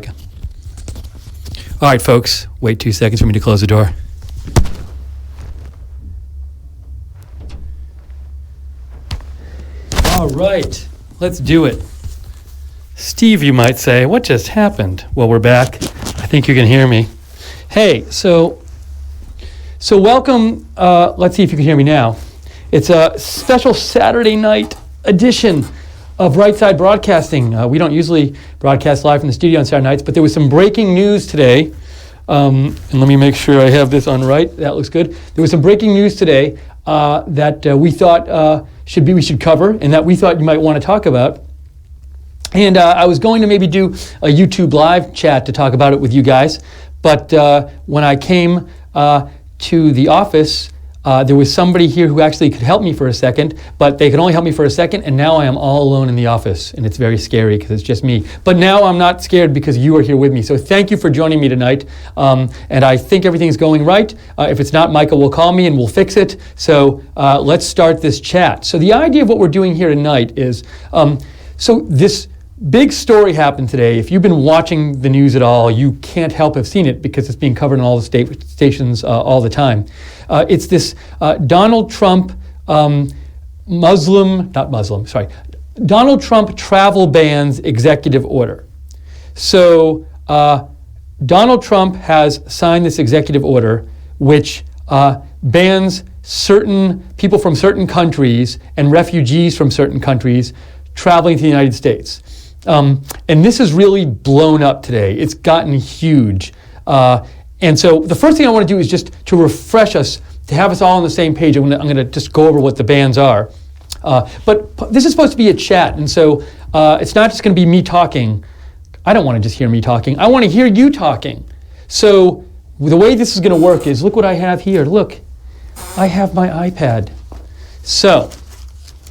All right, folks, wait 2 seconds for me to close the door. All right, let's do it. Steve, you might say, what just happened? Well, we're back. I think you can hear me. Hey, so welcome. Let's see if you can hear me now. It's a special Saturday night edition of Right Side Broadcasting. We don't usually broadcast live from the studio on Saturday nights, but there was some breaking news today. And let me make sure I have this on right. That looks good. There was some breaking news today that we thought we should cover, and that we thought you might want to talk about. And I was going to maybe do a YouTube live chat to talk about it with you guys, but when I came to the office, there was somebody here who actually could help me for a second, but they could only help me for a second, and now I am all alone in the office, and it's very scary because it's just me. But now I'm not scared because you are here with me. So thank you for joining me tonight, and I think everything's going right. If it's not, Michael will call me and we'll fix it. So let's start this chat. So the idea of what we're doing here tonight is, so this big story happened today. If you've been watching the news at all, you can't help have seen it because it's being covered on all the stations all the time. It's this Donald Trump Donald Trump travel bans executive order. So Donald Trump has signed this executive order which bans certain people from certain countries and refugees from certain countries traveling to the United States. And this has really blown up today. It's gotten huge. And so the first thing I want to do is just to refresh us, to have us all on the same page. I'm going to just go over what the bans are. But this is supposed to be a chat, and so it's not just going to be me talking. I don't want to just hear me talking. I want to hear you talking. So the way this is going to work is, look what I have here. Look, I have my iPad. So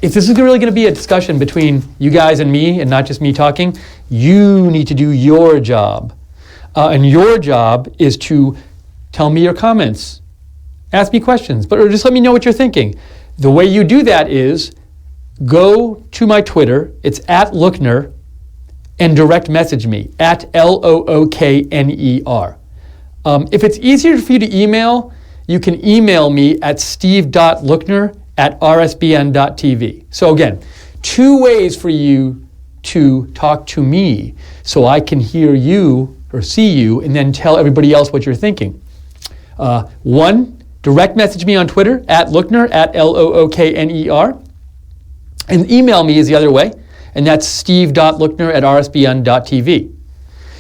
if this is really going to be a discussion between you guys and me and not just me talking, you need to do your job. And your job is to tell me your comments, ask me questions, or just let me know what you're thinking. The way you do that is go to my Twitter, it's at Lookner, and direct message me, at Lookner. If it's easier for you to email, you can email me at steve.lookner@rsbn.tv. So again, two ways for you to talk to me so I can hear you or see you and then tell everybody else what you're thinking. One, direct message me on Twitter at Lookner, at Lookner. And email me is the other way, and that's steve.lookner@rsbn.tv.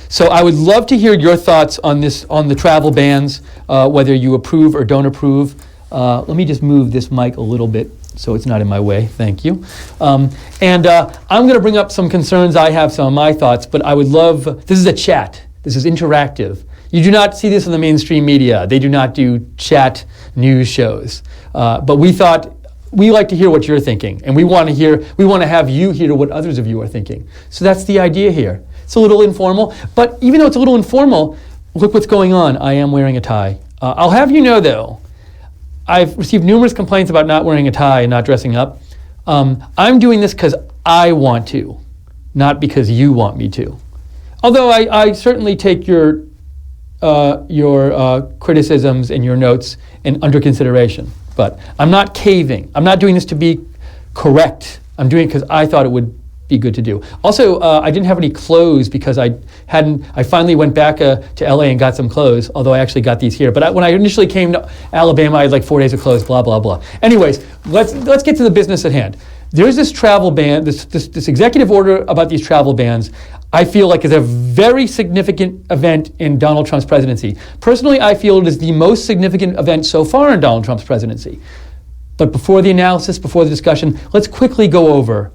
So I would love to hear your thoughts on this, on the travel bans, whether you approve or don't approve. Let me just move this mic a little bit so it's not in my way. Thank you. I'm going to bring up some concerns I have, some of my thoughts, but I would love, this is a chat. This is interactive. You do not see this in the mainstream media. They do not do chat news shows. But we thought, we like to hear what you're thinking, and we want to have you hear what others of you are thinking. So that's the idea here. It's a little informal, but even though it's a little informal, look what's going on. I am wearing a tie. I'll have you know, though, I've received numerous complaints about not wearing a tie and not dressing up. I'm doing this because I want to, not because you want me to. Although I certainly take your criticisms and your notes under consideration. But I'm not caving. I'm not doing this to be correct. I'm doing it because I thought it would be good to do. Also, I didn't have any clothes because I finally went back to LA and got some clothes, although I actually got these here. But when I initially came to Alabama, I had like 4 days of clothes, blah, blah, blah. Anyways, let's get to the business at hand. There's this travel ban, this executive order about these travel bans, I feel like is a very significant event in Donald Trump's presidency. Personally, I feel it is the most significant event so far in Donald Trump's presidency. But before the analysis, before the discussion, let's quickly go over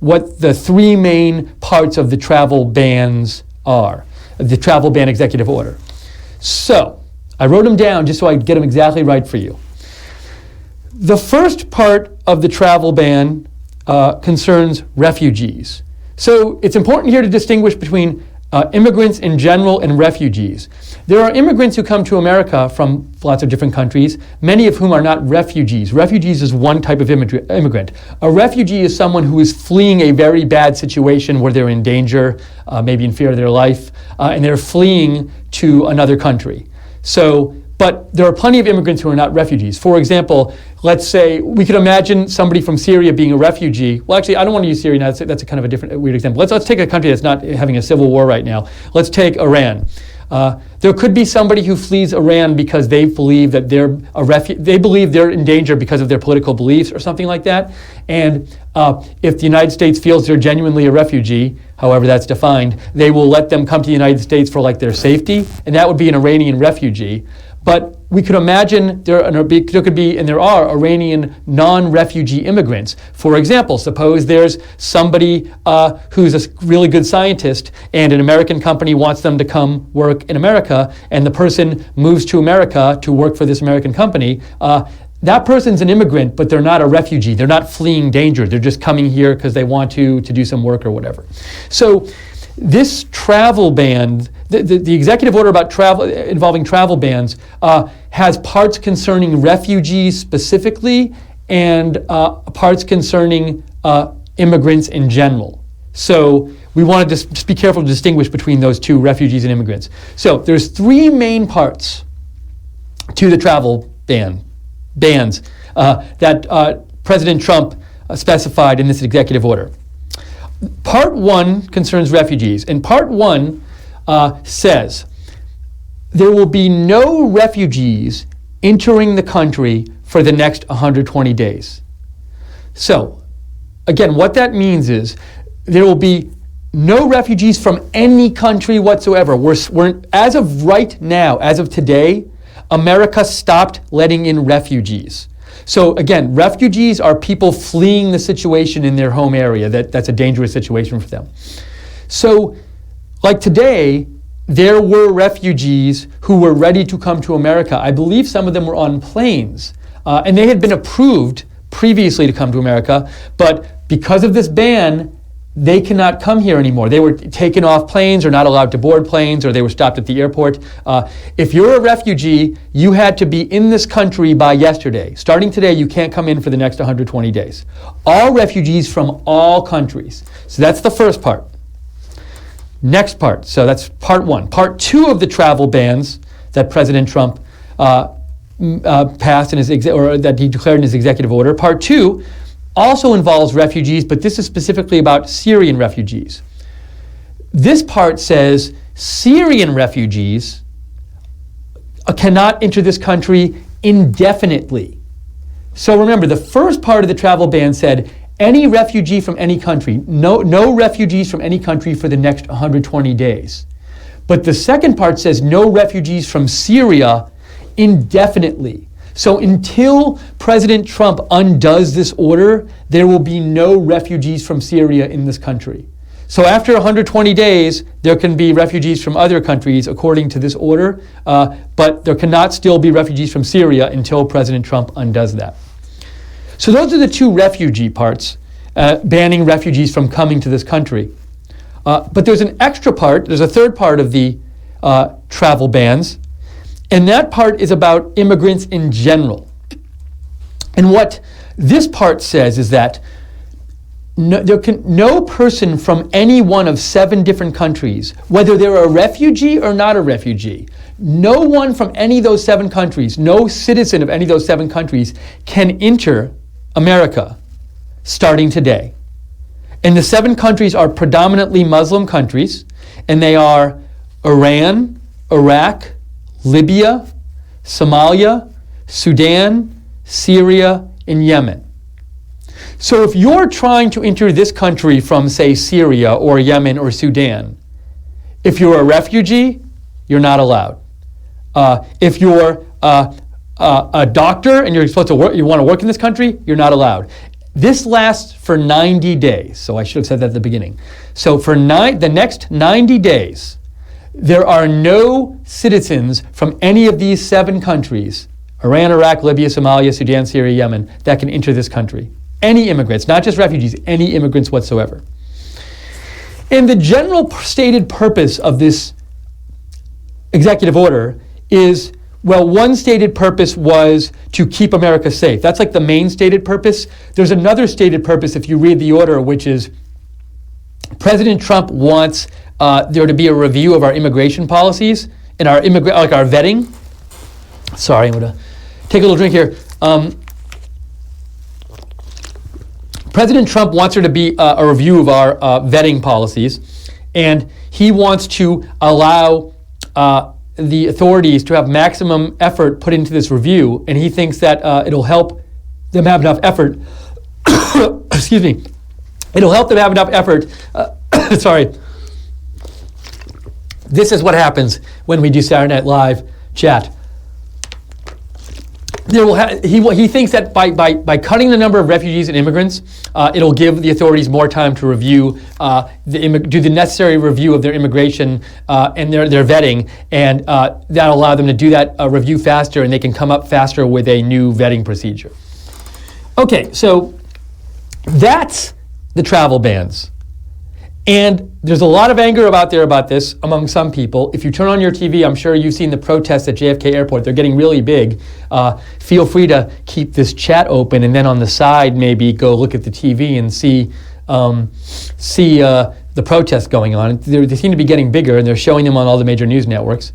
what the three main parts of the travel bans are, the travel ban executive order. So, I wrote them down just so I could get them exactly right for you. The first part of the travel ban concerns refugees. So it's important here to distinguish between immigrants in general and refugees. There are immigrants who come to America from lots of different countries, many of whom are not refugees. Refugees is one type of immigrant. A refugee is someone who is fleeing a very bad situation where they're in danger, maybe in fear of their life, and they're fleeing to another country. But there are plenty of immigrants who are not refugees. For example, let's say we could imagine somebody from Syria being a refugee. Well, actually, I don't want to use Syria now. That's a kind of a different, weird example. Let's take a country that's not having a civil war right now. Let's take Iran. There could be somebody who flees Iran because they believe that they believe they're in danger because of their political beliefs or something like that. And if the United States feels they're genuinely a refugee, however that's defined, they will let them come to the United States for like their safety, and that would be an Iranian refugee. But we could imagine there could be, and there are, Iranian non-refugee immigrants. For example, suppose there's somebody who's a really good scientist and an American company wants them to come work in America, and the person moves to America to work for this American company. That person's an immigrant, but they're not a refugee. They're not fleeing danger. They're just coming here because they want to do some work or whatever. So this travel ban, the executive order about travel involving travel bans has parts concerning refugees specifically and parts concerning immigrants in general. So we want to just be careful to distinguish between those two, refugees and immigrants. So there's three main parts to the travel bans that President Trump specified in this executive order. Part 1 concerns refugees, and Part 1 says there will be no refugees entering the country for the next 120 days. So, again, what that means is there will be no refugees from any country whatsoever. We're as of right now, as of today, America stopped letting in refugees. So again, refugees are people fleeing the situation in their home area. That's a dangerous situation for them. So like today, there were refugees who were ready to come to America. I believe some of them were on planes, and they had been approved previously to come to America, but because of this ban, they cannot come here anymore. They were taken off planes or not allowed to board planes, or they were stopped at the airport. If you're a refugee, you had to be in this country by yesterday. Starting today, you can't come in for the next 120 days. All refugees from all countries. So that's the first part. Next part, so that's part 1. Part 2 of the travel bans that President Trump passed in or that he declared in his executive order. Part 2 also involves refugees, but this is specifically about Syrian refugees. This part says Syrian refugees cannot enter this country indefinitely. So remember, the first part of the travel ban said any refugee from any country, no refugees from any country for the next 120 days. But the second part says no refugees from Syria indefinitely. So until President Trump undoes this order, there will be no refugees from Syria in this country. So after 120 days, there can be refugees from other countries according to this order, but there cannot still be refugees from Syria until President Trump undoes that. So those are the two refugee parts, banning refugees from coming to this country. But there's an extra part, there's a third part of the travel bans, and that part is about immigrants in general. And what this part says is that no person from any one of 7 different countries, whether they're a refugee or not a refugee, no one from any of those 7 countries, no citizen of any of those 7 countries can enter America starting today. And the 7 countries are predominantly Muslim countries, and they are Iran, Iraq, Libya, Somalia, Sudan, Syria, and Yemen. So if you're trying to enter this country from, say, Syria or Yemen or Sudan, if you're a refugee, you're not allowed. If you're a doctor and you're supposed to work, you want to work in this country, you're not allowed. This lasts for 90 days. So I should have said that at the beginning. So for the next 90 days, there are no citizens from any of these 7 countries, Iran, Iraq, Libya, Somalia, Sudan, Syria, Yemen, that can enter this country. Any immigrants, not just refugees, any immigrants whatsoever. And the general stated purpose of this executive order is, well, one stated purpose was to keep America safe. That's like the main stated purpose. There's another stated purpose if you read the order, which is President Trump wants there to be a review of our immigration policies and our our vetting. Sorry, I'm gonna take a little drink here. President Trump wants there to be a review of our vetting policies, and he wants to allow the authorities to have maximum effort put into this review, and he thinks that it'll help them have enough effort. Excuse me. It'll help them have enough effort. Sorry. This is what happens when we do Saturday Night Live chat. He thinks that by cutting the number of refugees and immigrants, it'll give the authorities more time to review, do the necessary review of their immigration and their vetting, and that'll allow them to do that review faster, and they can come up faster with a new vetting procedure. Okay, so that's the travel bans. And there's a lot of anger out there about this among some people. If you turn on your TV, I'm sure you've seen the protests at JFK Airport. They're getting really big. Feel free to keep this chat open, and then on the side, maybe go look at the TV and see the protests going on. They seem to be getting bigger, and they're showing them on all the major news networks.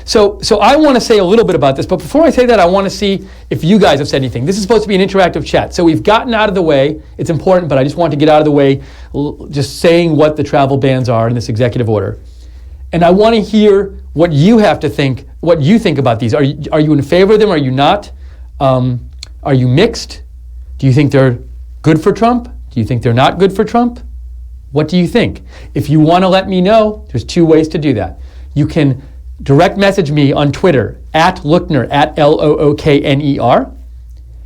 So I want to say a little bit about this, but before I say that, I want to see if you guys have said anything. This is supposed to be an interactive chat, so we've gotten out of the way. It's important, but I just want to get out of the way, just saying what the travel bans are in this executive order. And I want to hear what you have to think, what you think about these. Are you in favor of them? Are you not? Are you mixed? Do you think they're good for Trump? Do you think they're not good for Trump? What do you think? If you want to let me know, there's two ways to do that. You can direct message me on Twitter at Lookner, at Lookner.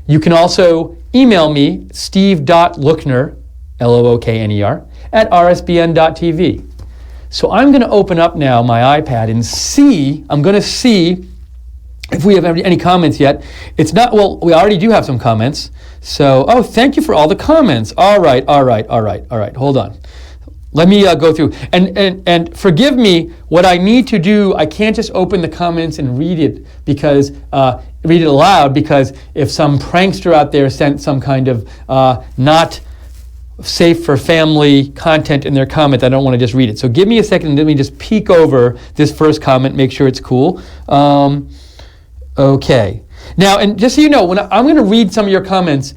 You can also email me, steve.lookner, Lookner, at rsbn.tv. So I'm going to open up now my iPad and I'm going to see if we have any comments yet. It's not, well, we already do have some comments. So, thank you for all the comments. All right, hold on. Let me go through, and forgive me, what I need to do, I can't just open the comments and read it aloud, because if some prankster out there sent some kind of not safe for family content in their comment, I don't want to just read it. So give me a second and let me just peek over this first comment, make sure it's cool. Okay. Now, and just so you know, when I'm going to read some of your comments,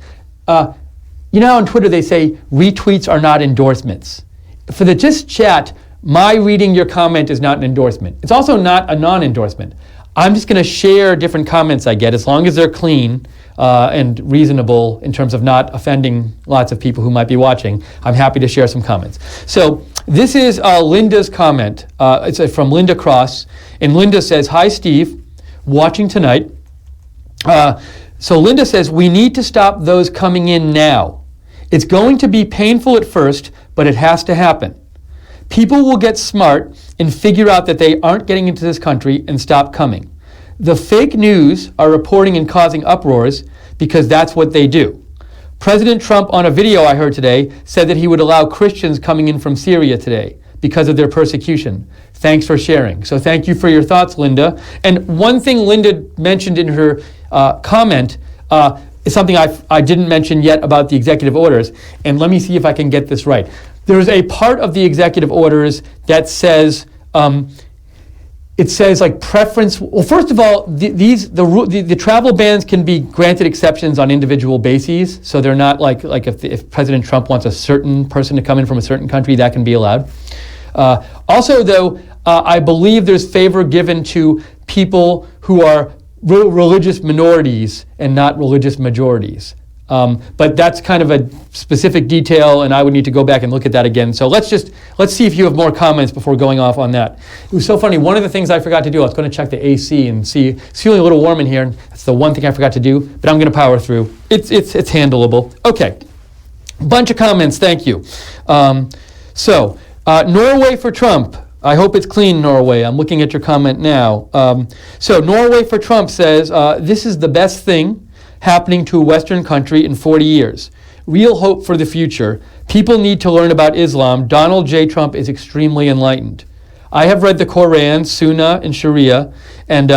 you know how on Twitter they say retweets are not endorsements. For the Just Chat, my reading your comment is not an endorsement. It's also not a non-endorsement. I'm just going to share different comments I get, as long as they're clean and reasonable in terms of not offending lots of people who might be watching. I'm happy to share some comments. So this is Linda's comment. It's from Linda Cross. And Linda says, "Hi, Steve. Watching tonight." So Linda says, "We need to stop those coming in now. It's going to be painful at first, but it has to happen. People will get smart and figure out that they aren't getting into this country and stop coming. The fake news are reporting and causing uproars because that's what they do. President Trump, on a video I heard today, said that he would allow Christians coming in from Syria today because of their persecution. Thanks for sharing." So thank you for your thoughts, Linda. And one thing Linda mentioned in her comment is something I didn't mention yet about the executive orders, and let me see if I can get this right. There's a part of the executive orders that says, it says like preference. Well, first of all, the travel bans can be granted exceptions on individual bases, so they're not like if President Trump wants a certain person to come in from a certain country, that can be allowed. Also, though, I believe there's favor given to people who are religious minorities and not religious majorities. But that's kind of a specific detail, and I would need to go back and look at that again. So let's see if you have more comments before going off on that. It was so funny. One of the things I forgot to do, I was going to check the AC and see. It's feeling a little warm in here, and that's the one thing I forgot to do, but I'm going to power through. It's handleable. Okay. Bunch of comments. Thank you. Norway for Trump. I hope it's clean, Norway. I'm looking at your comment now. So Norway for Trump says, "This is the best thing happening to a Western country in 40 years. Real hope for the future. People need to learn about Islam. Donald J. Trump is extremely enlightened. I have read the Quran, Sunnah, and Sharia, and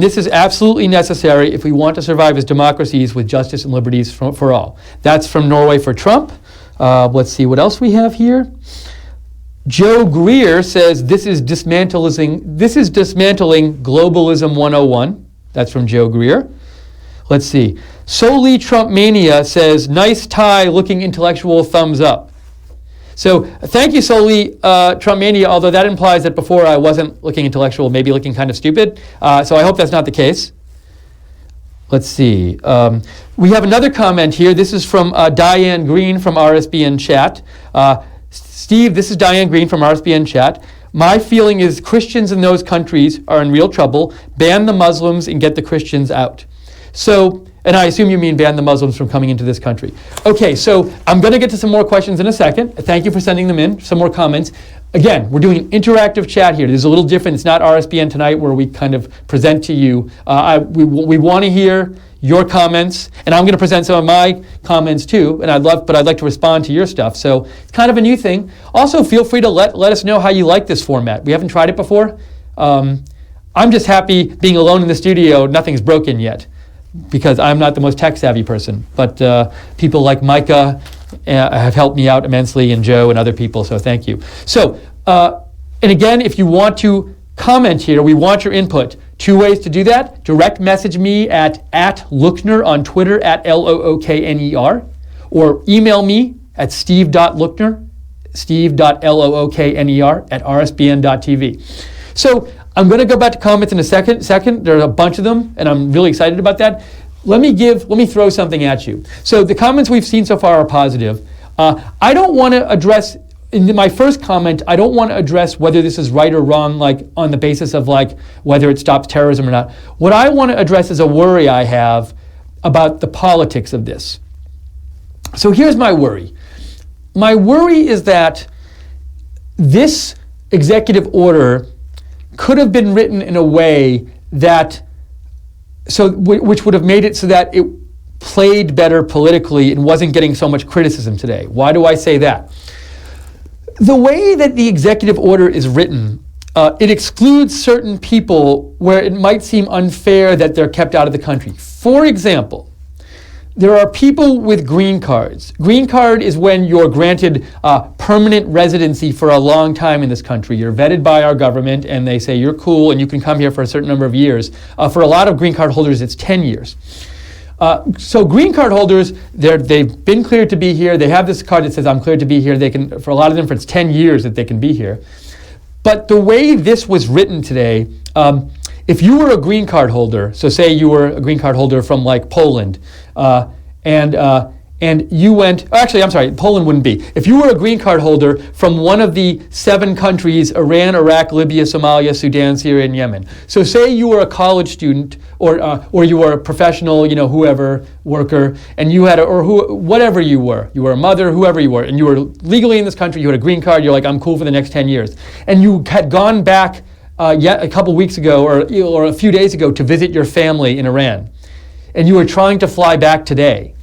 this is absolutely necessary if we want to survive as democracies with justice and liberties for all. That's from Norway for Trump. Let's see what else we have here. Joe Greer says this is dismantling globalism 101. That's from Joe Greer. Let's see. Solely Trump Mania says, nice tie, looking intellectual, thumbs up. So thank you, Solely Trump Mania, although that implies that before I wasn't looking intellectual, maybe looking kind of stupid. So I hope that's not the case. Let's see. We have another comment here. This is from Diane Green from RSBN Chat. Steve, this is Diane Green from RSBN Chat. My feeling is Christians in those countries are in real trouble. Ban the Muslims and get the Christians out. So, and I assume you mean ban the Muslims from coming into this country. Okay, so I'm going to get to some more questions in a second. Thank you for sending them in, some more comments. Again, we're doing an interactive chat here. This is a little different. It's not RSBN Tonight where we kind of present to you. We want to hear your comments, and I'm going to present some of my comments too, and I'd like to respond to your stuff. So it's kind of a new thing. Also, feel free to let us know how you like this format. We haven't tried it before. I'm just happy being alone in the studio. Nothing's broken yet, because I'm not the most tech-savvy person. But people like Micah have helped me out immensely, and Joe and other people, so thank you. So, and again, if you want to comment here, we want your input. Two ways to do that. Direct message me at Lookner on Twitter, at Lookner, or email me at steve.lookner, steve.lookner@rsbn.tv. So I'm going to go back to comments in a second. There are a bunch of them, and I'm really excited about that. Let me throw something at you. So the comments we've seen so far are positive. I don't want to address, in my first comment, I don't want to address whether this is right or wrong, like on the basis of like whether it stops terrorism or not. What I want to address is a worry I have about the politics of this. So here's my worry. My worry is that this executive order could have been written in a way that, which would have made it so that it played better politically and wasn't getting so much criticism today. Why do I say that? The way that the executive order is written, it excludes certain people where it might seem unfair that they're kept out of the country. For example, there are people with green cards. Green card is when you're granted permanent residency for a long time in this country. You're vetted by our government, and they say you're cool and you can come here for a certain number of years. For a lot of green card holders, it's 10 years. So green card holders, they've been cleared to be here. They have this card that says I'm cleared to be here. They can, for a lot of them, for it's 10 years that they can be here. But the way this was written today, if you were a green card holder, so say you were a green card holder from like Poland, and you went, actually, I'm sorry, Poland wouldn't be. If you were a green card holder from one of the 7 countries, Iran, Iraq, Libya, Somalia, Sudan, Syria, and Yemen. So say you were a college student or you were a professional, whoever, worker, and you had whatever you were a mother, whoever you were, and you were legally in this country, you had a green card, you're like, I'm cool for the next 10 years. And you had gone back yet a couple weeks ago or a few days ago to visit your family in Iran, and you were trying to fly back today.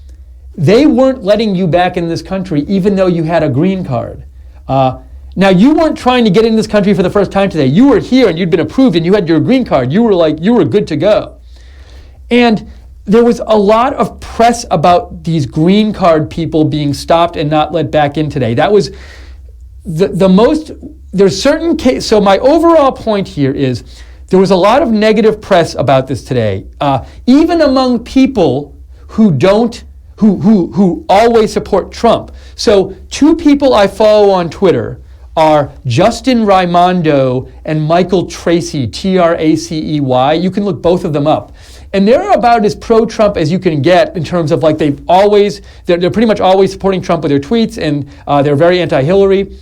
They weren't letting you back in this country even though you had a green card. Now, you weren't trying to get in this country for the first time today. You were here and you'd been approved and you had your green card. You were good to go. And there was a lot of press about these green card people being stopped and not let back in today. That was the most, there's certain cases. So my overall point here is there was a lot of negative press about this today, even among people who always support Trump. So 2 people I follow on Twitter are Justin Raimondo and Michael Tracy, Tracey. You can look both of them up. And they're about as pro-Trump as you can get in terms of like they're pretty much always supporting Trump with their tweets, and they're very anti-Hillary.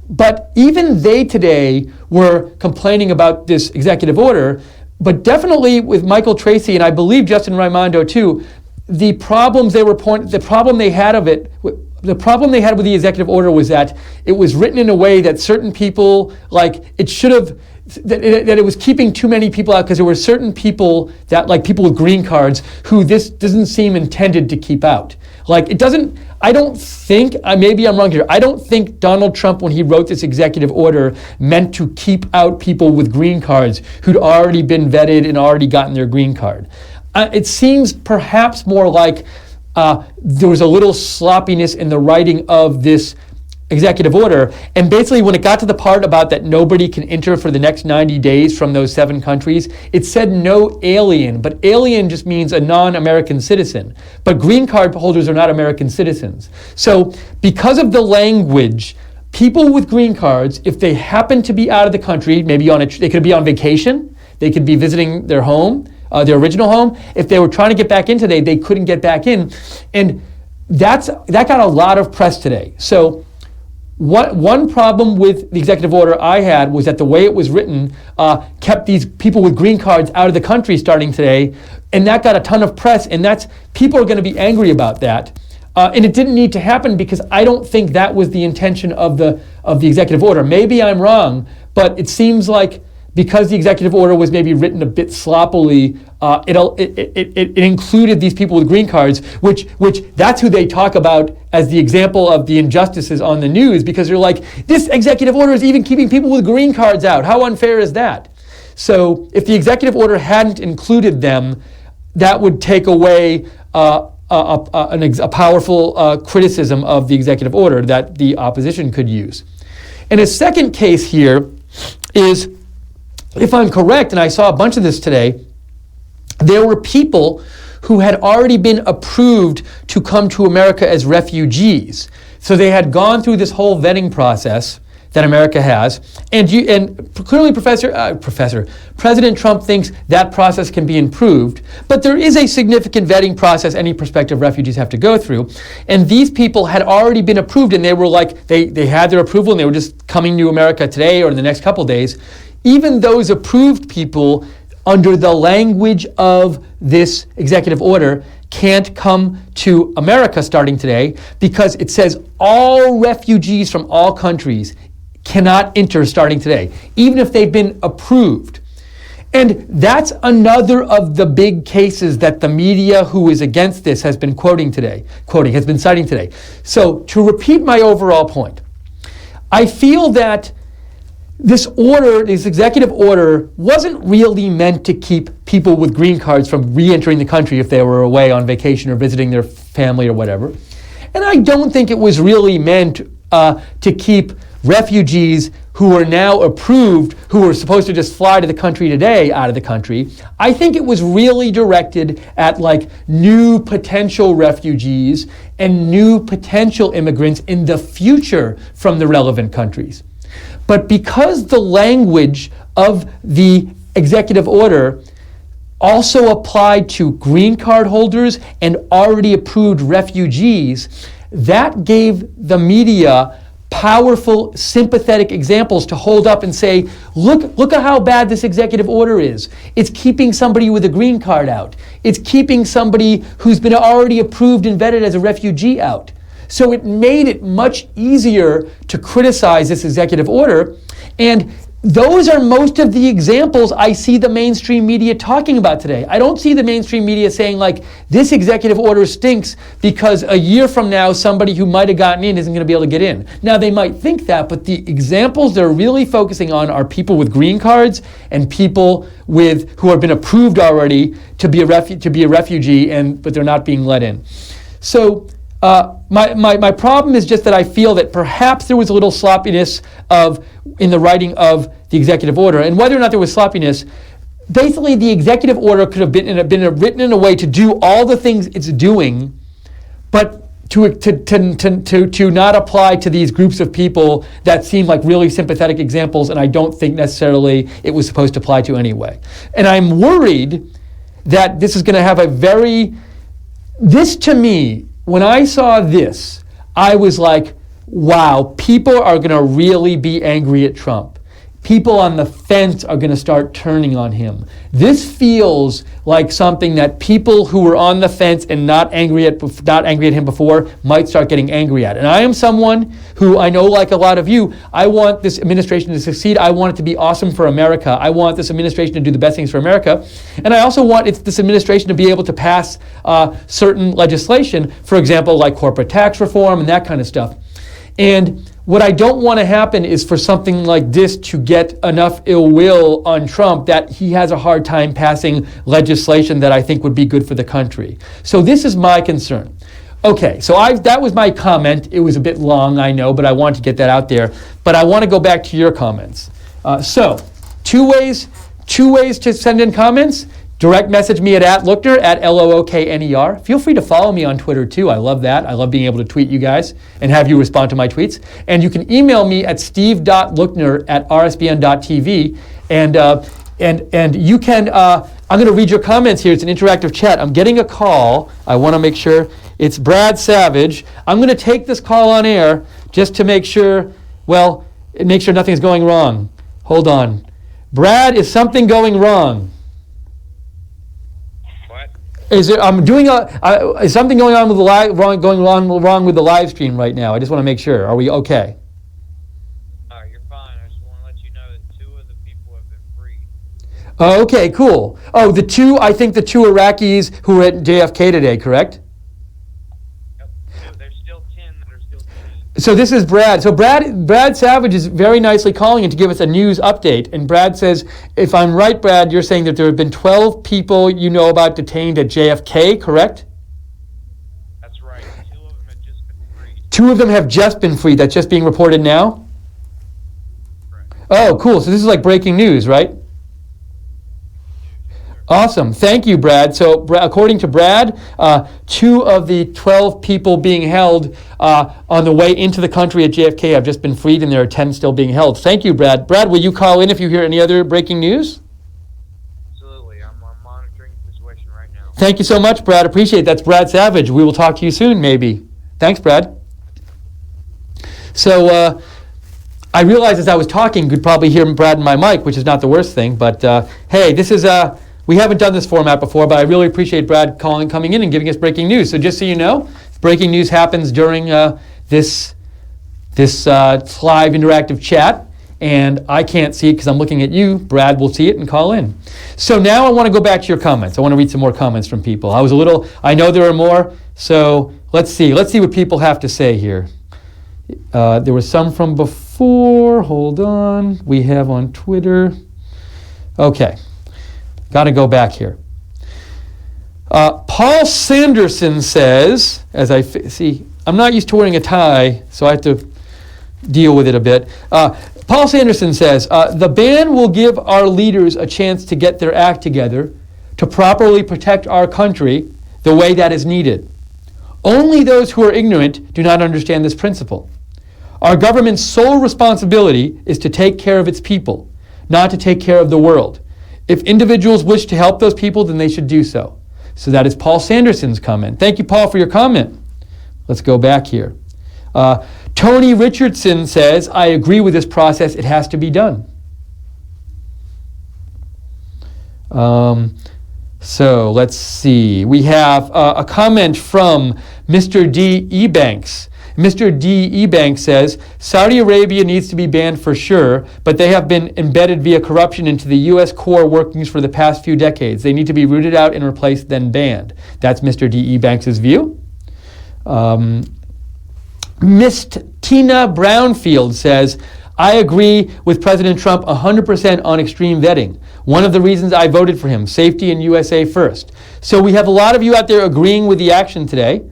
But even they today were complaining about this executive order, but definitely with Michael Tracy, and I believe Justin Raimondo too, the problem they had with the executive order was that it was written in a way that certain people, like it should have, that it was keeping too many people out because there were certain people that, like people with green cards, who this doesn't seem intended to keep out. Like, it doesn't, I don't think, maybe I'm wrong here, I don't think Donald Trump, when he wrote this executive order, meant to keep out people with green cards who'd already been vetted and already gotten their green card. It seems perhaps more like there was a little sloppiness in the writing of this executive order. And basically, when it got to the part about that nobody can enter for the next 90 days from those 7 countries, it said no alien, but alien just means a non-American citizen. But green card holders are not American citizens. So because of the language, people with green cards, if they happen to be out of the country, maybe they could be on vacation, they could be visiting their home, their original home. If they were trying to get back in today, they couldn't get back in. And that got a lot of press today. So one problem with the executive order I had was that the way it was written kept these people with green cards out of the country starting today, and that got a ton of press, and people are going to be angry about that. And it didn't need to happen because I don't think that was the intention of the executive order. Maybe I'm wrong, but it seems like because the executive order was maybe written a bit sloppily, it included these people with green cards, which that's who they talk about as the example of the injustices on the news, because they're like, this executive order is even keeping people with green cards out. How unfair is that? So if the executive order hadn't included them, that would take away a powerful criticism of the executive order that the opposition could use. And a second case here is, if I'm correct, and I saw a bunch of this today, there were people who had already been approved to come to America as refugees. So they had gone through this whole vetting process that America has, and clearly President Trump thinks that process can be improved, but there is a significant vetting process any prospective refugees have to go through, and these people had already been approved, and they were like, they had their approval, and they were just coming to America today or in the next couple days. Even those approved people, under the language of this executive order, can't come to America starting today because it says all refugees from all countries cannot enter starting today, even if they've been approved. And that's another of the big cases that the media who is against this has been citing today. So to repeat my overall point, I feel that this executive order, wasn't really meant to keep people with green cards from re-entering the country if they were away on vacation or visiting their family or whatever. And I don't think it was really meant to keep refugees who are now approved, who were supposed to just fly to the country today, out of the country. I think it was really directed at like new potential refugees and new potential immigrants in the future from the relevant countries. But because the language of the executive order also applied to green card holders and already approved refugees, that gave the media powerful, sympathetic examples to hold up and say, look at how bad this executive order is. It's keeping somebody with a green card out. It's keeping somebody who's been already approved and vetted as a refugee out. So it made it much easier to criticize this executive order. And those are most of the examples I see the mainstream media talking about today. I don't see the mainstream media saying like, this executive order stinks because a year from now, somebody who might have gotten in isn't going to be able to get in. Now, they might think that, but the examples they're really focusing on are people with green cards and people who have been approved already to be a refugee, but they're not being let in. So my problem is just that I feel that perhaps there was a little sloppiness in the writing of the executive order. And whether or not there was sloppiness, basically the executive order could have been written in a way to do all the things it's doing, but to not apply to these groups of people that seem like really sympathetic examples, and I don't think necessarily it was supposed to apply to anyway. And I'm worried that this is going to have this to me, when I saw this, I was like, wow, people are going to really be angry at Trump. people on the fence are going to start turning on him. This feels like something that people who were on the fence and not angry at him before might start getting angry at. And I am someone who, I know like a lot of you, I want this administration to succeed. I want it to be awesome for America. I want this administration to do the best things for America. And I also want this administration to be able to pass certain legislation, for example, like corporate tax reform and that kind of stuff. And what I don't want to happen is for something like this to get enough ill will on Trump that he has a hard time passing legislation that I think would be good for the country. So this is my concern. Okay, so that was my comment. It was a bit long, I know, but I want to get that out there. But I want to go back to your comments. So two ways to send in comments. Direct message me at Lookner, at Lookner. Feel free to follow me on Twitter too. I love that. I love being able to tweet you guys and have you respond to my tweets. And you can email me at steve.lookner@rsbn.tv. And you can, I'm going to read your comments here. It's an interactive chat. I'm getting a call. I want to make sure it's Brad Savage. I'm going to take this call on air just to make sure, nothing's going wrong. Hold on. Brad, is something going wrong? Is something going on with the wrong with the live stream right now? I just want to make sure. Are we okay? You're fine. I just want to let you know that 2 of the people have been freed. Oh, okay, cool. Oh, the two Iraqis who were at JFK today, correct? Yep. There's still 10 that are still detained. So this is Brad. So Brad Savage is very nicely calling in to give us a news update. And Brad says, if I'm right, Brad, you're saying that there have been 12 people you know about detained at JFK, correct? That's right. 2 of them have just been freed. 2 of them have just been freed. That's just being reported now? Correct. Oh, cool. So this is like breaking news, right? Awesome. Thank you, Brad. So according to Brad, 2 of the 12 people being held on the way into the country at JFK have just been freed, and there are 10 still being held. Thank you, Brad. Brad, will you call in if you hear any other breaking news? Absolutely. I'm monitoring the situation right now. Thank you so much, Brad. Appreciate it. That's Brad Savage. We will talk to you soon, maybe. Thanks, Brad. So I realized as I was talking, you could probably hear Brad in my mic, which is not the worst thing. But hey, this is... we haven't done this format before, but I really appreciate Brad coming in and giving us breaking news. So just so you know, breaking news happens during this live interactive chat, and I can't see it because I'm looking at you. Brad will see it and call in. So now I want to go back to your comments. I want to read some more comments from people. I know there are more, so let's see what people have to say here. There was some from before. Hold on. We have on Twitter. Okay. Got to go back here. Paul Sanderson says, as I see, I'm not used to wearing a tie, so I have to deal with it a bit. Paul Sanderson says, the ban will give our leaders a chance to get their act together to properly protect our country the way that is needed. Only those who are ignorant do not understand this principle. Our government's sole responsibility is to take care of its people, not to take care of the world. If individuals wish to help those people, then they should do so. So that is Paul Sanderson's comment. Thank you, Paul, for your comment. Let's go back here. Tony Richardson says, I agree with this process. It has to be done. So let's see. We have a comment from Mr. D. Ebanks. Mr. D. Ebanks says, Saudi Arabia needs to be banned for sure, but they have been embedded via corruption into the U.S. core workings for the past few decades. They need to be rooted out and replaced, then banned. That's Mr. D. Ebanks' view. Miss Tina Brownfield says, I agree with President Trump 100% on extreme vetting. One of the reasons I voted for him, safety and USA first. So we have a lot of you out there agreeing with the action today.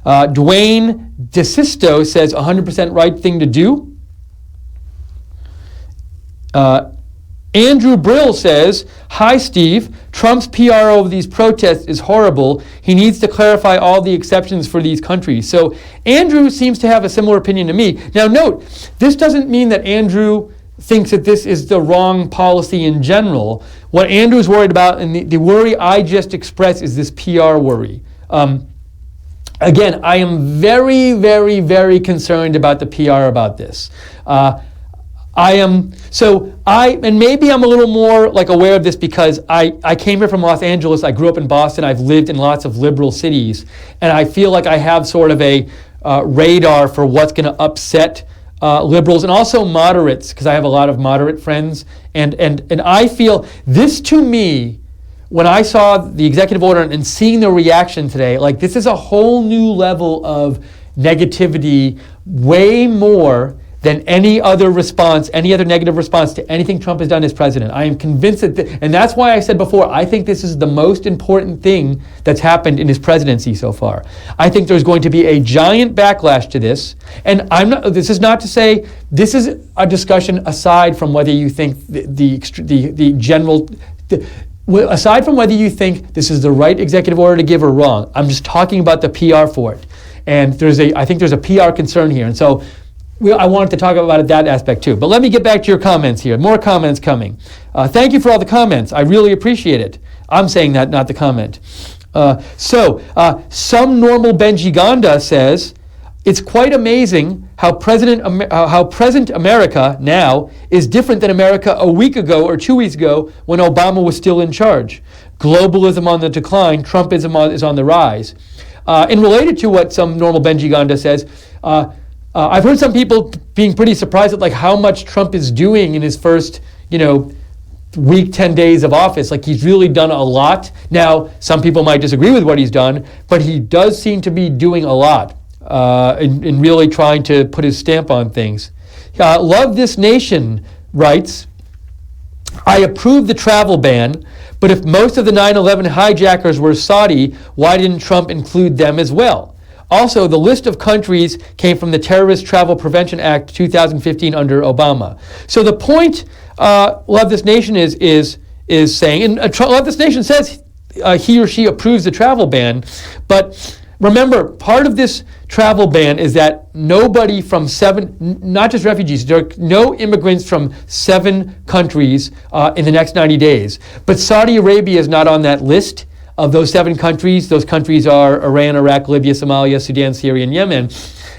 Dwayne DeSisto says 100% right thing to do. Andrew Brill says, hi, Steve. Trump's PR over these protests is horrible. He needs to clarify all the exceptions for these countries. So Andrew seems to have a similar opinion to me. Now note, this doesn't mean that Andrew thinks that this is the wrong policy in general. What Andrew's worried about, and the worry I just expressed, is this PR worry. Again, I am very, very, very concerned about the PR about this. and maybe I'm a little more like aware of this because I came here from Los Angeles. I grew up in Boston. I've lived in lots of liberal cities, and I feel like I have sort of a radar for what's going to upset liberals and also moderates, because I have a lot of moderate friends, and I feel this, to me, when I saw the executive order and seeing the reaction today, like, this is a whole new level of negativity, way more than any other negative response to anything Trump has done as president. I am convinced that, and that's why I said before, I think this is the most important thing that's happened in his presidency so far. I think there's going to be a giant backlash to this, and this is not to say, this is a discussion aside from whether you think aside from whether you think this is the right executive order to give or wrong. I'm just talking about the PR for it. And I think there's a PR concern here. And so I wanted to talk about that aspect too. But let me get back to your comments here. More comments coming. Thank you for all the comments. I really appreciate it. I'm saying that, not the comment. Some normal Benji Gonda says, it's quite amazing how present America now is different than America a week ago or 2 weeks ago when Obama was still in charge. Globalism on the decline, Trumpism is on the rise. And related to what some normal Benji Gonda says, I've heard some people being pretty surprised at like how much Trump is doing in his first, week, 10 days of office. Like, he's really done a lot. Now, some people might disagree with what he's done, but he does seem to be doing a lot in really trying to put his stamp on things. Love This Nation writes, I approve the travel ban, but if most of the 9/11 hijackers were Saudi, why didn't Trump include them as well? Also, the list of countries came from the Terrorist Travel Prevention Act 2015 under Obama. So the point Love This Nation is saying, and Love This Nation says he or she approves the travel ban, but remember, part of this travel ban is that nobody from not just refugees, there are no immigrants from 7 countries in the next 90 days. But Saudi Arabia is not on that list of those 7 countries. Those countries are Iran, Iraq, Libya, Somalia, Sudan, Syria, and Yemen.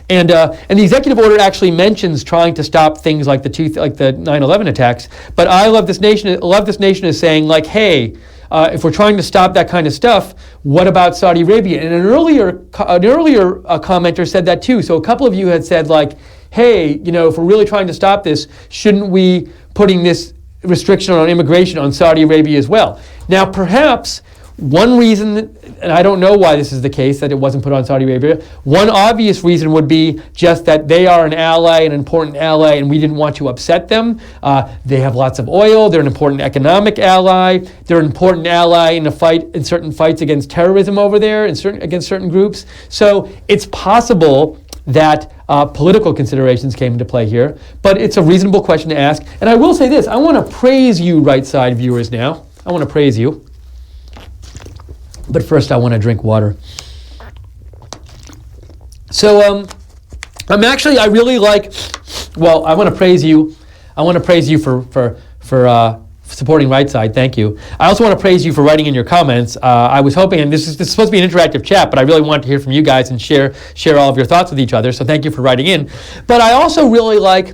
And the executive order actually mentions trying to stop things like the 9/11 attacks. But Love This Nation is saying, like, hey, if we're trying to stop that kind of stuff, what about Saudi Arabia? And an earlier commenter said that too. So a couple of you had said, like, hey, if we're really trying to stop this, shouldn't we putting this restriction on immigration on Saudi Arabia as well? Now, perhaps one reason, and I don't know why this is the case, that it wasn't put on Saudi Arabia, one obvious reason would be just that they are an ally, an important ally, and we didn't want to upset them. They have lots of oil. They're an important economic ally. They're an important ally in certain fights against terrorism over there, against certain groups. So it's possible that political considerations came into play here, but it's a reasonable question to ask. And I will say this, I want to praise you, right side viewers now. I want to praise you. But first, I want to drink water. So I really like, well, I want to praise you. I want to praise you for supporting Right Side. Thank you. I also want to praise you for writing in your comments. I was hoping, and this is supposed to be an interactive chat, but I really want to hear from you guys and share all of your thoughts with each other. So thank you for writing in. But I also really like,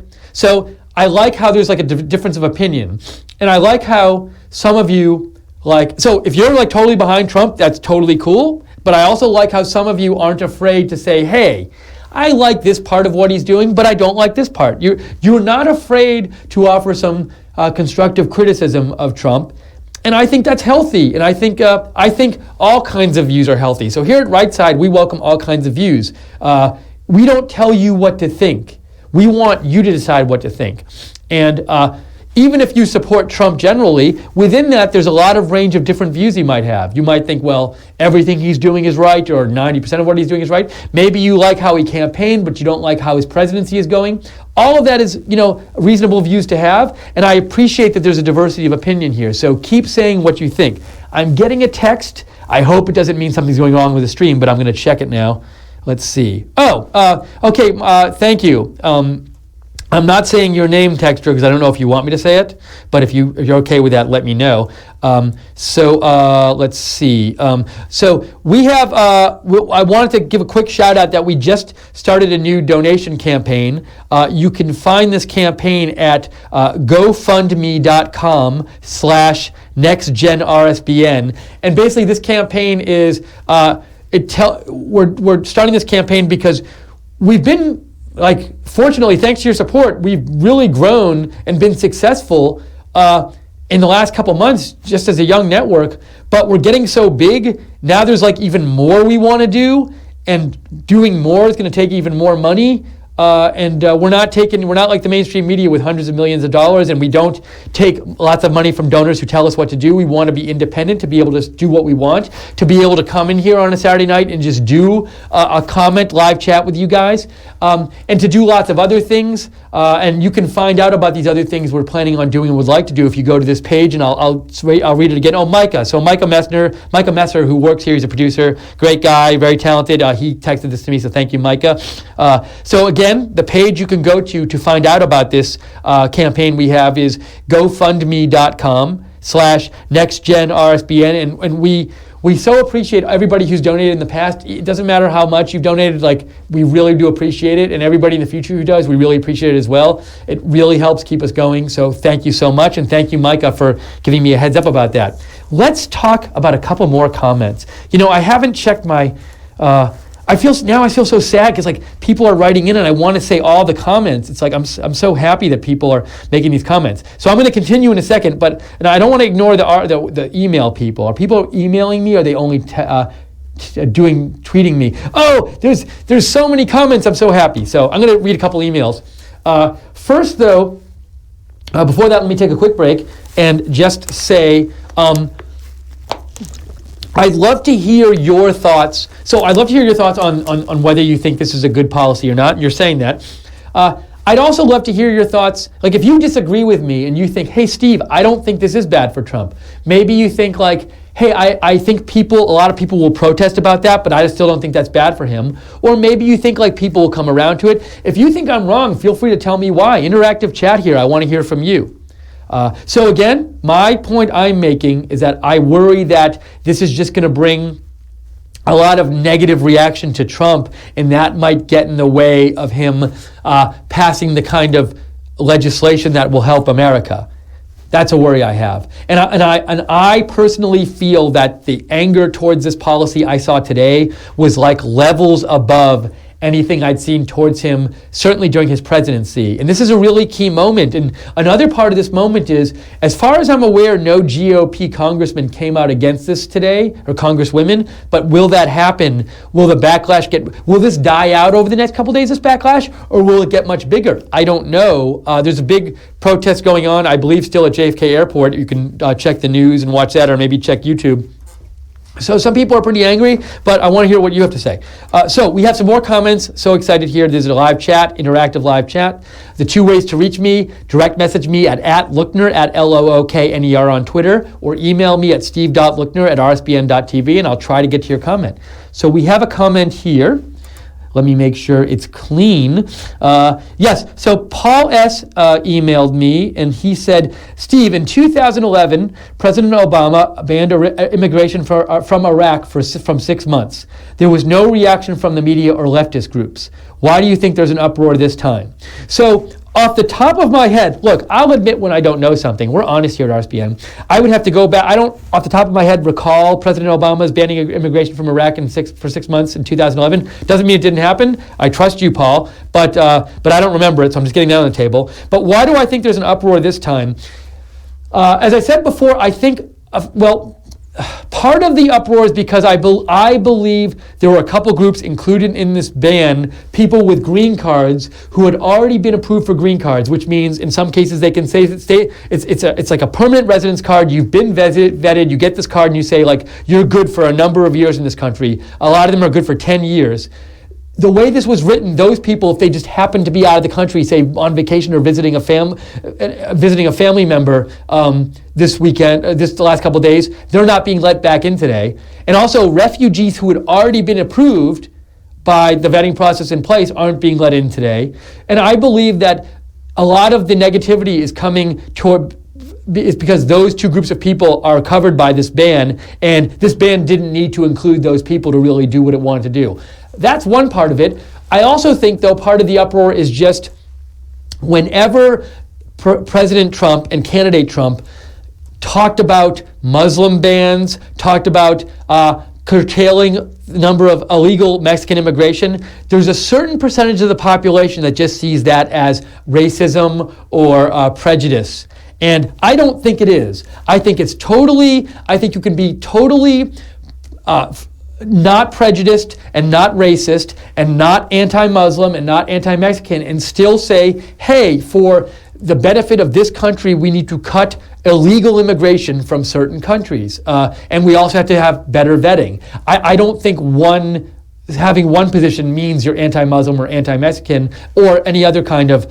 I like how there's like a difference of opinion. And I like how some of you, so if you're like totally behind Trump, that's totally cool. But I also like how some of you aren't afraid to say, hey, I like this part of what he's doing, but I don't like this part. You're not afraid to offer some constructive criticism of Trump. And I think that's healthy. And I think all kinds of views are healthy. So here at Right Side, we welcome all kinds of views. We don't tell you what to think. We want you to decide what to think. And even if you support Trump generally, within that there's a lot of range of different views you might have. You might think, well, everything he's doing is right, or 90% of what he's doing is right. Maybe you like how he campaigned, but you don't like how his presidency is going. All of that is, reasonable views to have, and I appreciate that there's a diversity of opinion here. So keep saying what you think. I'm getting a text. I hope it doesn't mean something's going wrong with the stream, but I'm going to check it now. Let's see. Okay, thank you. I'm not saying your name, Texter, because I don't know if you want me to say it, but if you're okay with that, let me know. Let's see. So we have, I wanted to give a quick shout out that we just started a new donation campaign. You can find this campaign at gofundme.com/nextgenrsbn. And basically this campaign is, we're starting this campaign because we've been, fortunately, thanks to your support, we've really grown and been successful in the last couple months just as a young network, but we're getting so big, now there's even more we want to do, and doing more is going to take even more money. We're not like the mainstream media with hundreds of millions of dollars, and we don't take lots of money from donors who tell us what to do. We want to be independent, to be able to do what we want, to be able to come in here on a Saturday night and just do a comment live chat with you guys, and to do lots of other things. And you can find out about these other things we're planning on doing and would like to do if you go to this page, and I'll read it again. Oh, Micah. So Micah Messer, who works here, he's a producer, great guy, very talented. He texted this to me, so thank you, Micah. So again, the page you can go to find out about this campaign we have is gofundme.com/nextgenrsbn, and we so appreciate everybody who's donated in the past. It doesn't matter how much you've donated, we really do appreciate it, and everybody in the future who does, we really appreciate it as well. It really helps keep us going, so thank you so much, and thank you, Micah, for giving me a heads up about that. Let's talk about a couple more comments. I haven't checked my... I feel so sad because people are writing in and I want to say all the comments. It's I'm so happy that people are making these comments. So I'm going to continue in a second, but I don't want to ignore the email people. Are people emailing me? Or are they only tweeting me? Oh, there's so many comments. I'm so happy. So I'm going to read a couple emails. First though, before that, let me take a quick break and just say. I'd love to hear your thoughts. So I'd love to hear your thoughts on whether you think this is a good policy or not. And you're saying that. I'd also love to hear your thoughts. If you disagree with me and you think, hey, Steve, I don't think this is bad for Trump. Maybe you think hey, I think a lot of people will protest about that, but I still don't think that's bad for him. Or maybe you think people will come around to it. If you think I'm wrong, feel free to tell me why. Interactive chat here. I want to hear from you. So again, my point I'm making is that I worry that this is just going to bring a lot of negative reaction to Trump, and that might get in the way of him passing the kind of legislation that will help America. That's a worry I have. And I personally feel that the anger towards this policy I saw today was levels above anything I'd seen towards him, certainly during his presidency. And this is a really key moment. And another part of this moment is, as far as I'm aware, no GOP congressman came out against this today, or congresswomen, but will that happen? Will the backlash will this die out over the next couple days, this backlash, or will it get much bigger? I don't know. There's a big protest going on, I believe still at JFK Airport. You can check the news and watch that, or maybe check YouTube. So some people are pretty angry, but I want to hear what you have to say. So we have some more comments. So excited here. There's a live chat, interactive live chat. The two ways to reach me: direct message me at Lookner, at Lookner on Twitter, or email me at steve.lookner@rsbn.tv, and I'll try to get to your comment. So we have a comment here. Let me make sure it's clean. Yes, so Paul S. emailed me, and he said, Steve, in 2011, President Obama banned immigration from Iraq from 6 months. There was no reaction from the media or leftist groups. Why do you think there's an uproar this time? So off the top of my head, look, I'll admit when I don't know something. We're honest here at RSBN. I would have to go back. I don't, off the top of my head, recall President Obama's banning immigration from Iraq for 6 months in 2011. Doesn't mean it didn't happen. I trust you, Paul, but I don't remember it, so I'm just getting that on the table. But why do I think there's an uproar this time? As I said before, I think, part of the uproar is because I believe there were a couple groups included in this ban, people with green cards who had already been approved for green cards, which means in some cases they can say it's like a permanent residence card. You've been vetted, you get this card and you say you're good for a number of years in this country. A lot of them are good for 10 years. The way this was written, those people, if they just happen to be out of the country, say on vacation or visiting a family member this weekend, the last couple of days, they're not being let back in today. And also, refugees who had already been approved by the vetting process in place aren't being let in today. And I believe that a lot of the negativity is coming toward, is because those two groups of people are covered by this ban, and this ban didn't need to include those people to really do what it wanted to do. That's one part of it. I also think, though, part of the uproar is just whenever President Trump and candidate Trump talked about Muslim bans, talked about curtailing the number of illegal Mexican immigration, there's a certain percentage of the population that just sees that as racism or prejudice. And I don't think it is. I think you can be totally not prejudiced and not racist and not anti-Muslim and not anti-Mexican and still say, hey, for the benefit of this country, we need to cut illegal immigration from certain countries. And we also have to have better vetting. I don't think having one position means you're anti-Muslim or anti-Mexican or any other kind of,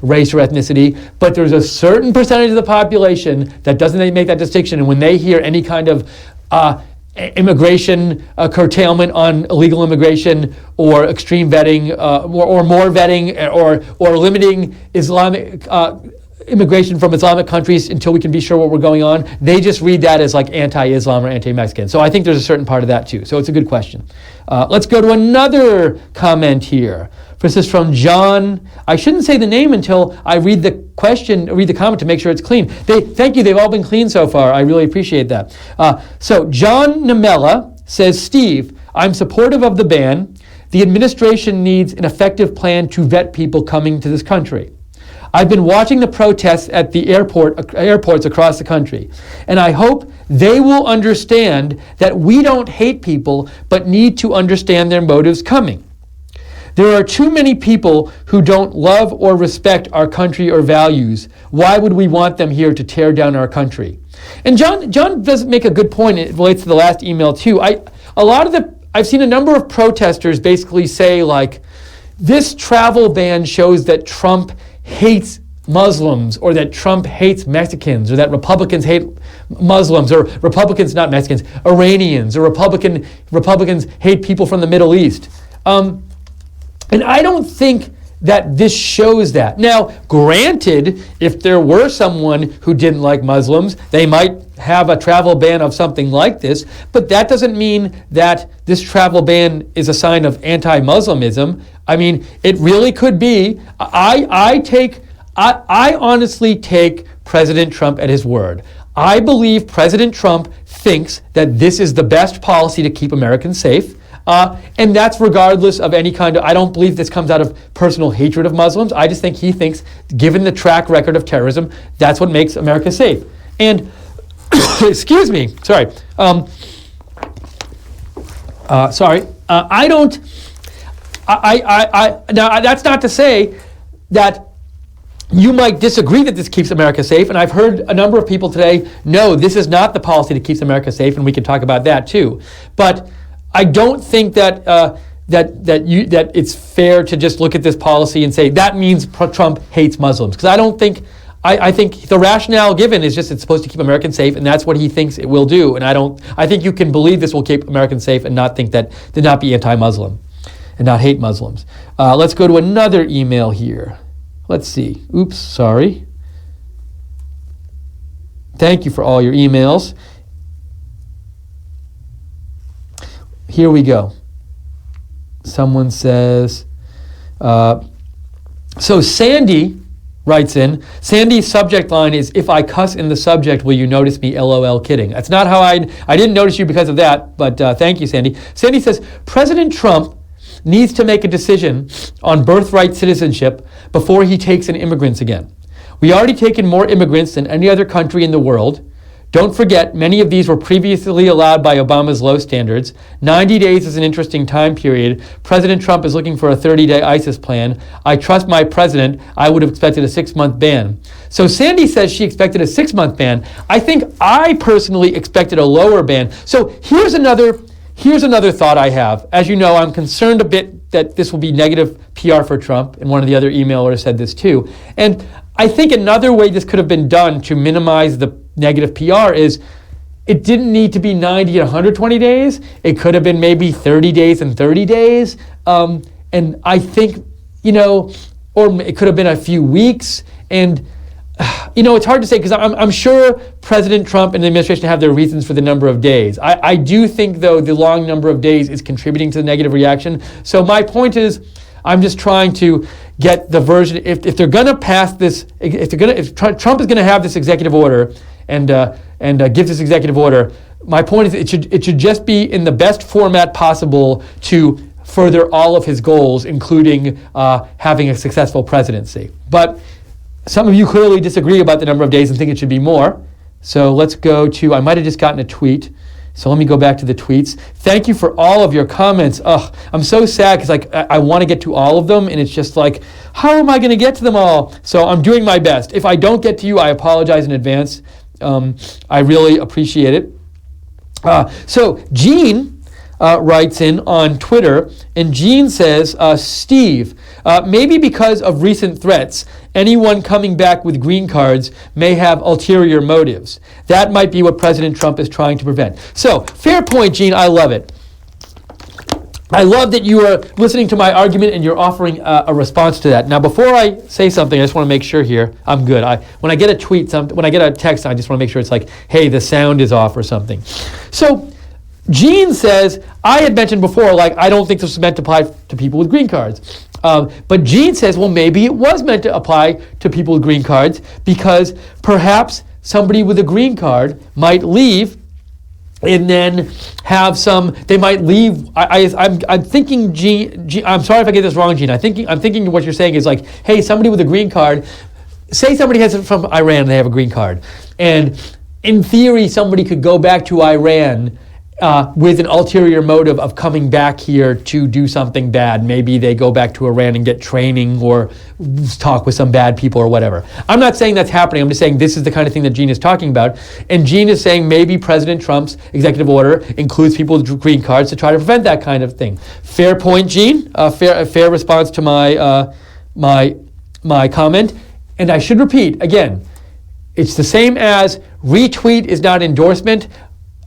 race or ethnicity. But there's a certain percentage of the population that doesn't make that distinction. And when they hear any kind of immigration curtailment on illegal immigration or extreme vetting or more vetting or limiting Islamic immigration from Islamic countries until we can be sure what we're going on, they just read that as like anti-Islam or anti-Mexican. So I think there's a certain part of that too. So it's a good question. Let's go to another comment here. This is from John. I shouldn't say the name until I read the comment to make sure it's clean. Thank you. They've all been clean so far. I really appreciate that. So John Namella says, Steve, I'm supportive of the ban. The administration needs an effective plan to vet people coming to this country. I've been watching the protests at the airports across the country, and I hope they will understand that we don't hate people, but need to understand their motives coming. There are too many people who don't love or respect our country or values. Why would we want them here to tear down our country? And John does make a good point. It relates to the last email too. I've seen a number of protesters basically say like, this travel ban shows that Trump hates Muslims, or that Trump hates Mexicans, or that Republicans hate Muslims, or Republicans, not Mexicans, Iranians, or Republicans hate people from the Middle East. And I don't think that this shows that. Now, granted, if there were someone who didn't like Muslims, they might have a travel ban of something like this, but that doesn't mean that this travel ban is a sign of anti-Muslimism. I mean, it really could be. I honestly take President Trump at his word. I believe President Trump thinks that this is the best policy to keep Americans safe. And that's regardless of any kind of, I don't believe this comes out of personal hatred of Muslims. I just think he thinks, given the track record of terrorism, that's what makes America safe. And, excuse me, sorry. Now that's not to say that you might disagree that this keeps America safe, and I've heard a number of people today, no, this is not the policy that keeps America safe, and we can talk about that too. But I don't think that that it's fair to just look at this policy and say that means Trump hates Muslims, because I think the rationale given is just it's supposed to keep Americans safe, and that's what he thinks it will do. And I think you can believe this will keep Americans safe and not think that to not be anti-Muslim and not hate Muslims. Let's go to another email here. Let's see. Oops, sorry. Thank you for all your emails. Here we go. Someone says, so Sandy writes in, Sandy's subject line is, if I cuss in the subject, will you notice me? LOL, kidding. That's not how I didn't notice you because of that, but thank you, Sandy. Sandy says, President Trump needs to make a decision on birthright citizenship before he takes in immigrants again. We already taken more immigrants than any other country in the world. Don't forget, many of these were previously allowed by Obama's low standards. 90 days is an interesting time period. President Trump is looking for a 30-day ISIS plan. I trust my president. I would have expected a 6-month ban. So Sandy says she expected a 6-month ban. I think I personally expected a lower ban. So here's another thought I have. As you know, I'm concerned a bit that this will be negative PR for Trump, and one of the other emailers said this too. And I think another way this could have been done to minimize the negative PR is it didn't need to be 90 and 120 days. It could have been maybe 30 days and 30 days. And I think, or it could have been a few weeks. And it's hard to say because I'm sure President Trump and the administration have their reasons for the number of days. I do think, though, the long number of days is contributing to the negative reaction. So my point is, I'm just trying to get the version. If they're going to pass this, if Trump is going to have this executive order and give this executive order, my point is it should just be in the best format possible to further all of his goals, including having a successful presidency. But some of you clearly disagree about the number of days and think it should be more. So let's go to, I might have just gotten a tweet. So let me go back to the tweets. Thank you for all of your comments. I'm so sad because I want to get to all of them, and it's just like, how am I going to get to them all? So I'm doing my best. If I don't get to you, I apologize in advance. I really appreciate it. So Jean writes in on Twitter, and Jean says, Steve, maybe because of recent threats, anyone coming back with green cards may have ulterior motives. That might be what President Trump is trying to prevent. So, fair point, Jean. I love it. I love that you are listening to my argument and you're offering a response to that. Now, before I say something, I just want to make sure here I'm good. When I get a tweet, when I get a text, I just want to make sure it's like, hey, the sound is off or something. So, Jean says, I had mentioned before, I don't think this was meant to apply to people with green cards. But Jean says, well, maybe it was meant to apply to people with green cards because perhaps somebody with a green card might leave and then have they might leave. I'm thinking, Jean, I'm sorry if I get this wrong, Jean. I'm thinking what you're saying is like, hey, somebody with a green card, say somebody has it from Iran and they have a green card. And in theory, somebody could go back to Iran with an ulterior motive of coming back here to do something bad. Maybe they go back to Iran and get training or talk with some bad people or whatever. I'm not saying that's happening. I'm just saying this is the kind of thing that Jean is talking about. And Jean is saying maybe President Trump's executive order includes people with green cards to try to prevent that kind of thing. Fair point, Jean. A fair response to my comment. And I should repeat, again, it's the same as retweet is not endorsement.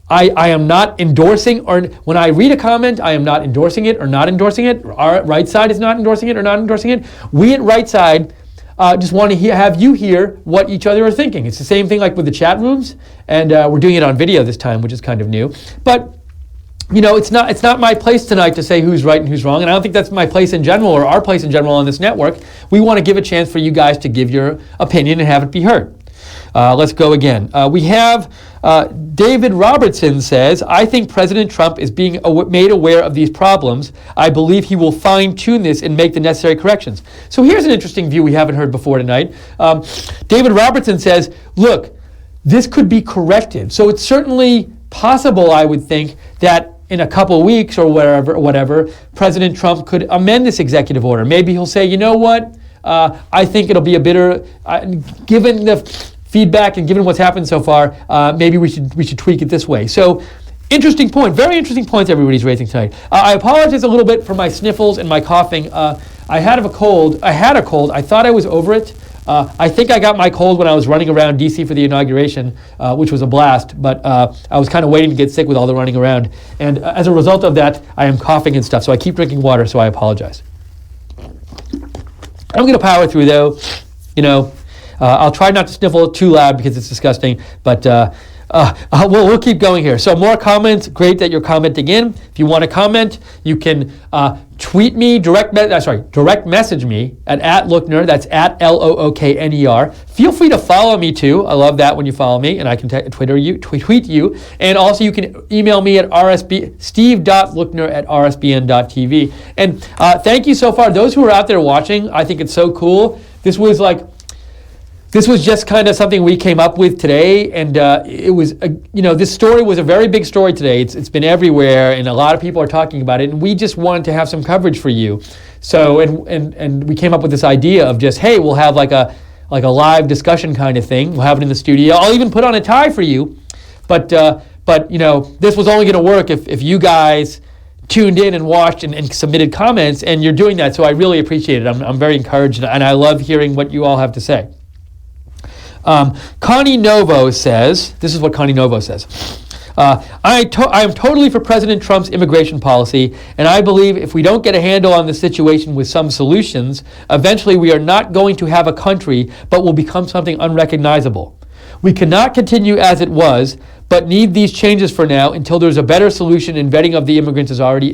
I am not endorsing, or when I read a comment, I am not endorsing it or not endorsing it. Our right side is not endorsing it or not endorsing it. We at right side just want to have you hear what each other are thinking. It's the same thing like with the chat rooms, and we're doing it on video this time, which is kind of new. But it's not my place tonight to say who's right and who's wrong, and I don't think that's my place in general or our place in general on this network. We want to give a chance for you guys to give your opinion and have it be heard. Let's go again. We have David Robertson says, I think President Trump is being made aware of these problems. I believe he will fine-tune this and make the necessary corrections. So here's an interesting view we haven't heard before tonight. David Robertson says, look, this could be corrected. So it's certainly possible, I would think, that in a couple of weeks or whatever, President Trump could amend this executive order. Maybe he'll say, you know what? I think it'll be given the feedback and given what's happened so far, maybe we should tweak it this way. So, interesting point, very interesting points everybody's raising tonight. I apologize a little bit for my sniffles and my coughing. I had a cold. I thought I was over it. I think I got my cold when I was running around DC for the inauguration, which was a blast, but I was kind of waiting to get sick with all the running around. And as a result of that, I am coughing and stuff, so I keep drinking water, so I apologize. I'm going to power through, though. I'll try not to sniffle too loud because it's disgusting, but we'll keep going here. So more comments. Great that you're commenting in. If you want to comment, you can tweet me, direct message me at Lookner. That's at Lookner. Feel free to follow me too. I love that when you follow me, and I can tweet you. And also you can email me at steve.lookner@rsbn.tv. And thank you so far. Those who are out there watching, I think it's so cool. This was just kind of something we came up with today, and it was, this story was a very big story today. It's been everywhere, and a lot of people are talking about it, and we just wanted to have some coverage for you. So, and we came up with this idea of just, hey, we'll have like a live discussion kind of thing. We'll have it in the studio. I'll even put on a tie for you, but this was only going to work if you guys tuned in and watched and submitted comments, and you're doing that. So I really appreciate it. I'm very encouraged, and I love hearing what you all have to say. Connie Novo says, this is what Connie Novo says. I am totally for President Trump's immigration policy, and I believe if we don't get a handle on the situation with some solutions, eventually we are not going to have a country, but will become something unrecognizable. We cannot continue as it was, but need these changes for now until there's a better solution and vetting of the immigrants is already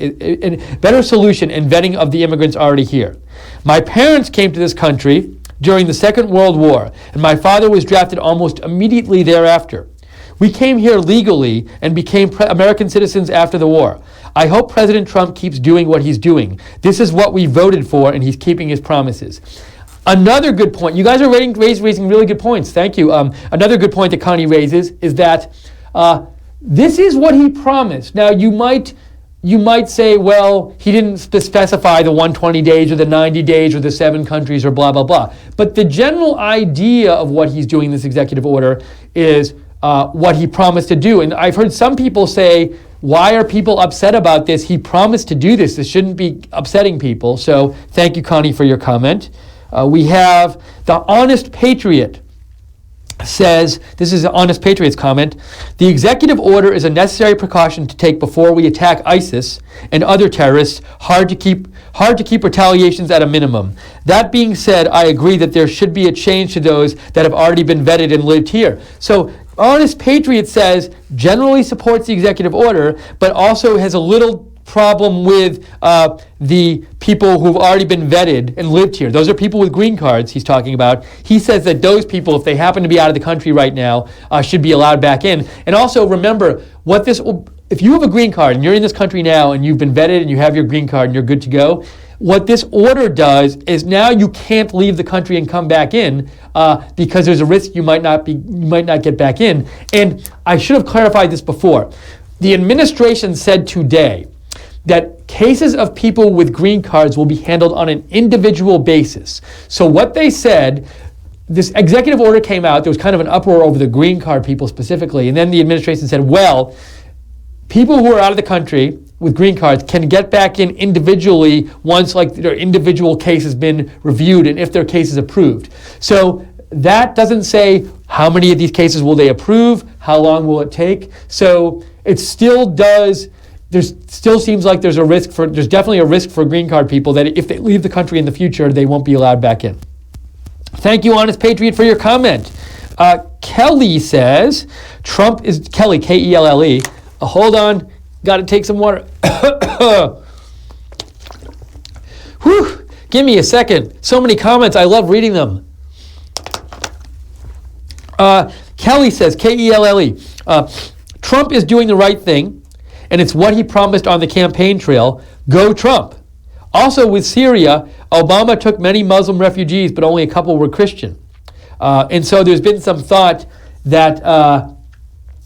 here. My parents came to this country during the Second World War, and my father was drafted almost immediately thereafter. We came here legally and became American citizens after the war. I hope President Trump keeps doing what he's doing. This is what we voted for, and he's keeping his promises. Another good point. You guys are raising really good points. Thank you. Another good point that Connie raises is that this is what he promised. Now, you might say, well, he didn't specify the 120 days or the 90 days or the 7 countries or blah, blah, blah. But the general idea of what he's doing in this executive order is what he promised to do. And I've heard some people say, why are people upset about this? He promised to do this. This shouldn't be upsetting people. So thank you, Connie, for your comment. We have the Honest Patriot says, this is an Honest Patriot's comment, the executive order is a necessary precaution to take before we attack ISIS and other terrorists, hard to keep retaliations at a minimum. That being said, I agree that there should be a change to those that have already been vetted and lived here. So Honest Patriot says, generally supports the executive order, but also has a little problem with the people who've already been vetted and lived here. Those are people with green cards he's talking about. He says that those people, if they happen to be out of the country right now, should be allowed back in. And also remember, if you have a green card and you're in this country now and you've been vetted and you have your green card and you're good to go, what this order does is now you can't leave the country and come back in because there's a risk you might not get back in. And I should have clarified this before. The administration said today that cases of people with green cards will be handled on an individual basis. So what they said, this executive order came out, there was kind of an uproar over the green card people specifically, and then the administration said, well, people who are out of the country with green cards can get back in individually once their individual case has been reviewed and if their case is approved. So that doesn't say how many of these cases will they approve, how long will it take. So it still does. There still seems like there's definitely a risk for green card people that if they leave the country in the future, they won't be allowed back in. Thank you, Honest Patriot, for your comment. Kelly says, Kelly, K-E-L-L-E. Hold on, got to take some water. Whew, give me a second. So many comments, I love reading them. Kelly says, K-E-L-L-E. Trump is doing the right thing, and it's what he promised on the campaign trail. Go Trump. Also with Syria, Obama took many Muslim refugees, but only a couple were Christian. And so there's been some thought that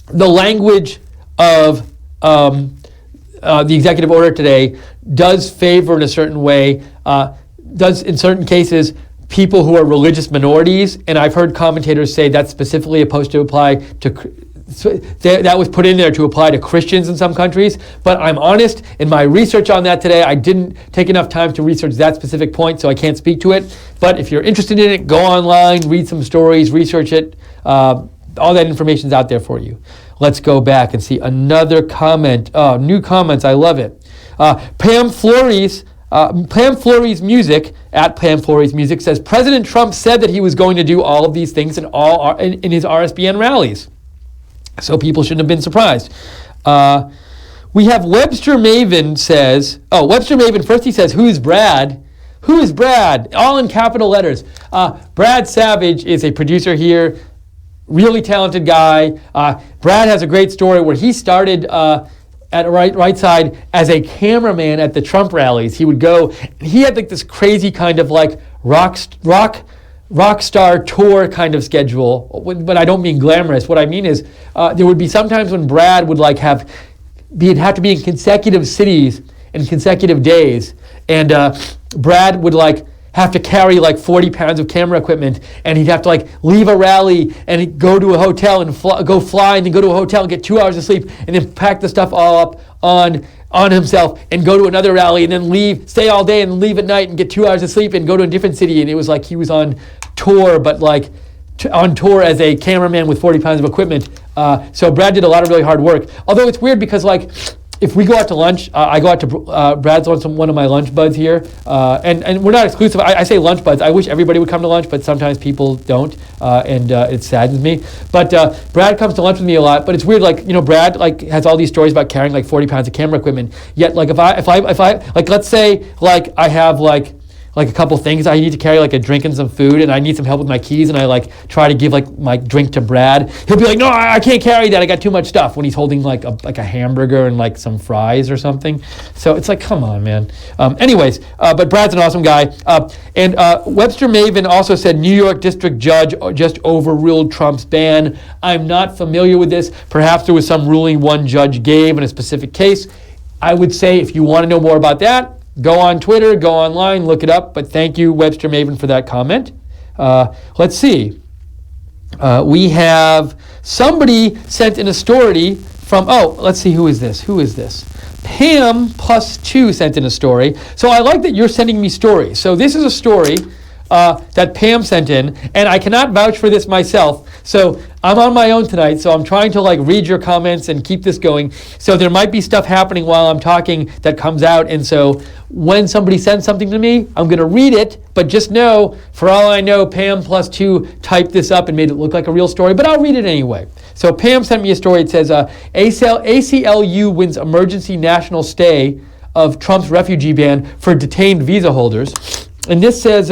the language of the executive order today does favor in a certain way, does in certain cases people who are religious minorities, and I've heard commentators say that's specifically supposed to apply to that was put in there to apply to Christians in some countries. But I'm honest, in my research on that today, I didn't take enough time to research that specific point, so I can't speak to it. But if you're interested in it, go online, read some stories, research it. All that information's out there for you. Let's go back and see another comment. Oh, new comments, I love it. Pam Flores Music, at Pam Flores Music, says, President Trump said that he was going to do all of these things in his RSBN rallies. So people shouldn't have been surprised. We have Webster Maven says, Webster Maven, first he says, who's Brad? Who is Brad? All in capital letters. Brad Savage is a producer here, really talented guy. Brad has a great story where he started at right side as a cameraman at the Trump rallies. He would go, and he had this crazy kind of rock star tour kind of schedule, but I don't mean glamorous. What I mean is there would be sometimes when Brad would have to be in consecutive cities in consecutive days, and Brad would have to carry 40 pounds of camera equipment, and he'd have to leave a rally and he'd go to a hotel and go fly and then go to a hotel and get 2 hours of sleep and then pack the stuff all up on himself and go to another rally and then stay all day and leave at night and get 2 hours of sleep and go to a different city. And it was like he was on tour, but on tour as a cameraman with 40 pounds of equipment. So Brad did a lot of really hard work. Although it's weird because like, if we go out to lunch, I go out to Brad's one of my lunch buds here, and we're not exclusive. I say lunch buds. I wish everybody would come to lunch, but sometimes people don't, and it saddens me. But Brad comes to lunch with me a lot. But it's weird, like Brad like has all these stories about carrying like 40 pounds of camera equipment. Yet like if I like let's say like I have like a couple things I need to carry, like a drink and some food, and I need some help with my keys, and I like try to give like my drink to Brad. He'll be like, no, I can't carry that. I got too much stuff, when he's holding like a hamburger and like some fries or something. So it's like, come on, man. Anyways, but Brad's an awesome guy. And Webster Maven also said New York District Judge just overruled Trump's ban. I'm not familiar with this. Perhaps there was some ruling one judge gave in a specific case. I would say if you want to know more about that, go on Twitter, go online, look it up. But thank you, Webster Maven, for that comment. Let's see. We have somebody sent in a story from, let's see, who is this? Pam +2 sent in a story. So I like that you're sending me stories. So this is a story that Pam sent in, and I cannot vouch for this myself. So I'm on my own tonight, so I'm trying to like read your comments and keep this going. So there might be stuff happening while I'm talking that comes out, and so when somebody sends something to me, I'm going to read it, but just know, for all I know, Pam +2 typed this up and made it look like a real story, but I'll read it anyway. So Pam sent me a story. It says, ACLU wins emergency national stay of Trump's refugee ban for detained visa holders. And this says,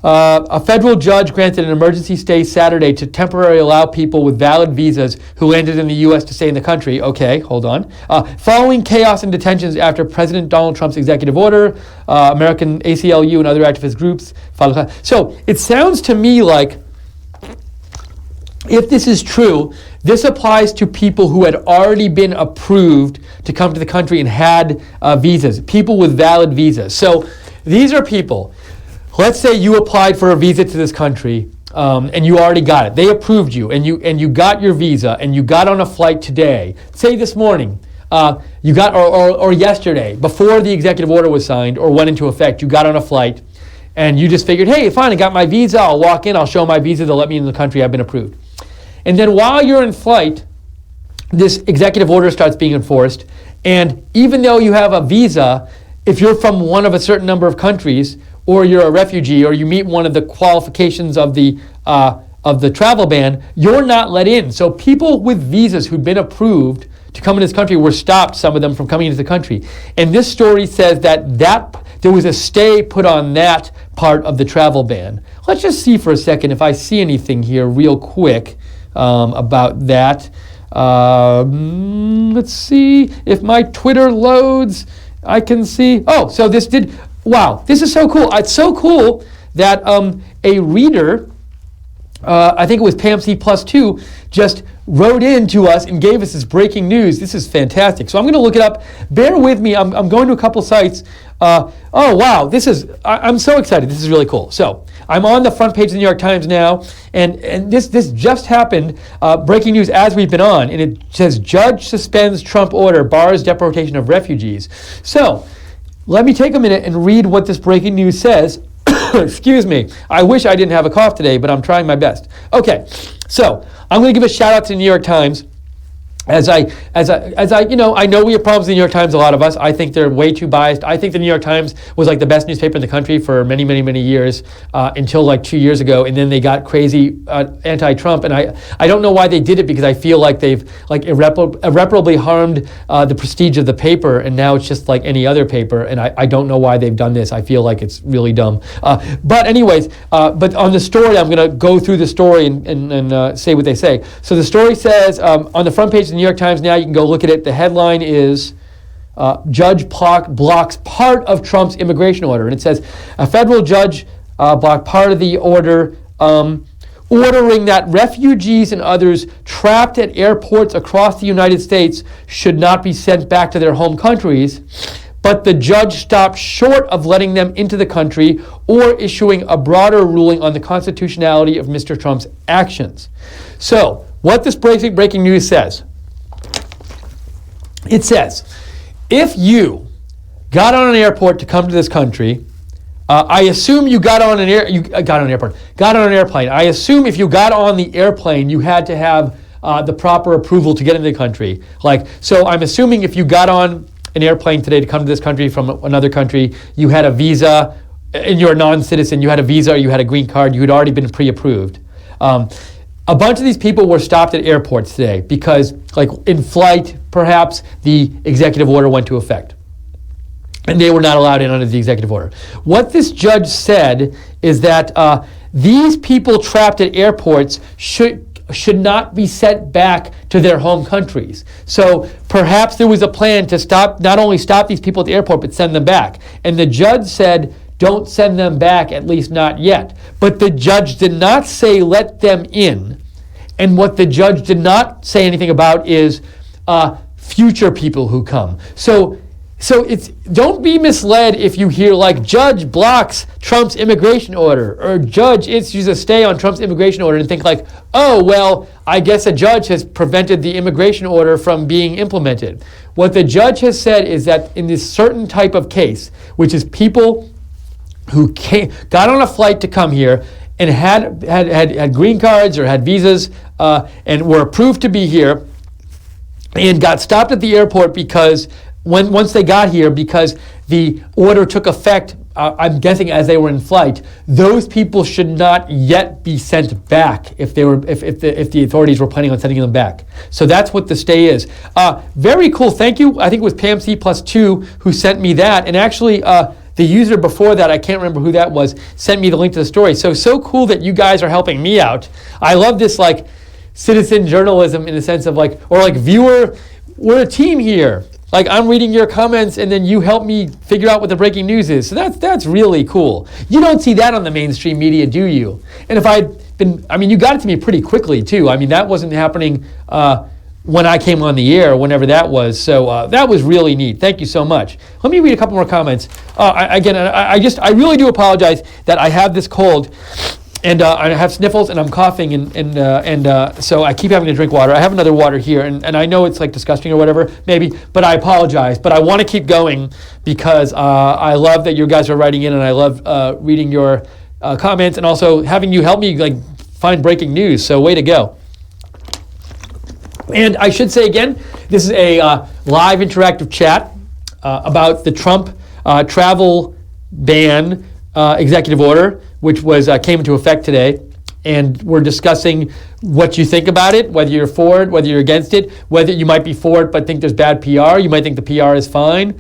a federal judge granted an emergency stay Saturday to temporarily allow people with valid visas who landed in the U.S. to stay in the country. Okay, hold on. Following chaos and detentions after President Donald Trump's executive order, American ACLU and other activist groups filed. So it sounds to me like, if this is true, this applies to people who had already been approved to come to the country and had visas, people with valid visas. So these are people. Let's say you applied for a visa to this country, and you already got it. They approved you, and you got your visa, and you got on a flight today. Say this morning, you got or yesterday, before the executive order was signed or went into effect, you got on a flight, and you just figured, hey, fine, I got my visa. I'll walk in. I'll show my visa. They'll let me in the country. I've been approved. And then while you're in flight, this executive order starts being enforced, and even though you have a visa, if you're from one of a certain number of countries, or you're a refugee, or you meet one of the qualifications of the travel ban, you're not let in. So people with visas who'd been approved to come into this country were stopped, some of them, from coming into the country. And this story says that there was a stay put on that part of the travel ban. Let's just see for a second if I see anything here real quick about that. Let's see if my Twitter loads. I can see. Oh, so this did. Wow, this is so cool. It's so cool that a reader, I think it was Pam C +2, just wrote in to us and gave us this breaking news. This is fantastic. So I'm going to look it up. Bear with me. I'm going to a couple sites. Oh, wow. I'm so excited. This is really cool. So I'm on the front page of the New York Times now, and this just happened, breaking news as we've been on, and it says, Judge suspends Trump order, bars deportation of refugees. So let me take a minute and read what this breaking news says. Excuse me. I wish I didn't have a cough today, but I'm trying my best. Okay, so I'm going to give a shout out to the New York Times. As I, I know we have problems with the New York Times, a lot of us. I think they're way too biased. I think the New York Times was like the best newspaper in the country for many, many, many years, until like 2 years ago, and then they got crazy anti-Trump, and I don't know why they did it, because I feel like they've like irreparably harmed the prestige of the paper, and now it's just like any other paper, and I don't know why they've done this. I feel like it's really dumb. But anyways, but on the story, I'm going to go through the story and say what they say. So the story says, on the front page of the New York Times now, you can go look at it. The headline is, Judge blocks part of Trump's immigration order. And it says, a federal judge blocked part of the order ordering that refugees and others trapped at airports across the United States should not be sent back to their home countries. But the judge stopped short of letting them into the country or issuing a broader ruling on the constitutionality of Mr. Trump's actions. So, what this breaking news says, it says, if you got on an airport to come to this country, I assume you got on an airplane. I assume if you got on the airplane, you had to have the proper approval to get into the country. So I'm assuming if you got on an airplane today to come to this country from another country, you had a visa, and you're a non-citizen, you had a visa or you had a green card, you had already been pre-approved. A bunch of these people were stopped at airports today because, in flight, perhaps, the executive order went into effect. And they were not allowed in under the executive order. What this judge said is that these people trapped at airports should not be sent back to their home countries. So perhaps there was a plan to not only stop these people at the airport, but send them back. And the judge said, don't send them back, at least not yet. But the judge did not say let them in. And what the judge did not say anything about is future people who come. So don't be misled if you hear judge blocks Trump's immigration order, or judge issues a stay on Trump's immigration order, and think oh, well, I guess a judge has prevented the immigration order from being implemented. What the judge has said is that in this certain type of case, which is people who got on a flight to come here and had green cards or had visas and were approved to be here and got stopped at the airport because once they got here because the order took effect, I'm guessing as they were in flight, those people should not yet be sent back if the authorities were planning on sending them back. So that's what the stay is. Very cool. Thank you. I think it was Pam C+2 who sent me that, and actually the user before that, I can't remember who that was, sent me the link to the story. So cool that you guys are helping me out. I love this citizen journalism in the sense of viewer, we're a team here. I'm reading your comments and then you help me figure out what the breaking news is. So that's really cool. You don't see that on the mainstream media, do you? And if you got it to me pretty quickly too. That wasn't happening when I came on the air, whenever that was. So that was really neat. Thank you so much. Let me read a couple more comments. I really do apologize that I have this cold. And I have sniffles and I'm coughing and so I keep having to drink water. I have another water here and I know it's disgusting or whatever, maybe, but I apologize. But I want to keep going because I love that you guys are writing in and I love reading your comments and also having you help me find breaking news. So way to go. And I should say again, this is a live interactive chat about the Trump travel ban executive order, which came into effect today, and we're discussing what you think about it, whether you're for it, whether you're against it, whether you might be for it but think there's bad PR, you might think the PR is fine.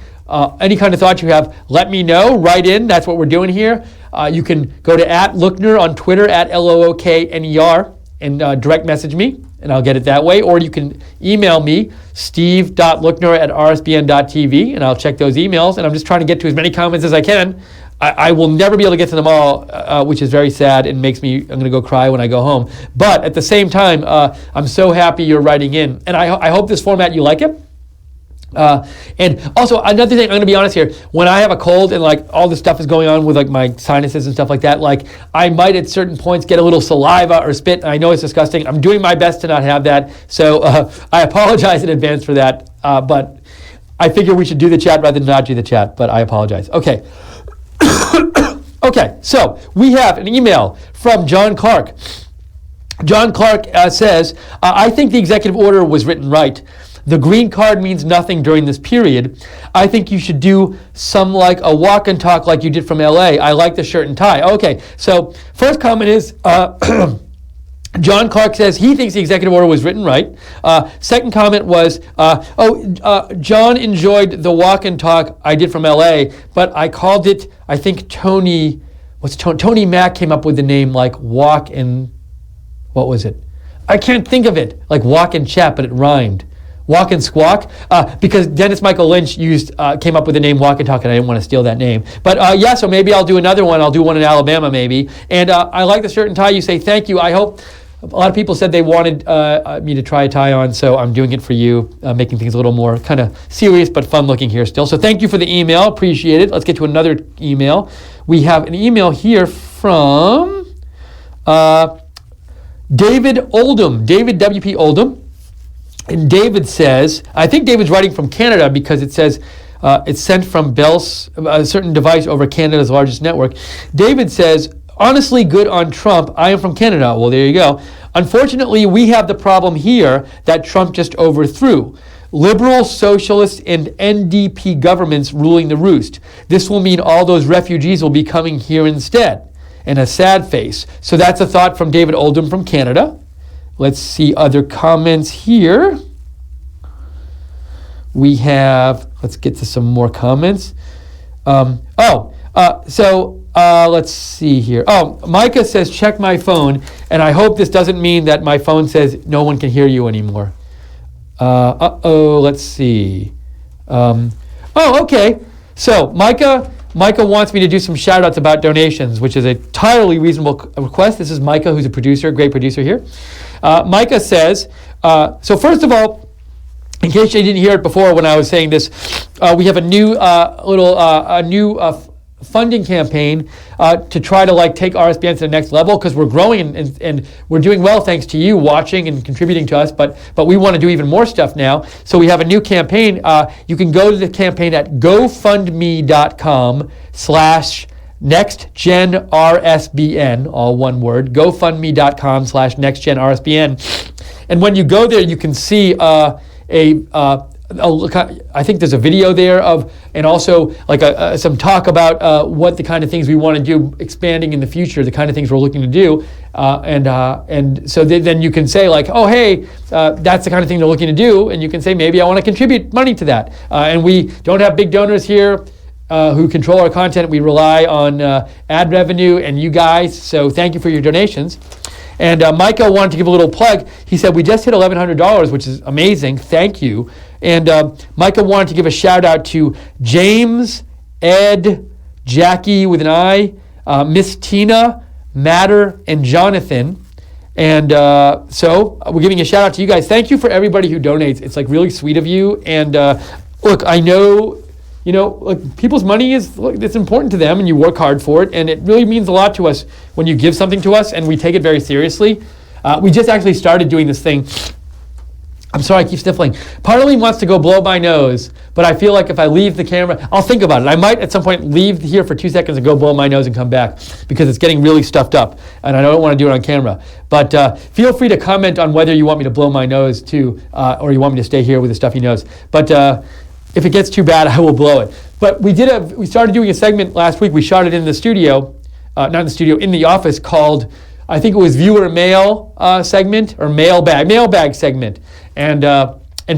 Any kind of thoughts you have, let me know, write in, that's what we're doing here. You can go to @Lookner on Twitter, @LOOKNER, and direct message me, and I'll get it that way, or you can email me, steve.lookner@rsbn.tv, and I'll check those emails, and I'm just trying to get to as many comments as I can. I will never be able to get to them all, which is very sad and I'm going to go cry when I go home. But at the same time, I'm so happy you're writing in. And I hope this format, you like it. And also, another thing, I'm going to be honest here, when I have a cold and all this stuff is going on with my sinuses and stuff like that, I might at certain points get a little saliva or spit. I know it's disgusting. I'm doing my best to not have that. So I apologize in advance for that. But I figure we should do the chat rather than not do the chat. But I apologize. Okay. Okay, so we have an email from John Clark. John Clark says, I think the executive order was written right. The green card means nothing during this period. I think you should do some a walk and talk like you did from LA. I like the shirt and tie. Okay, so first comment is, John Clark says he thinks the executive order was written right. Second comment was, John enjoyed the walk and talk I did from LA, but I called it, I think Tony Mack came up with the name walk and, what was it? I can't think of it, walk and chat, but it rhymed. Walk and squawk, because Dennis Michael Lynch came up with the name Walk and Talk, and I didn't want to steal that name. But so maybe I'll do another one. I'll do one in Alabama maybe. And I like the shirt and tie. You say thank you. I hope. A lot of people said they wanted me to try a tie on, so I'm doing it for you, making things a little more kind of serious but fun looking here still. So thank you for the email. Appreciate it. Let's get to another email. We have an email here from David Oldham, David W.P. Oldham. And David says, I think David's writing from Canada because it says, It's sent from Bell's, a certain device over Canada's largest network. David says, honestly good on Trump. I am from Canada. Well, there you go. Unfortunately, we have the problem here that Trump just overthrew. Liberal, socialist, and NDP governments ruling the roost. This will mean all those refugees will be coming here instead. And a sad face. So that's a thought from David Oldham from Canada. Let's see other comments here. We have, let's get to some more comments. Let's see here. Oh, Micah says, check my phone. And I hope this doesn't mean that my phone says no one can hear you anymore. Let's see. Okay. So Micah wants me to do some shout outs about donations, which is a entirely reasonable request. This is Micah, who's a producer, great producer here. Micah says, so first of all, in case you didn't hear it before when I was saying this, we have a new funding campaign to try to take RSBN to the next level, because we're growing and we're doing well thanks to you watching and contributing to us, but we want to do even more stuff now. So we have a new campaign. You can go to the campaign at gofundme.com/NextGenRSBN, all one word, gofundme.com/NextGenRSBN. And when you go there, you can see I think there's a video there and also some talk about what the kind of things we want to do expanding in the future, the kind of things we're looking to do, and so then you can say oh hey, that's the kind of thing they're looking to do, and you can say maybe I want to contribute money to that. And we don't have big donors here who control our content. We rely on ad revenue and you guys. So thank you for your donations. And Micah wanted to give a little plug. He said, we just hit $1,100, which is amazing. Thank you. And Micah wanted to give a shout out to James, Ed, Jackie with an I, Miss Tina, Matter, and Jonathan. And so we're giving a shout out to you guys. Thank you for everybody who donates. It's really sweet of you. And look, I know, people's money it's important to them, and you work hard for it, and it really means a lot to us when you give something to us, and we take it very seriously. We just actually started doing this thing. I'm sorry, I keep sniffling. Part of me wants to go blow my nose, but I feel like if I leave the camera, I'll think about it. I might at some point leave here for 2 seconds and go blow my nose and come back, because it's getting really stuffed up, and I don't want to do it on camera. But feel free to comment on whether you want me to blow my nose too, or you want me to stay here with the stuffy nose. But if it gets too bad, I will blow it. But we started doing a segment last week. We shot it in the studio, not in the studio, in the office, called, I think it was Viewer Mail segment, or Mailbag segment. And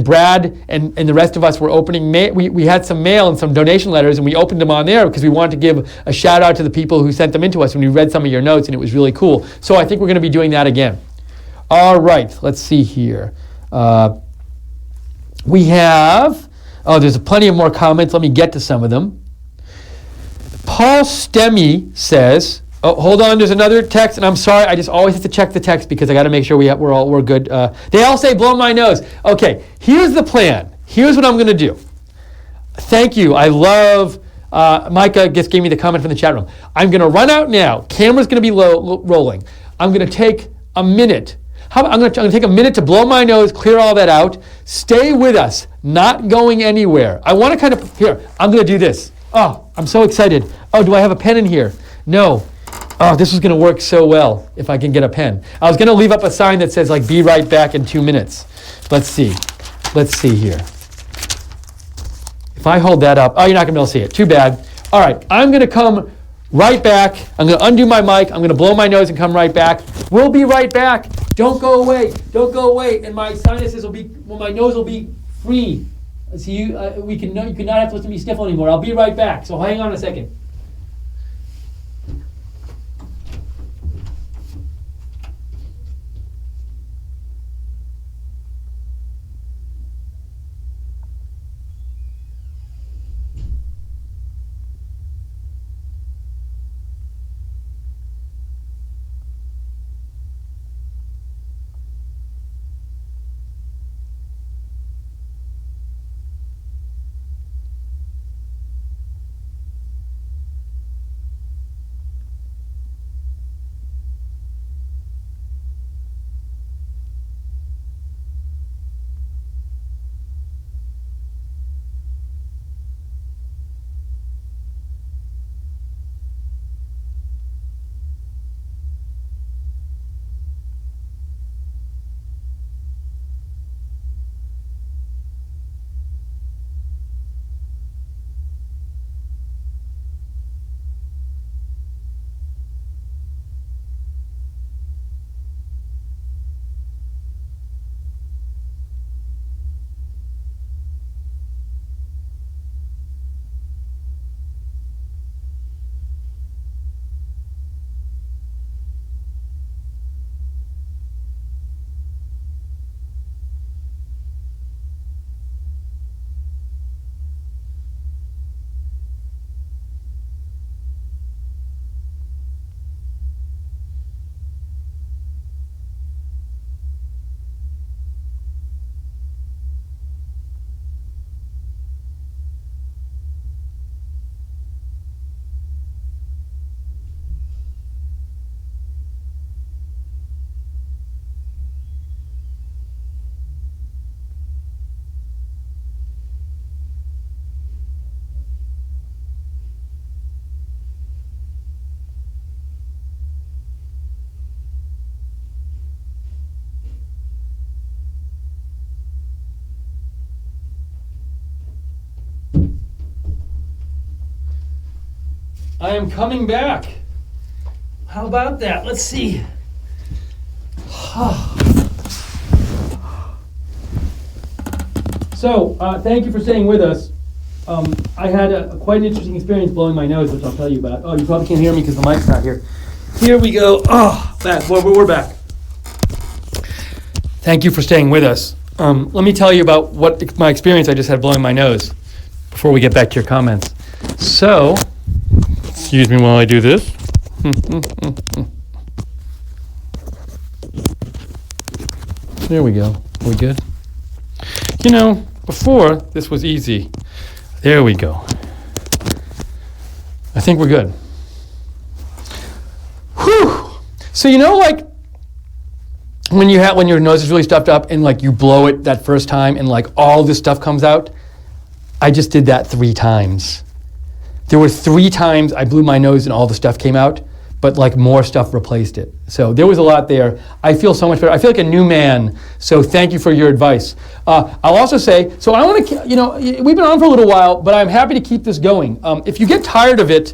Brad and the rest of us were opening we had some mail and some donation letters, and we opened them on there because we wanted to give a shout out to the people who sent them into us when we read some of your notes, and it was really cool. So I think we're going to be doing that again. All right, let's see here. We have... there's plenty of more comments. Let me get to some of them. Paul Stemmy says, hold on, there's another text, and I'm sorry, I just always have to check the text because I got to make sure we're good. They all say blow my nose. Okay, here's the plan. Here's what I'm going to do. Thank you. I love, Micah just gave me the comment from the chat room. I'm going to run out now. Camera's going to be rolling. I'm going to take a minute. I'm going to take a minute to blow my nose, clear all that out. Stay with us, not going anywhere. I want to I'm going to do this. Oh, I'm so excited. Oh, do I have a pen in here? No. Oh, this is going to work so well if I can get a pen. I was going to leave up a sign that says be right back in 2 minutes. Let's see. Let's see here. If I hold that up, you're not going to be able to see it. Too bad. All right, I'm going to come right back. I'm going to undo my mic. I'm going to blow my nose and come right back. We'll be right back. Don't go away. Don't go away. And my sinuses my nose will be free. So you cannot have to listen to me sniffle anymore. I'll be right back. So hang on a second. I am coming back. How about that? Let's see. So, thank you for staying with us. I had quite an interesting experience blowing my nose, which I'll tell you about. Oh, you probably can't hear me because the mic's not here. Here we go. Oh, back. We're back. Thank you for staying with us. Let me tell you about what my experience I just had blowing my nose before we get back to your comments. So, excuse me while I do this. There we go. Are we good? You know, before this was easy. There we go. I think we're good. Whew. So you know, like when your nose is really stuffed up and like you blow it that first time and like all this stuff comes out. I just did that 3 times. There were 3 times I blew my nose and all the stuff came out, but like more stuff replaced it. So there was a lot there. I feel so much better. I feel like a new man. So thank you for your advice. I'll also say, so I want to, we've been on for a little while, but I'm happy to keep this going. If you get tired of it,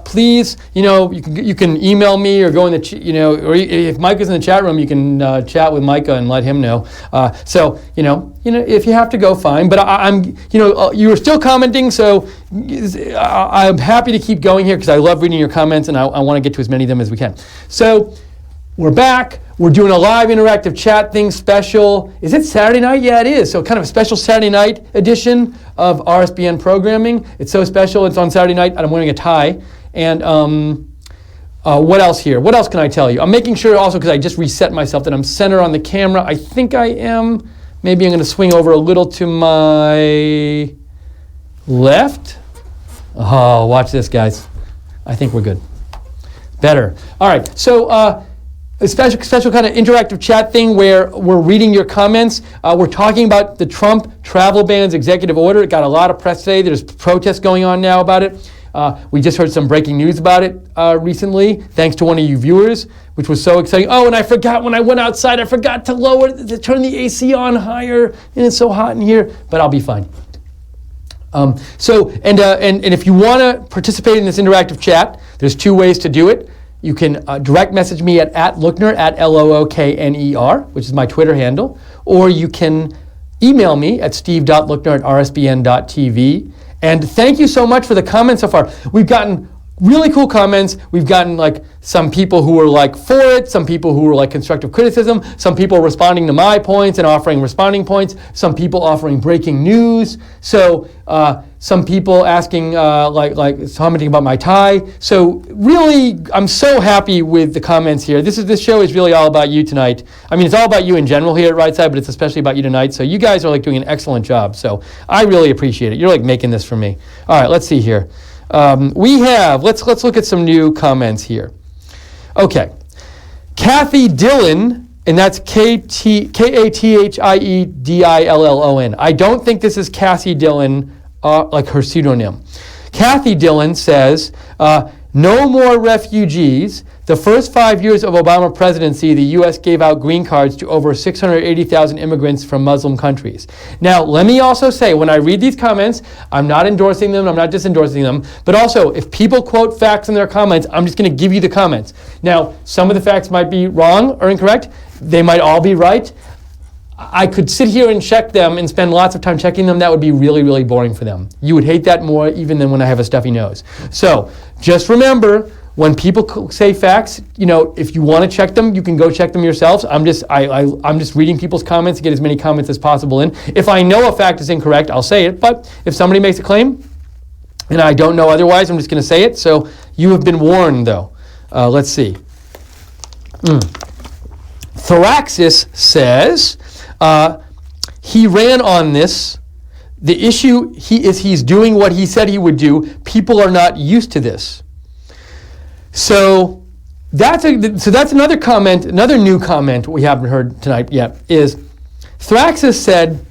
please, you can email me or go in the, or if Mike is in the chat room, you can chat with Micah and let him know. So if you have to go, fine. But I'm, you are still commenting, so I'm happy to keep going here because I love reading your comments and I want to get to as many of them as we can. So we're back. We're doing a live interactive chat thing special. Is it Saturday night? Yeah, it is. So kind of a special Saturday night edition of RSBN programming. It's so special. It's on Saturday night, and I'm wearing a tie. And what else here? What else can I tell you? I'm making sure also, because I just reset myself, that I'm center on the camera. I think I am. Maybe I'm going to swing over a little to my left. Oh, watch this, guys. I think we're good. Better. All right. So a special kind of interactive chat thing where we're reading your comments. We're talking about the Trump travel ban's executive order. It got a lot of press today. There's protests going on now about it. We just heard some breaking news about it recently, thanks to one of you viewers, which was so exciting. Oh, and I forgot when I went outside, I forgot to turn the AC on higher, and it's so hot in here, but I'll be fine. And if you want to participate in this interactive chat, there's 2 ways to do it. You can direct message me at Lookner, at Lookner, which is my Twitter handle, or you can email me at steve.lookner@rsbn.tv. And thank you so much for the comments so far. We've gotten really cool comments. We've gotten like some people who were like for it, some people who were like constructive criticism, some people responding to my points and offering responding points, some people offering breaking news. So some people asking like commenting about my tie. So really, I'm so happy with the comments here. This show is really all about you tonight. I mean, it's all about you in general here at Right Side, but it's especially about you tonight. So you guys are like doing an excellent job. So I really appreciate it. You're like making this for me. All right, let's see here. Let's look at some new comments here. Okay. Kathy Dillon, and that's Kathiedillon. I don't think this is Cassie Dillon, like her pseudonym. Kathy Dillon says, no more refugees. The first 5 years of Obama presidency, the U.S. gave out green cards to over 680,000 immigrants from Muslim countries. Now, let me also say, when I read these comments, I'm not endorsing them, I'm not disendorsing them, but also, if people quote facts in their comments, I'm just going to give you the comments. Now, some of the facts might be wrong or incorrect. They might all be right. I could sit here and check them and spend lots of time checking them. That would be really, really boring for them. You would hate that more even than when I have a stuffy nose. So, just remember, when people say facts, if you want to check them, you can go check them yourselves. I'm just reading people's comments to get as many comments as possible in. If I know a fact is incorrect, I'll say it. But if somebody makes a claim and I don't know otherwise, I'm just going to say it. So you have been warned, though. Let's see. Thoraxis says he ran on this. The issue he's doing what he said he would do. People are not used to this. So that's another comment, another new comment we haven't heard tonight yet, is Thraxis said,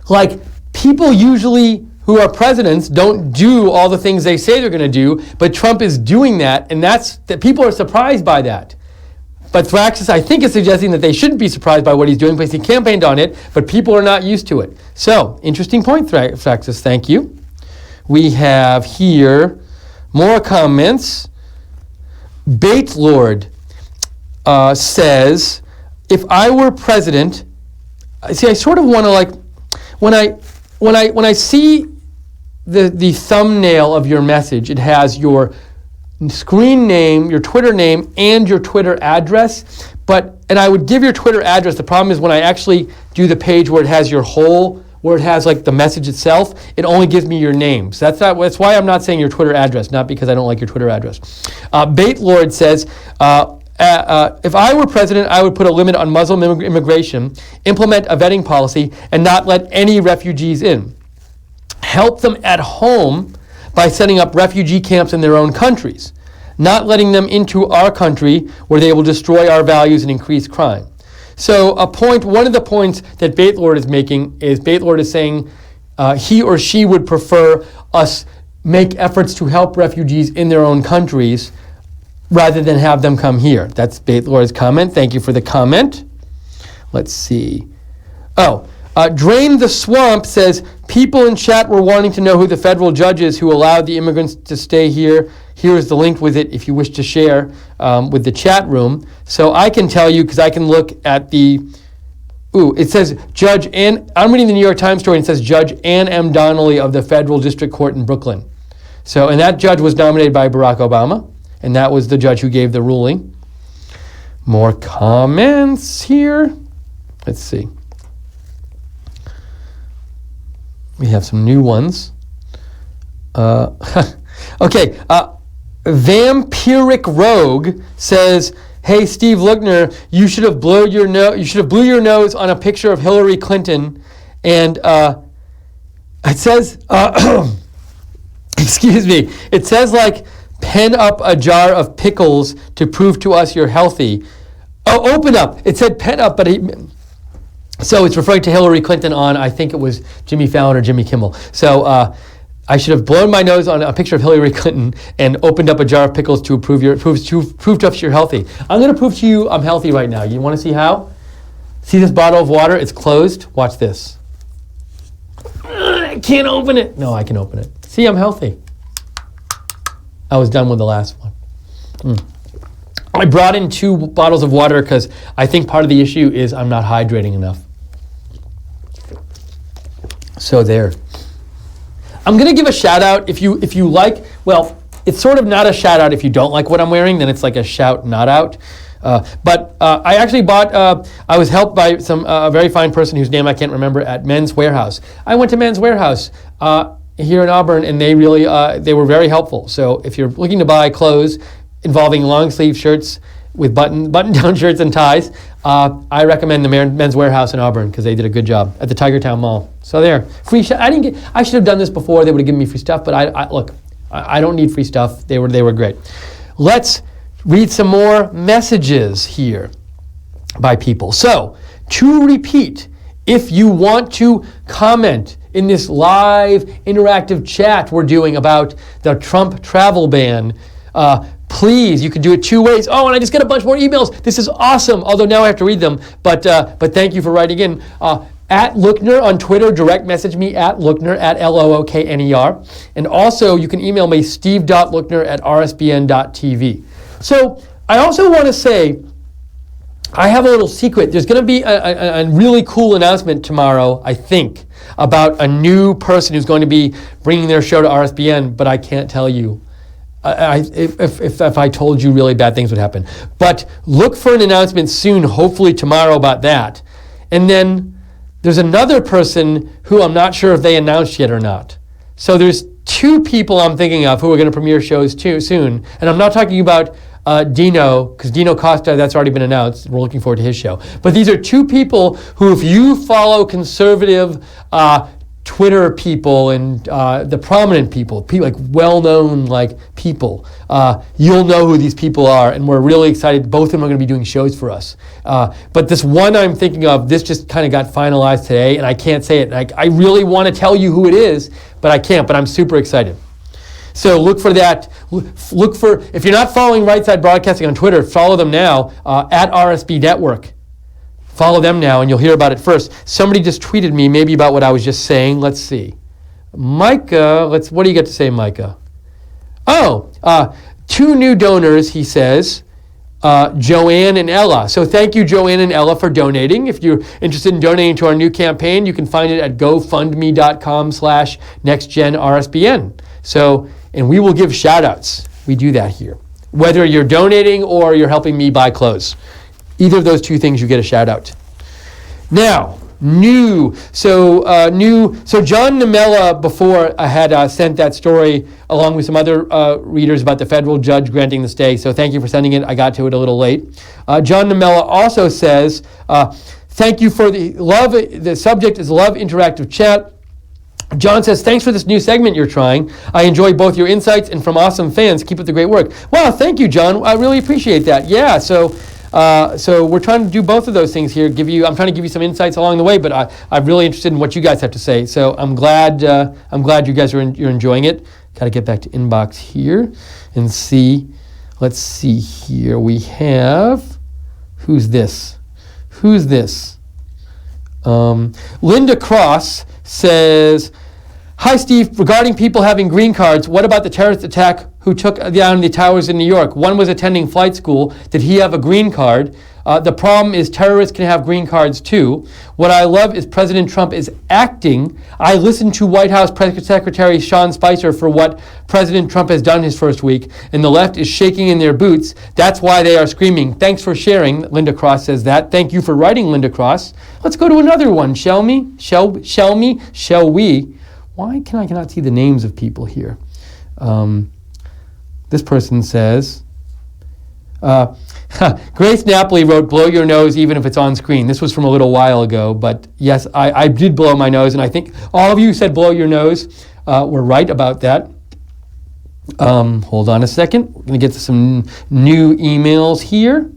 like, people usually who are presidents don't do all the things they say they're going to do, but Trump is doing that, and that people are surprised by that. But Thraxis, I think, is suggesting that they shouldn't be surprised by what he's doing because he campaigned on it, but people are not used to it. So, interesting point, Thraxis, thank you. We have here More comments. Bait Lord says, if I were president, see, I sort of want to like, when I see the thumbnail of your message, it has your screen name, your Twitter name, and your Twitter address. And I would give your Twitter address. The problem is when I actually do the page where it has your whole, where it has like the message itself, it only gives me your name. So that's why I'm not saying your Twitter address, not because I don't like your Twitter address. Bait Lord says, if I were president, I would put a limit on Muslim immigration, implement a vetting policy, and not let any refugees in. Help them at home by setting up refugee camps in their own countries, not letting them into our country where they will destroy our values and increase crime. So one of the points that Bait Lord is making is Bait Lord is saying he or she would prefer us make efforts to help refugees in their own countries rather than have them come here. That's Bait Lord's comment. Thank you for the comment. Let's see. Drain the Swamp says, people in chat were wanting to know who the federal judge is who allowed the immigrants to stay here. Here is the link with it if you wish to share with the chat room. So I can tell you, because I can look at it says Judge Ann, I'm reading the New York Times story, and it says Judge Ann M. Donnelly of the Federal District Court in Brooklyn. So, and that judge was nominated by Barack Obama, and that was the judge who gave the ruling. More comments here. Let's see. We have some new ones. Okay. Vampiric Rogue says, "Hey, Steve Lookner, you should have blew your nose on a picture of Hillary Clinton." And it says, excuse me, it says like, pen up a jar of pickles to prove to us you're healthy. Oh, open up. It said pen up, but so it's referring to Hillary Clinton on, I think it was Jimmy Fallon or Jimmy Kimmel. So I should have blown my nose on a picture of Hillary Clinton and opened up a jar of pickles to prove to us you're healthy. I'm going to prove to you I'm healthy right now. You want to see how? See this bottle of water? It's closed. Watch this. I can't open it. No, I can open it. See, I'm healthy. I was done with the last one. I brought in 2 bottles of water because I think part of the issue is I'm not hydrating enough. So there. I'm going to give a shout out if you like, well, it's sort of not a shout out if you don't like what I'm wearing, then it's like a shout not out. But I actually bought, I was helped by a very fine person whose name I can't remember at Men's Warehouse. I went to Men's Warehouse here in Auburn, and they really, they were very helpful. So if you're looking to buy clothes involving long sleeve shirts with button-down shirts and ties, I recommend the Men's Warehouse in Auburn because they did a good job at the Tigertown Mall. So there, free. I should have done this before. They would have given me free stuff, but I don't need free stuff. They were great. Let's read some more messages here by people. So to repeat, if you want to comment in this live interactive chat we're doing about the Trump travel ban, please, you can do it 2 ways. Oh, and I just got a bunch more emails. This is awesome. Although now I have to read them. But thank you for writing in. At Lookner on Twitter, direct message me at Lookner, at Lookner. And also, you can email me, steve.lookner@rsbn.tv. So I also want to say, I have a little secret. There's going to be a really cool announcement tomorrow, I think, about a new person who's going to be bringing their show to RSBN, but I can't tell you. If I told you, really bad things would happen. But look for an announcement soon, hopefully tomorrow, about that. And then there's another person who I'm not sure if they announced yet or not. So there's 2 people I'm thinking of who are going to premiere shows too soon. And I'm not talking about Dino, because Dino Costa, that's already been announced. We're looking forward to his show. But these are 2 people who, if you follow conservative Twitter people and the prominent people like well-known people, you'll know who these people are, and we're really excited. Both of them are going to be doing shows for us. But this one I'm thinking of, this just kind of got finalized today, and I can't say it. I really want to tell you who it is, but I can't. But I'm super excited. So look for that. Look for, if you're not following Right Side Broadcasting on Twitter, follow them now at RSB Network. Follow them now, and you'll hear about it first. Somebody just tweeted me maybe about what I was just saying. Let's see. Micah, what do you got to say, Micah? Oh, 2 new donors, he says, Joanne and Ella. So thank you, Joanne and Ella, for donating. If you're interested in donating to our new campaign, you can find it at gofundme.com/nextgenrsbn. So, and we will give shout outs. We do that here. Whether you're donating or you're helping me buy clothes. Either of those 2 things, you get a shout out. Now, So John Namella, before I had sent that story along with some other readers about the federal judge granting the stay. So thank you for sending it. I got to it a little late. John Namella also says, thank you for the love. The subject is Love Interactive Chat. John says, thanks for this new segment you're trying. I enjoy both your insights and from awesome fans. Keep up the great work. Wow, thank you, John. I really appreciate that. Yeah, so we're trying to do both of those things here. I'm trying to give you some insights along the way, but I'm really interested in what you guys have to say. So I'm glad you guys you're enjoying it. Got to get back to inbox here and see. Let's see here. We have, who's this? Linda Cross says, hi, Steve. Regarding people having green cards, what about the terrorist attack who took down the towers in New York? One was attending flight school. Did he have a green card? The problem is terrorists can have green cards too. What I love is President Trump is acting. I listened to White House Press Secretary Sean Spicer for what President Trump has done his first week, and the left is shaking in their boots. That's why they are screaming. Thanks for sharing. Linda Cross says that. Thank you for writing, Linda Cross. Let's go to another one, shall we? Why can I cannot see the names of people here? This person says, Grace Napoli wrote, blow your nose even if it's on screen. This was from a little while ago, but yes, I did blow my nose, and I think all of you said blow your nose. We're right about that. Hold on a second. We're going to get to some new emails here.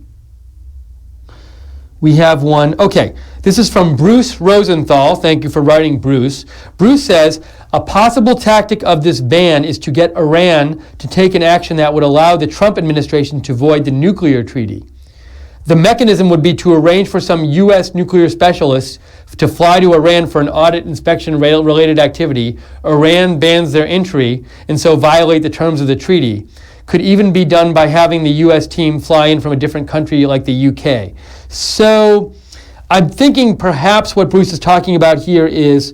We have one. Okay, this is from Bruce Rosenthal. Thank you for writing, Bruce. Bruce says, a possible tactic of this ban is to get Iran to take an action that would allow the Trump administration to void the nuclear treaty. The mechanism would be to arrange for some U.S. nuclear specialists to fly to Iran for an audit, inspection, related activity. Iran bans their entry and so violate the terms of the treaty. Could even be done by having the U.S. team fly in from a different country like the U.K. So I'm thinking perhaps what Bruce is talking about here is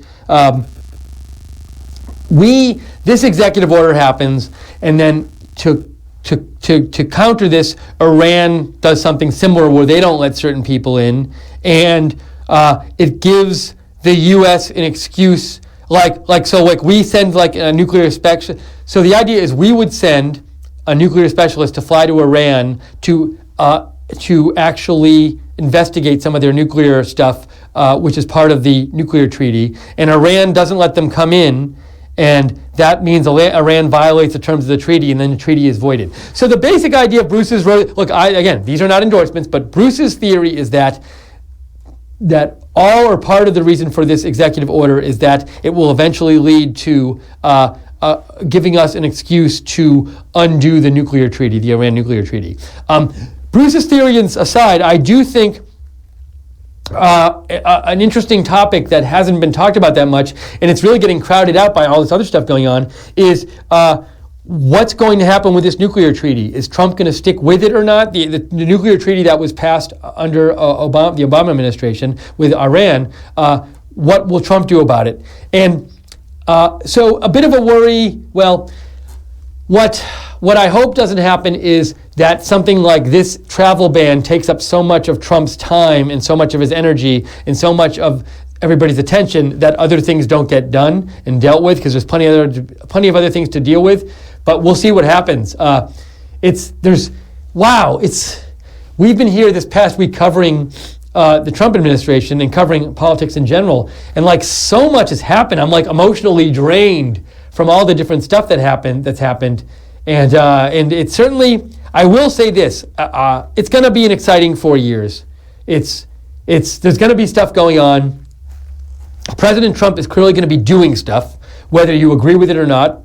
this executive order happens, and then to counter this, Iran does something similar where they don't let certain people in, and it gives the U.S. an excuse, like we send like a nuclear specialist. So the idea is we would send a nuclear specialist to fly to Iran to actually investigate some of their nuclear stuff, which is part of the nuclear treaty, and Iran doesn't let them come in, and that means Iran violates the terms of the treaty, and then the treaty is voided. So the basic idea of Bruce's, again, these are not endorsements, but Bruce's theory is that all or part of the reason for this executive order is that it will eventually lead to giving us an excuse to undo the nuclear treaty, the Iran nuclear treaty. Bruce's theory aside, I do think an interesting topic that hasn't been talked about that much, and it's really getting crowded out by all this other stuff going on, is what's going to happen with this nuclear treaty? Is Trump going to stick with it or not? The nuclear treaty that was passed under the Obama administration with Iran, what will Trump do about it? And so a bit of a worry, well, what I hope doesn't happen is that something like this travel ban takes up so much of Trump's time and so much of his energy and so much of everybody's attention that other things don't get done and dealt with, because there's plenty of other things to deal with. But we'll see what happens. We've been here this past week covering the Trump administration and covering politics in general, and like so much has happened. I'm like emotionally drained from all the different stuff that's happened, and it's certainly, I will say this, it's going to be an exciting 4 years. There's going to be stuff going on. President Trump is clearly going to be doing stuff, whether you agree with it or not.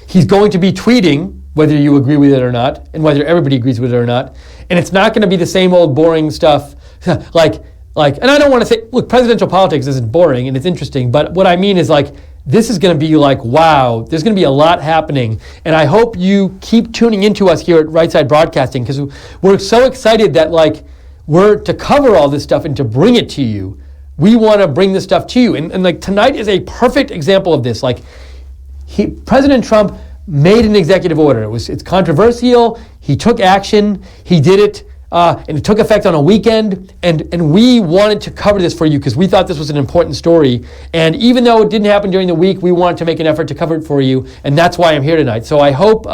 He's going to be tweeting, whether you agree with it or not, and whether everybody agrees with it or not. And it's not going to be the same old boring stuff, and I don't want to say, look, presidential politics isn't boring and it's interesting, but what I mean is like, this is going to be like, wow, there's going to be a lot happening. And I hope you keep tuning into us here at Right Side Broadcasting, because we're so excited that like we're to cover all this stuff and to bring it to you. We want to bring this stuff to you. And like tonight is a perfect example of this. Like President Trump made an executive order. It's controversial. He took action. He did it. And it took effect on a weekend, and we wanted to cover this for you because we thought this was an important story. And even though it didn't happen during the week, we wanted to make an effort to cover it for you, and that's why I'm here tonight. So I hope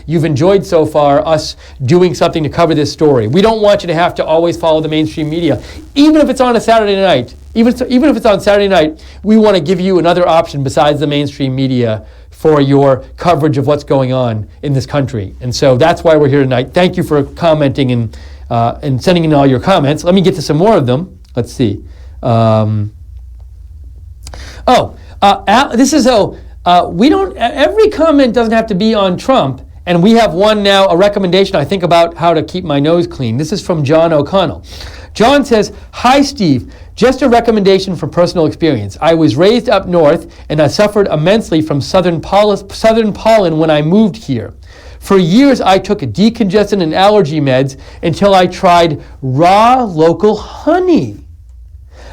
you've enjoyed so far us doing something to cover this story. We don't want you to have to always follow the mainstream media, even if it's on a Saturday night. Even if it's on Saturday night, we want to give you another option besides the mainstream media for your coverage of what's going on in this country. And so that's why we're here tonight. Thank you for commenting and sending in all your comments. Let me get to some more of them. Let's see. Every comment doesn't have to be on Trump. And we have one now, a recommendation, I think, about how to keep my nose clean. This is from John O'Connell. John says, "Hi, Steve. Just a recommendation from personal experience. I was raised up north, and I suffered immensely from southern pollen when I moved here. For years, I took decongestant and allergy meds until I tried raw local honey.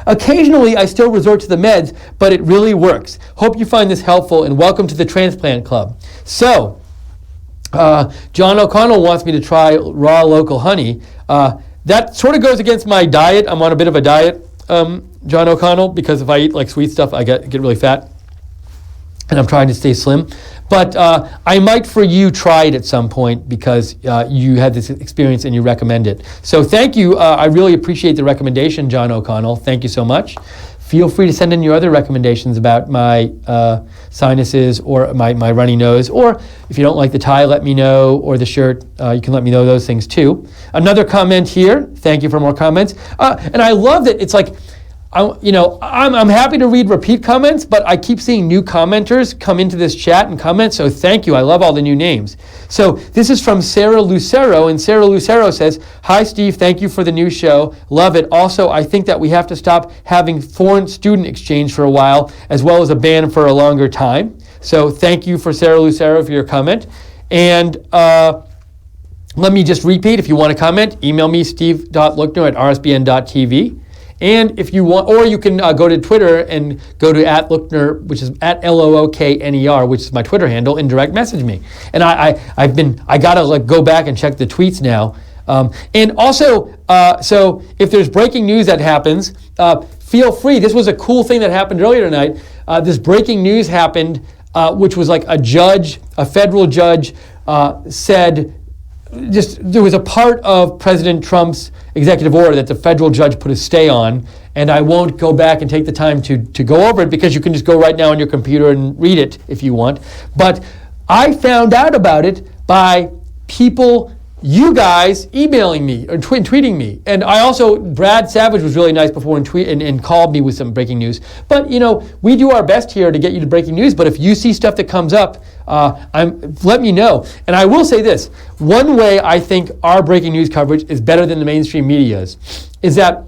Occasionally, I still resort to the meds, but it really works. Hope you find this helpful, and welcome to the Transplant Club." So, John O'Connell wants me to try raw local honey. That sort of goes against my diet. I'm on a bit of a diet, John O'Connell, because if I eat like sweet stuff, I get really fat, and I'm trying to stay slim. But I might, for you, try it at some point because you had this experience and you recommend it. So thank you. I really appreciate the recommendation, John O'Connell. Thank you so much. Feel free to send in your other recommendations about my sinuses or my runny nose. Or if you don't like the tie, let me know. Or the shirt, you can let me know those things too. Another comment here. Thank you for more comments. And I love that it's like, I'm happy to read repeat comments, but I keep seeing new commenters come into this chat and comment, so thank you. I love all the new names. So this is from Sarah Lucero, and Sarah Lucero says, "Hi, Steve. Thank you for the new show. Love it. Also, I think that we have to stop having foreign student exchange for a while, as well as a ban for a longer time." So thank you for Sarah Lucero for your comment. And let me just repeat, if you want to comment, email me, steve.lookner@rsbn.tv. And if you want, or you can go to Twitter and go to @Lookner, which is @LOOKNER, which is my Twitter handle, and direct message me. And I gotta like go back and check the tweets now. And also, so if there's breaking news that happens, feel free. This was a cool thing that happened earlier tonight. This breaking news happened, which was like a federal judge said, there was a part of President Trump's executive order that the federal judge put a stay on, and I won't go back and take the time to go over it because you can just go right now on your computer and read it if you want. But I found out about it by people, you guys, emailing me or tweeting me. And I also, Brad Savage was really nice before and called me with some breaking news. But, we do our best here to get you to breaking news. But if you see stuff that comes up, let me know. And I will say this, one way I think our breaking news coverage is better than the mainstream media's is that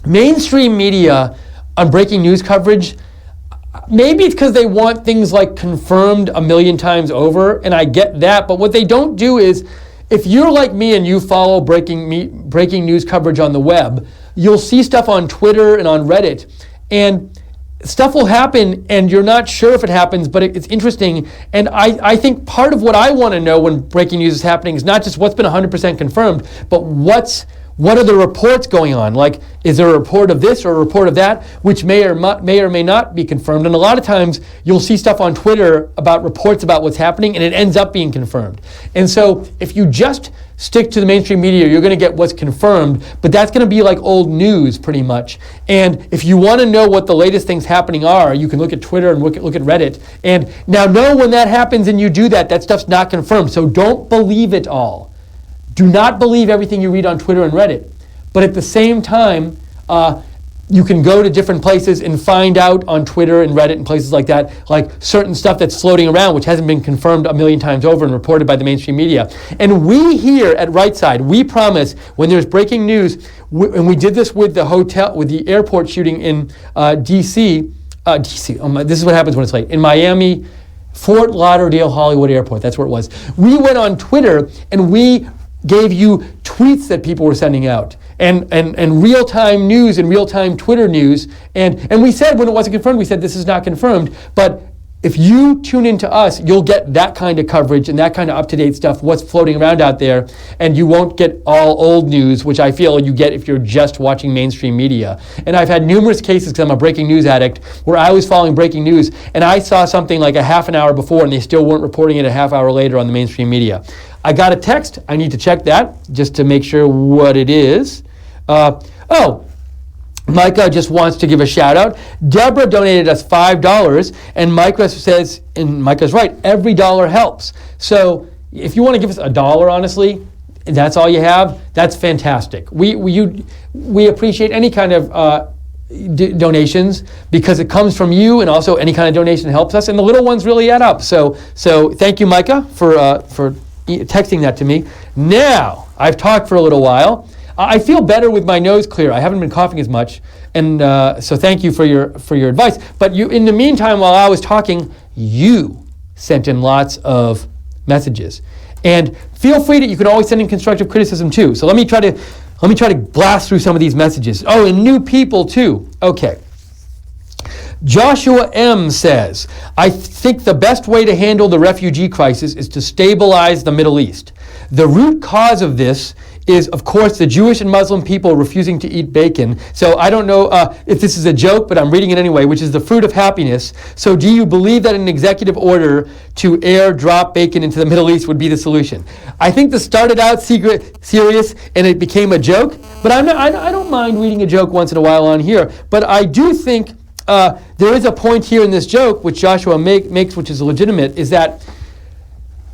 mainstream media on breaking news coverage, maybe it's because they want things like confirmed a million times over, and I get that, but what they don't do is, if you're like me and you follow breaking news coverage on the web, you'll see stuff on Twitter and on Reddit, and stuff will happen and you're not sure if it happens, but it's interesting. And I think part of what I want to know when breaking news is happening is not just what's been 100% confirmed, but what are the reports going on? Like, is there a report of this or a report of that, which may or may not be confirmed? And a lot of times you'll see stuff on Twitter about reports about what's happening, and it ends up being confirmed. And so if you just stick to the mainstream media, you're going to get what's confirmed, but that's going to be like old news pretty much. And if you want to know what the latest things happening are, you can look at Twitter and look at Reddit. And now know when that happens and you do that, that stuff's not confirmed. So don't believe it all. Do not believe everything you read on Twitter and Reddit. But at the same time, you can go to different places and find out on Twitter and Reddit and places like that, like certain stuff that's floating around which hasn't been confirmed a million times over and reported by the mainstream media. And we here at Right Side, we promise when there's breaking news, and we did this with the airport shooting in D.C., DC. This is what happens when it's late. In Miami, Fort Lauderdale Hollywood Airport. That's where it was. We went on Twitter and we gave you tweets that people were sending out and real-time news and real-time Twitter news. And we said when it wasn't confirmed, we said this is not confirmed. But if you tune into us, you'll get that kind of coverage and that kind of up-to-date stuff, what's floating around out there, and you won't get all old news, which I feel you get if you're just watching mainstream media. And I've had numerous cases, because I'm a breaking news addict, where I was following breaking news, and I saw something like a half an hour before, and they still weren't reporting it a half hour later on the mainstream media. I got a text. I need to check that just to make sure what it is. Micah just wants to give a shout out. Deborah donated us $5, and Micah says, and Micah's right, every dollar helps. So if you want to give us $1, honestly, and that's all you have, that's fantastic. We appreciate any kind of donations because it comes from you, and also any kind of donation helps us, and the little ones really add up. So thank you, Micah, for texting that to me. Now, I've talked for a little while. I feel better with my nose clear. I haven't been coughing as much, and so thank you for your advice. But in the meantime, while I was talking, you sent in lots of messages, and feel free you can always send in constructive criticism too. So let me try to blast through some of these messages. Oh, and new people too. Okay. Joshua M. says, I think the best way to handle the refugee crisis is to stabilize the Middle East. The root cause of this is, of course, the Jewish and Muslim people refusing to eat bacon. So I don't know if this is a joke, but I'm reading it anyway, which is the fruit of happiness. So do you believe that an executive order to drop bacon into the Middle East would be the solution? I think this started out serious and it became a joke, but I don't mind reading a joke once in a while on here. But I do think there is a point here in this joke, which Joshua makes, which is legitimate, is that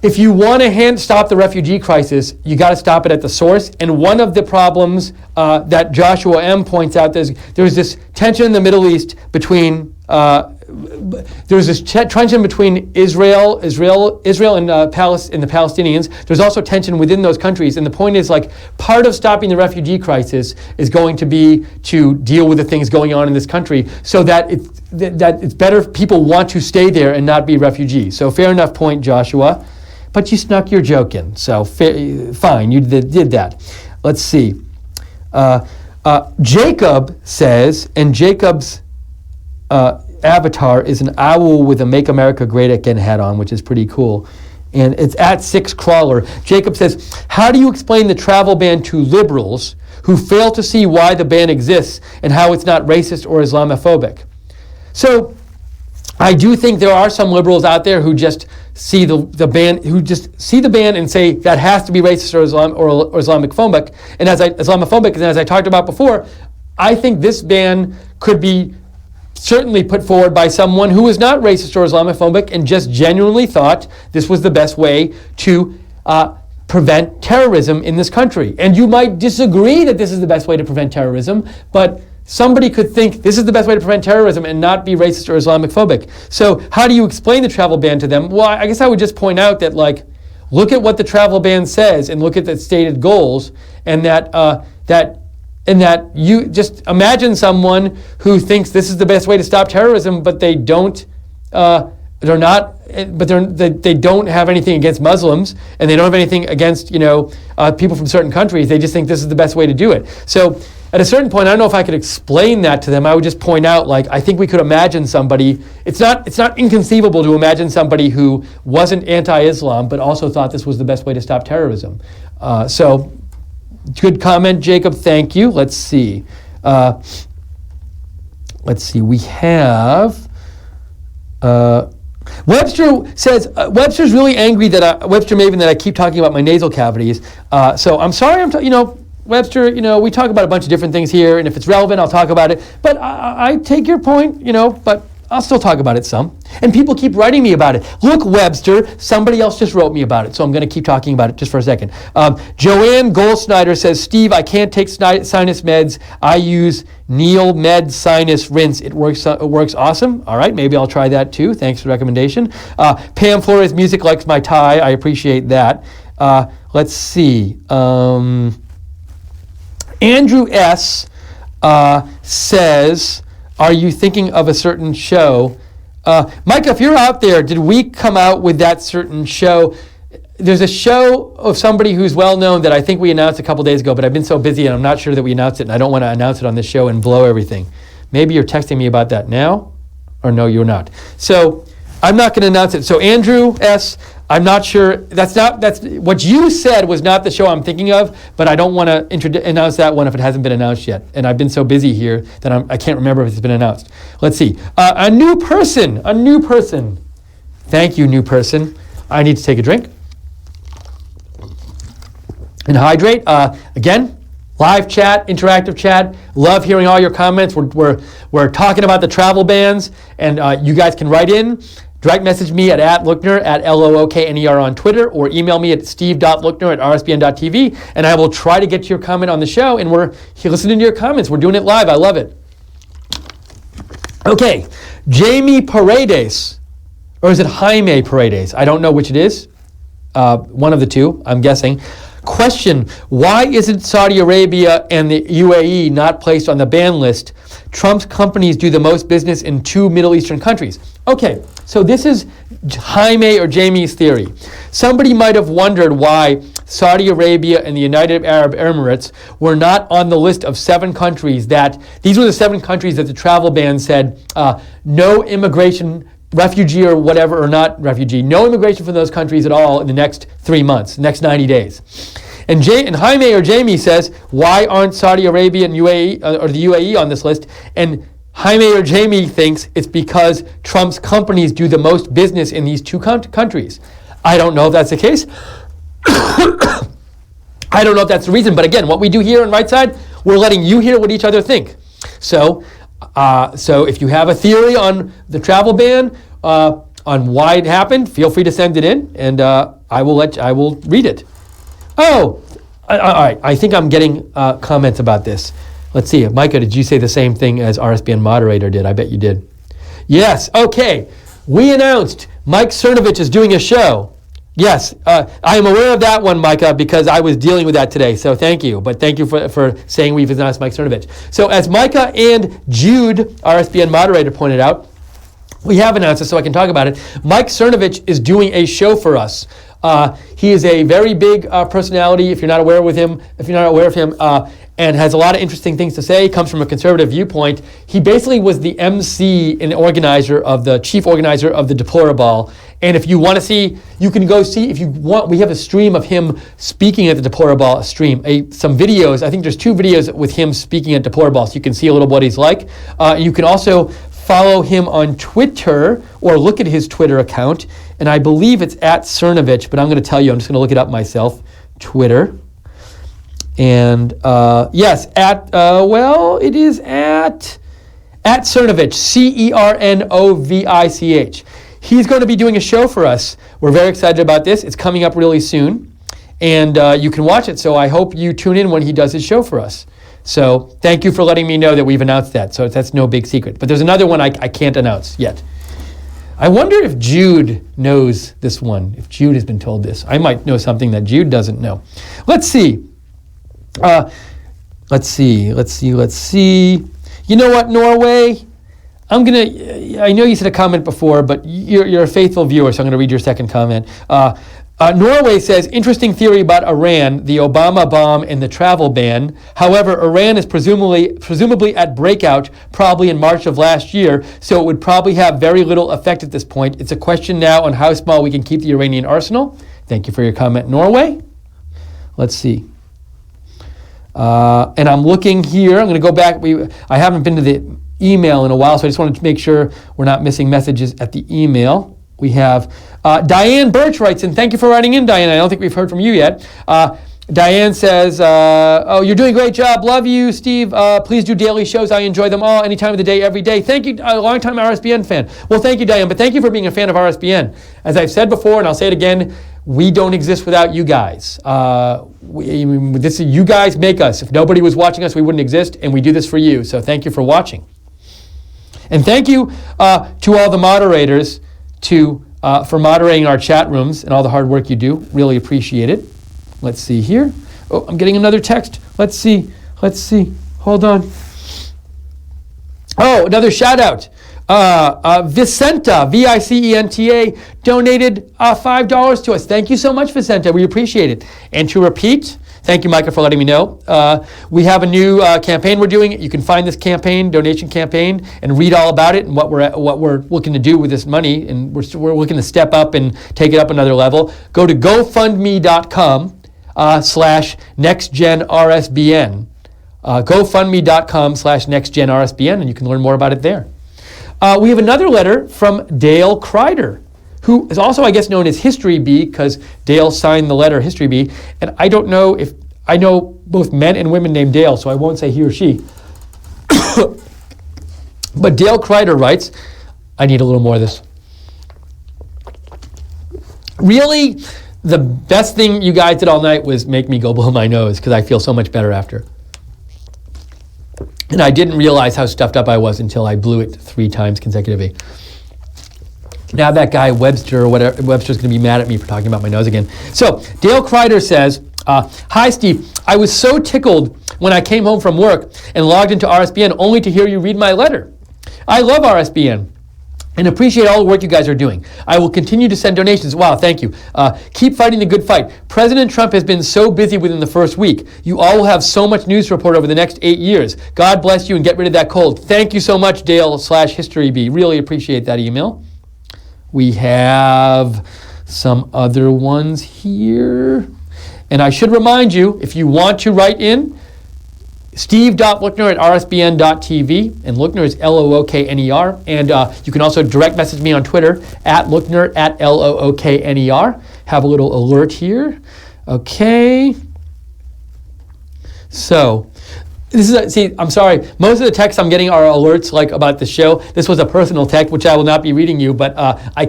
if you want to stop the refugee crisis, you got to stop it at the source. And one of the problems that Joshua M. points out, there's this tension in the Middle East between there's this tension between Israel and the Palestinians. There's also tension within those countries. And the point is, like, part of stopping the refugee crisis is going to be to deal with the things going on in this country, so that it's better if people want to stay there and not be refugees. So fair enough point, Joshua. But you snuck your joke in, so fine, you did that. Let's see. Jacob says, and Jacob's avatar is an owl with a Make America Great Again hat on, which is pretty cool. And it's at 6Crawler. Jacob says, how do you explain the travel ban to liberals who fail to see why the ban exists and how it's not racist or Islamophobic? So I do think there are some liberals out there who just see the ban, and say that has to be racist or Islamophobic. And as I talked about before, I think this ban could be certainly put forward by someone who is not racist or Islamophobic and just genuinely thought this was the best way to prevent terrorism in this country. And you might disagree that this is the best way to prevent terrorism, but somebody could think this is the best way to prevent terrorism and not be racist or Islamophobic. So how do you explain the travel ban to them? Well, I guess I would just point out that, like, look at what the travel ban says and look at the stated goals, and that you just imagine someone who thinks this is the best way to stop terrorism, but they don't they don't have anything against Muslims, and they don't have anything against people from certain countries. They just think this is the best way to do it. So at a certain point, I don't know if I could explain that to them. I would just point out, like, I think we could imagine somebody. It's not inconceivable to imagine somebody who wasn't anti-Islam but also thought this was the best way to stop terrorism. So good comment, Jacob. Thank you. Let's see. We have. Webster says, Webster's really angry that Webster Maven, that I keep talking about my nasal cavities. So I'm sorry, Webster, we talk about a bunch of different things here, and if it's relevant, I'll talk about it. But I take your point, but I'll still talk about it some. And people keep writing me about it. Look, Webster, somebody else just wrote me about it, so I'm going to keep talking about it just for a second. Joanne Goldsnyder says, Steve, I can't take sinus meds. I use Neil Med Sinus Rinse. It works awesome. All right, maybe I'll try that too. Thanks for the recommendation. Pam Flores, music likes my tie. I appreciate that. Let's see. Andrew S. Says, Are you thinking of a certain show? Micah, if you're out there, did we come out with that certain show? There's a show of somebody who's well known that I think we announced a couple days ago, but I've been so busy and I'm not sure that we announced it, and I don't want to announce it on this show and blow everything. Maybe you're texting me about that now, or no, you're not. So I'm not going to announce it. So Andrew S., I'm not sure. That's what you said was not the show I'm thinking of, but I don't want to announce that one if it hasn't been announced yet. And I've been so busy here that I can't remember if it's been announced. Let's see. A new person. Thank you, new person. I need to take a drink and hydrate. Again, live chat, interactive chat. Love hearing all your comments. We're talking about the travel bans, and you guys can write in. Direct message me at @Lookner, at Lookner on Twitter, or email me at steve.lookner@rsbn.tv, and I will try to get to your comment on the show, and we're listening to your comments. We're doing it live. I love it. Okay, Jamie Paredes, or is it Jaime Paredes? I don't know which it is. One of the two, I'm guessing. Question, why isn't Saudi Arabia and the UAE not placed on the ban list? Trump's companies do the most business in 2 Middle Eastern countries. Okay, so this is Jaime or Jamie's theory. Somebody might have wondered why Saudi Arabia and the United Arab Emirates were not on the list of 7 countries these were the 7 countries that the travel ban said no immigration, refugee or whatever, or not refugee, no immigration from those countries at all in the next 3 months, next 90 days. And Jaime or Jamie says, why aren't Saudi Arabia and UAE or the UAE on this list? And Jaime or Jamie thinks it's because Trump's companies do the most business in these 2 countries. I don't know if that's the case. I don't know if that's the reason. But again, what we do here on Right Side, we're letting you hear what each other think. So if you have a theory on the travel ban, on why it happened, feel free to send it in, and I will read it. Oh, all right. I think I'm getting comments about this. Let's see. Micah, did you say the same thing as RSBN moderator did? I bet you did. Yes. Okay. We announced Mike Cernovich is doing a show. Yes. I am aware of that one, Micah, because I was dealing with that today. So thank you. But thank you for saying we've announced Mike Cernovich. So as Micah and Jude, RSBN moderator, pointed out, we have announced it, so I can talk about it. Mike Cernovich is doing a show for us. He is a very big personality. If you're not aware of him, and has a lot of interesting things to say. Comes from a conservative viewpoint. He basically was the MC and chief organizer of the Deplorable. And if you want to see, you can go see. If you want, we have a stream of him speaking at the Deplorable. Some videos. I think there's 2 videos with him speaking at Deplorable, so you can see a little what he's like. You can also follow him on Twitter or look at his Twitter account. And I believe it's at Cernovich, but I'm going to tell you, I'm just going to look it up myself. Twitter. And yes, it is at Cernovich, Cernovich. He's going to be doing a show for us. We're very excited about this. It's coming up really soon. And you can watch it. So I hope you tune in when he does his show for us. So thank you for letting me know that we've announced that. So that's no big secret. But there's another one I can't announce yet. I wonder if Jude knows this one, if Jude has been told this. I might know something that Jude doesn't know. Let's see. Let's see. You know what, Norway? I know you said a comment before, but you're a faithful viewer, so I'm going to read your second comment. Norway says, interesting theory about Iran, the Obama bomb, and the travel ban. However, Iran is presumably at breakout probably in March of last year, so it would probably have very little effect at this point. It's a question now on how small we can keep the Iranian arsenal. Thank you for your comment, Norway. Let's see. And I'm looking here. I'm going to go back. I haven't been to the email in a while, so I just wanted to make sure we're not missing messages at the email. We have Diane Birch writes in. Thank you for writing in, Diane. I don't think we've heard from you yet. Diane says, you're doing a great job. Love you, Steve. Please do daily shows. I enjoy them all, any time of the day, every day. Thank you, a long-time RSBN fan. Well, thank you, Diane, but thank you for being a fan of RSBN. As I've said before, and I'll say it again, we don't exist without you guys. You guys make us. If nobody was watching us, we wouldn't exist, and we do this for you. So thank you for watching. And thank you to all the moderators for moderating our chat rooms and all the hard work you do. Really appreciate it. Let's see here. Oh, I'm getting another text. Let's see. Hold on. Oh, another shout out. Vicenta, Vicenta, donated $5 to us. Thank you so much, Vicenta. We appreciate it. And to repeat, thank you, Micah, for letting me know. We have a new campaign we're doing. You can find this campaign, donation campaign, and read all about it and what we're looking to do with this money. And we're looking to step up and take it up another level. Go to GoFundMe.com /NextGenRSBN. GoFundMe.com /NextGenRSBN, and you can learn more about it there. We have another letter from Dale Kreider, who is also, I guess, known as History B, because Dale signed the letter History B. And I don't know if, I know both men and women named Dale, so I won't say he or she. But Dale Kreider writes, I need a little more of this. Really, the best thing you guys did all night was make me go blow my nose, because I feel so much better after. And I didn't realize how stuffed up I was until I blew it 3 times consecutively. Now that guy Webster or whatever, Webster's going to be mad at me for talking about my nose again. So Dale Kreider says, hi Steve, I was so tickled when I came home from work and logged into RSBN only to hear you read my letter. I love RSBN and appreciate all the work you guys are doing. I will continue to send donations. Wow, thank you. Keep fighting the good fight. President Trump has been so busy within the first week. You all will have so much news to report over the next 8 years. God bless you and get rid of that cold. Thank you so much, Dale /HistoryB. Really appreciate that email. We have some other ones here. And I should remind you, if you want to write in, steve.lookner@rsbn.tv, and Lookner is Lookner. And you can also direct message me on Twitter @Lookner @Lookner. Have a little alert here. Okay. So, this is I'm sorry. Most of the texts I'm getting are alerts like about the show. This was a personal text, which I will not be reading you, but I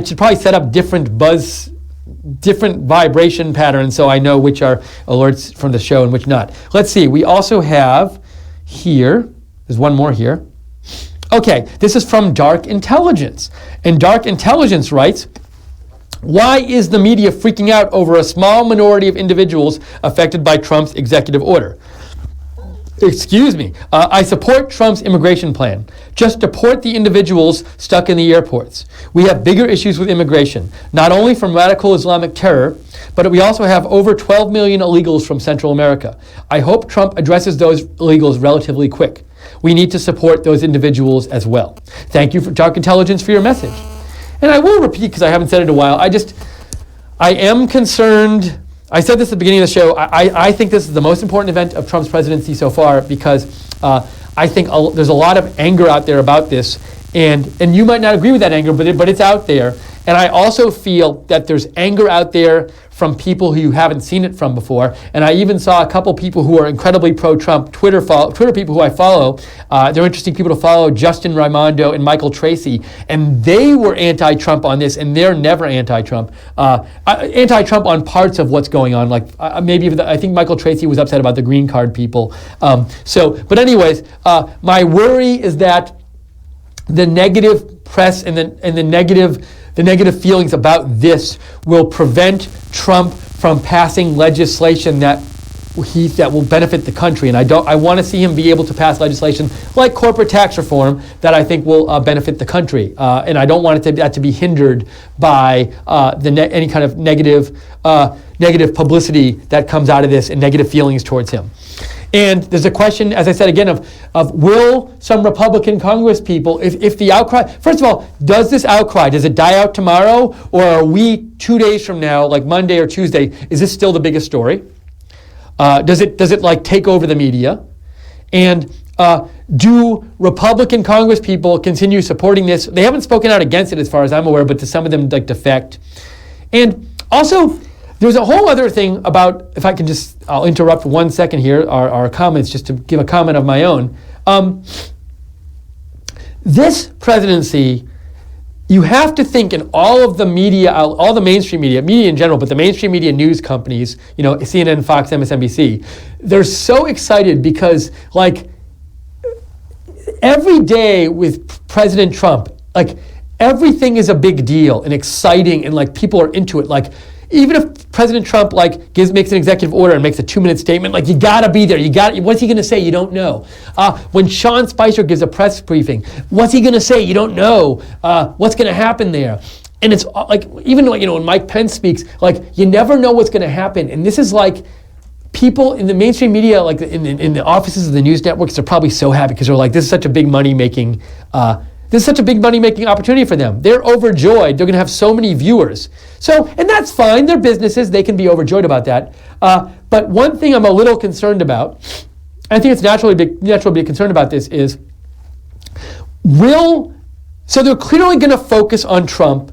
should probably set up different vibration patterns so I know which are alerts from the show and which not. Let's see. We also have here, there's one more here. Okay, this is from Dark Intelligence. And Dark Intelligence writes, why is the media freaking out over a small minority of individuals affected by Trump's executive order? Excuse me. I support Trump's immigration plan. Just deport the individuals stuck in the airports. We have bigger issues with immigration, not only from radical Islamic terror, but we also have over 12 million illegals from Central America. I hope Trump addresses those illegals relatively quick. We need to support those individuals as well. Thank you, for Dark Intelligence, for your message. And I will repeat, because I haven't said it in a while, I am concerned. I said this at the beginning of the show. I think this is the most important event of Trump's presidency so far, because I think there's a lot of anger out there about this, and you might not agree with that anger, but it's out there. And I also feel that there's anger out there from people who you haven't seen it from before. And I even saw a couple people who are incredibly pro-Trump, Twitter people who I follow. They're interesting people to follow, Justin Raimondo and Michael Tracy. And they were anti-Trump on this, and they're never anti-Trump. Anti-Trump on parts of what's going on. Like I think Michael Tracy was upset about the green card people. But anyways, my worry is that the negative press and the negative feelings about this will prevent Trump from passing legislation that will benefit the country. And I want to see him be able to pass legislation like corporate tax reform that I think will benefit the country. And I don't want that to be hindered by any kind of negative publicity that comes out of this and negative feelings towards him. And there's a question, as I said again, of will some Republican Congress people, if the outcry, first of all, does this outcry, does it die out tomorrow? Or are we 2 days from now, like Monday or Tuesday, is this still the biggest story? Does it like take over the media? And do Republican Congress people continue supporting this? They haven't spoken out against it as far as I'm aware, but to some of them like defect. And also, there's a whole other thing about, if I can I'll interrupt 1 second here, our comments, just to give a comment of my own. This presidency, you have to think in all of the media, all the mainstream media in general, but the mainstream media news companies, CNN, Fox, MSNBC, they're so excited because like every day with President Trump, like everything is a big deal and exciting and like people are into it. Like even if President Trump makes an executive order and makes a 2-minute statement, you gotta be there. What's he gonna say? You don't know. When Sean Spicer gives a press briefing, what's he gonna say? You don't know. What's gonna happen there? And it's even when Mike Pence speaks, you never know what's gonna happen. And this is people in the mainstream media, in the offices of the news networks, are probably so happy because they're this is such a big money-making opportunity for them. They're overjoyed. They're going to have so many viewers. And that's fine. They're businesses. They can be overjoyed about that. But one thing I'm a little concerned about, I think it's natural to be concerned about this, is so they're clearly going to focus on Trump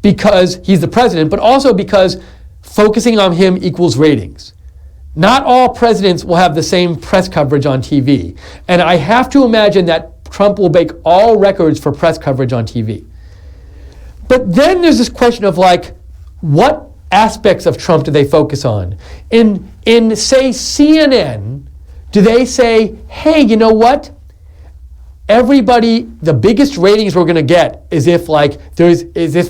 because he's the president, but also because focusing on him equals ratings. Not all presidents will have the same press coverage on TV. And I have to imagine that Trump will break all records for press coverage on TV. But then there's this question of what aspects of Trump do they focus on? In say CNN, do they say, hey, you know what? Everybody, the biggest ratings we're going to get is if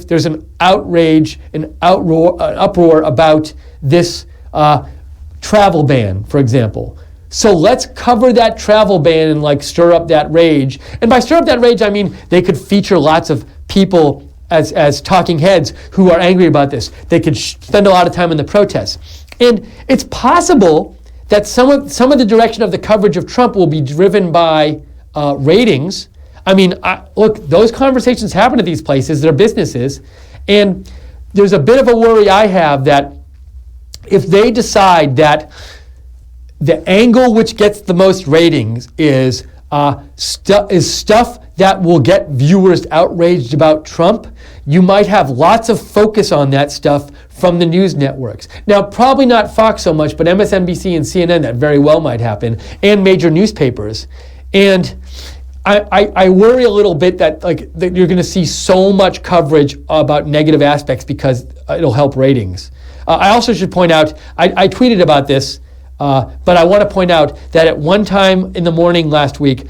there's an outrage, an uproar about this travel ban, for example. So let's cover that travel ban and stir up that rage. And by stir up that rage, I mean they could feature lots of people as talking heads who are angry about this. They could spend a lot of time in the protests. And it's possible that some of the direction of the coverage of Trump will be driven by ratings. I mean, look, those conversations happen at these places. They're businesses. And there's a bit of a worry I have that if they decide that the angle which gets the most ratings is stuff that will get viewers outraged about Trump, you might have lots of focus on that stuff from the news networks. Now, probably not Fox so much, but MSNBC and CNN, that very well might happen, and major newspapers. And I worry a little bit that you're going to see so much coverage about negative aspects because it'll help ratings. I also should point out, I tweeted about this, but I want to point out that at one time in the morning last week,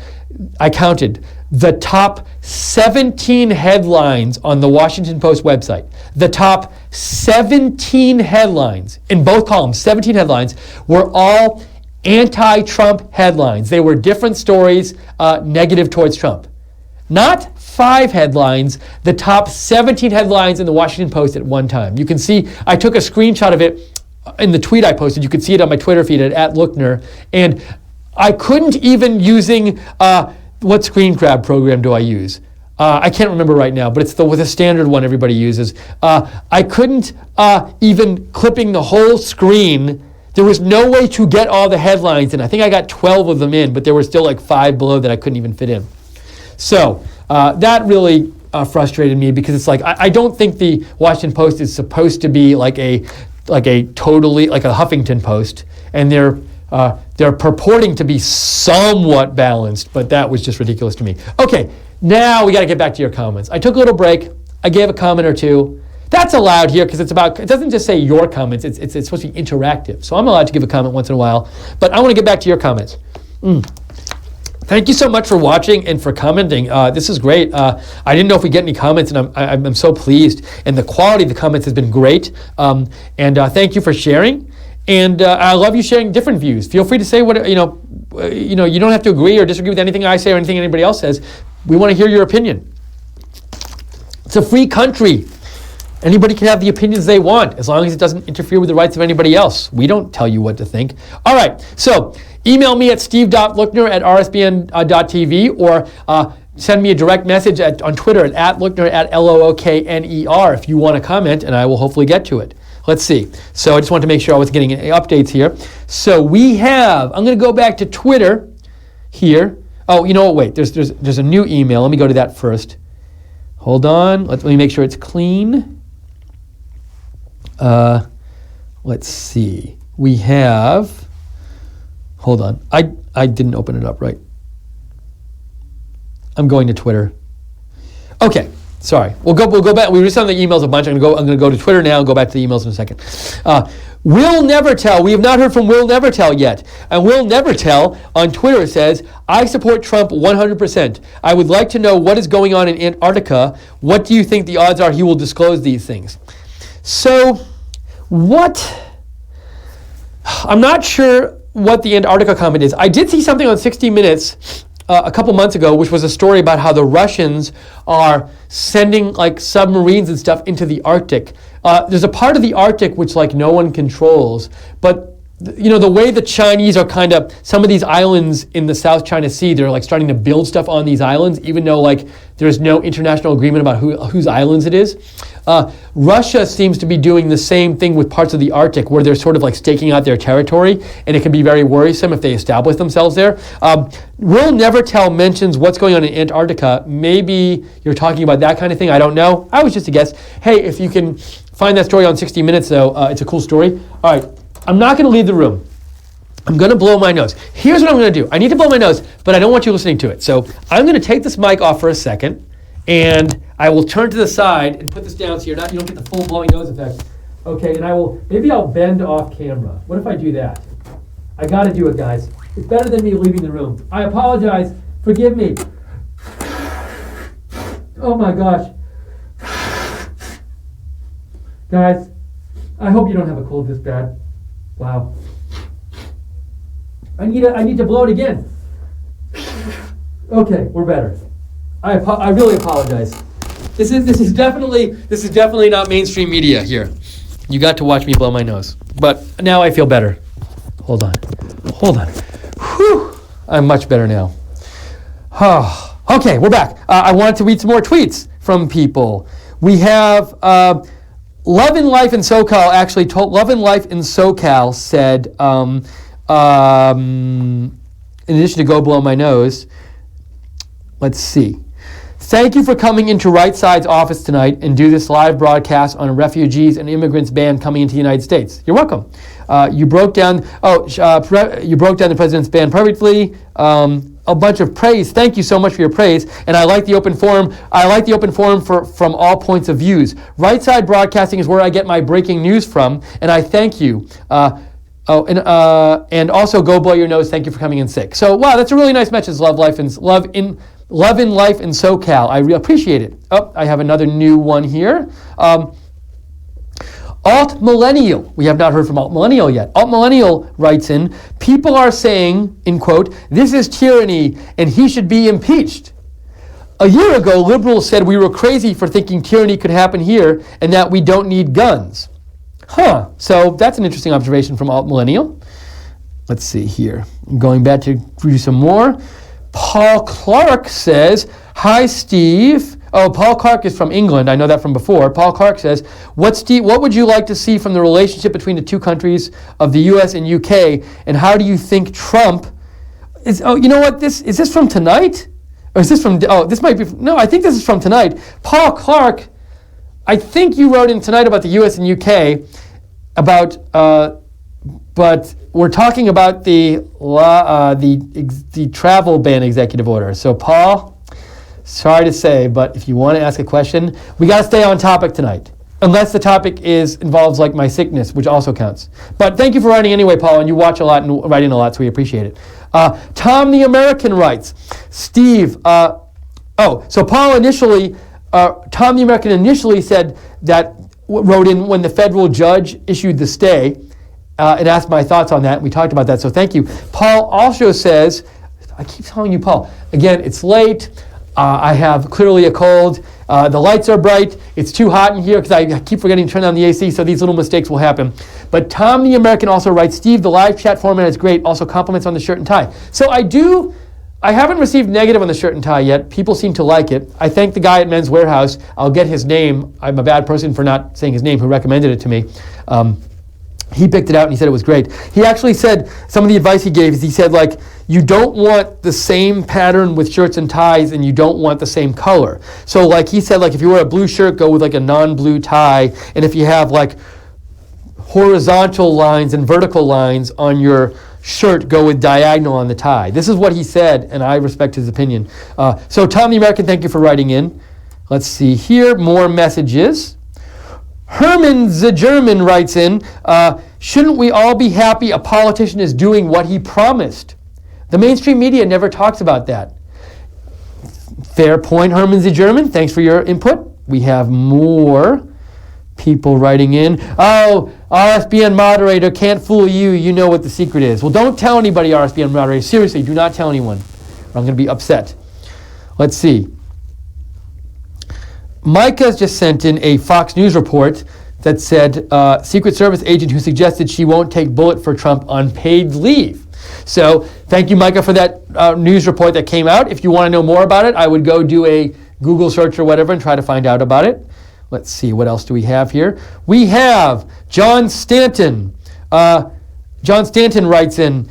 I counted the top 17 headlines on the Washington Post website. The top 17 headlines in both columns, 17 headlines, were all anti-Trump headlines. They were different stories, negative towards Trump. Not 5 headlines, the top 17 headlines in the Washington Post at one time. You can see, I took a screenshot of it in the tweet I posted. You could see it on my Twitter feed at Lookner. And I couldn't even using, what screen grab program do I use? I can't remember right now, but it's the standard one everybody uses. I couldn't even clipping the whole screen. There was no way to get all the headlines in. I think I got 12 of them in, but there were still 5 below that I couldn't even fit in. So that really frustrated me because it's I don't think the Washington Post is supposed to be a totally a Huffington Post, and they're purporting to be somewhat balanced, but that was just ridiculous to me. Okay, now we got to get back to your comments. I took a little break. I gave a comment or two. That's allowed here because it doesn't just say your comments. It's supposed to be interactive. So I'm allowed to give a comment once in a while, but I want to get back to your comments. Thank you so much for watching and for commenting. This is great. I didn't know if we get any comments, and I'm so pleased. And the quality of the comments has been great. And thank you for sharing. And I love you sharing different views. Feel free to say what you don't have to agree or disagree with anything I say or anything anybody else says. We want to hear your opinion. It's a free country. Anybody can have the opinions they want as long as it doesn't interfere with the rights of anybody else. We don't tell you what to think. All right, so email me at steve.lookner@rsbn.tv or send me a direct message on Twitter at Lookner at LOOKNER if you want to comment, and I will hopefully get to it. Let's see. So I just wanted to make sure I was getting any updates here. So we have, I'm going to go back to Twitter here. Oh, you know what? Wait, there's a new email. Let me go to that first. Hold on. Let me make sure it's clean. Let's see. We have, hold on. I didn't open it up right. I'm going to Twitter. Okay. Sorry. We'll go back. We were just on the emails a bunch. I'm going to go to Twitter now and go back to the emails in a second. Will Never Tell. We have not heard from Will Never Tell yet. And Will Never Tell on Twitter says, I support Trump 100%. I would like to know what is going on in Antarctica. What do you think the odds are he will disclose these things? So What? I'm not sure what the Antarctica comment is. I did see something on 60 Minutes a couple months ago, which was a story about how the Russians are sending like submarines and stuff into the Arctic. There's a part of the Arctic which like no one controls, but the way the Chinese are kind of, some of these islands in the South China Sea, they're like starting to build stuff on these islands, even though like there's no international agreement about whose islands it is. Russia seems to be doing the same thing with parts of the Arctic, where they're sort of like staking out their territory, and it can be very worrisome if they establish themselves there. Will Never Tell mentions what's going on in Antarctica. Maybe you're talking about that kind of thing. I don't know. I was just a guess. Hey, if you can find that story on 60 Minutes, though, it's a cool story. All right. I'm not going to leave the room. I'm going to blow my nose. Here's what I'm going to do. I need to blow my nose, but I don't want you listening to it. So I'm going to take this mic off for a second, and I will turn to the side and put this down so you don't get the full blowing nose effect. Okay, and maybe I'll bend off camera. What if I do that? I got to do it, guys. It's better than me leaving the room. I apologize. Forgive me. Oh my gosh. Guys, I hope you don't have a cold this bad. Wow. I need to blow it again. Okay, we're better. I really apologize. This is definitely not mainstream media here. You got to watch me blow my nose. But now I feel better. Hold on. Whew. I'm much better now. Okay, we're back. I wanted to read some more tweets from people. We have Love in Life in SoCal actually told Love in Life in SoCal said, in addition to go blow my nose, let's see. Thank you for coming into Right Side's office tonight and do this live broadcast on a refugees and immigrants ban coming into the United States. You're welcome. You broke down the president's ban perfectly. A bunch of praise. Thank you so much for your praise. And I like the open forum. I like the open forum from all points of views. Right Side Broadcasting is where I get my breaking news from, and I thank you. And also go blow your nose. Thank you for coming in sick. So wow, that's a really nice message. Love in Life in SoCal. I appreciate it. Oh, I have another new one here. Alt Millennial. We have not heard from Alt Millennial yet. Alt Millennial writes in, people are saying, in quote, this is tyranny and he should be impeached. A year ago, liberals said we were crazy for thinking tyranny could happen here and that we don't need guns. So that's an interesting observation from Alt Millennial. Let's see here. Going back to do some more. Paul Clark says, hi, Steve. Oh, Paul Clark is from England. I know that from before. Paul Clark says, what would you like to see from the relationship between the two countries of the U.S. and U.K., and how do you think Trump is... Oh, you know what? Is this from tonight? Or is this from... Oh, this might be... No, I think this is from tonight. Paul Clark, I think you wrote in tonight about the U.S. and U.K., about... but we're talking about the travel ban executive order. So, Paul... Sorry to say, but if you want to ask a question, we got to stay on topic tonight. Unless the topic involves like my sickness, which also counts. But thank you for writing anyway, Paul, and you watch a lot and write in a lot, so we appreciate it. Tom the American writes, Steve, so Paul initially, Tom the American initially said that, wrote in when the federal judge issued the stay, and asked my thoughts on that. We talked about that, so thank you. Paul also says, I keep telling you, Paul, again, it's late. I have clearly a cold. The lights are bright. It's too hot in here because I keep forgetting to turn on the AC, so these little mistakes will happen. But Tom the American also writes, Steve, the live chat format is great. Also compliments on the shirt and tie. So I haven't received negative on the shirt and tie yet. People seem to like it. I thank the guy at Men's Warehouse. I'll get his name. I'm a bad person for not saying his name, who recommended it to me. He picked it out and he said it was great. He actually said, some of the advice he gave is he said, like, you don't want the same pattern with shirts and ties and you don't want the same color. So like he said, like if you wear a blue shirt, go with like a non-blue tie. And if you have like horizontal lines and vertical lines on your shirt, go with diagonal on the tie. This is what he said, and I respect his opinion. So Tom the American, thank you for writing in. Let's see here, more messages. Herman the German writes in, shouldn't we all be happy a politician is doing what he promised? The mainstream media never talks about that. Fair point, Herman the German. Thanks for your input. We have more people writing in. Oh, RSBN moderator, can't fool you. You know what the secret is. Well, don't tell anybody, RSBN moderator. Seriously, do not tell anyone, or I'm going to be upset. Let's see. Micah just sent in a Fox News report that said Secret Service agent who suggested she won't take bullet for Trump on paid leave. So thank you, Micah, for that news report that came out. If you want to know more about it, I would go do a Google search or whatever and try to find out about it. Let's see, what else do we have here? We have John Stanton. John Stanton writes in,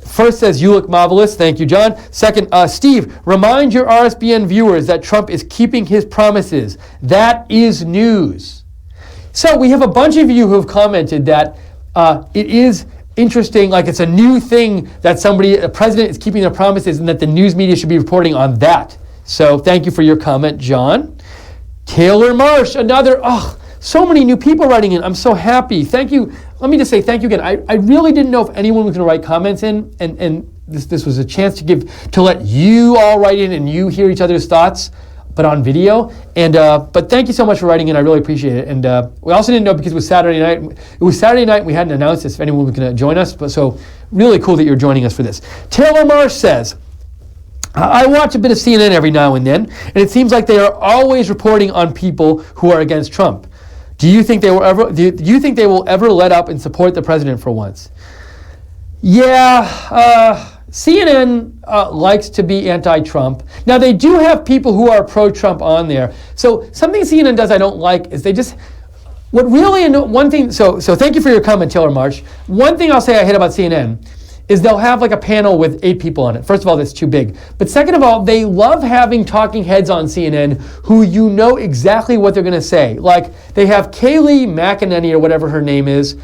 first says, you look marvelous. Thank you, John. Second, Steve, remind your RSBN viewers that Trump is keeping his promises. That is news. So we have a bunch of you who have commented that it is interesting, like it's a new thing that a president is keeping their promises and that the news media should be reporting on that. So thank you for your comment, John. Taylor Marsh, another, so many new people writing in. I'm so happy. Thank you. Let me just say thank you again. I really didn't know if anyone was going to write comments in, and this was a chance to let you all write in and you hear each other's thoughts, but on video. And but thank you so much for writing in. I really appreciate it. And we also didn't know because it was Saturday night. It was Saturday night. We hadn't announced this if anyone was going to join us. But so really cool that you're joining us for this. Taylor Marsh says, I watch a bit of CNN every now and then, and it seems like they are always reporting on people who are against Trump. Do you think they will ever let up and support the president for once? Yeah, CNN likes to be anti-Trump. Now they do have people who are pro-Trump on there. So something CNN does I don't like is they just one thing. So thank you for your comment, Taylor Marsh. One thing I'll say I hate about CNN is they'll have like a panel with 8 people on it. First of all, that's too big. But second of all, they love having talking heads on CNN who you know exactly what they're going to say. Like they have Kayleigh McEnany or whatever her name is,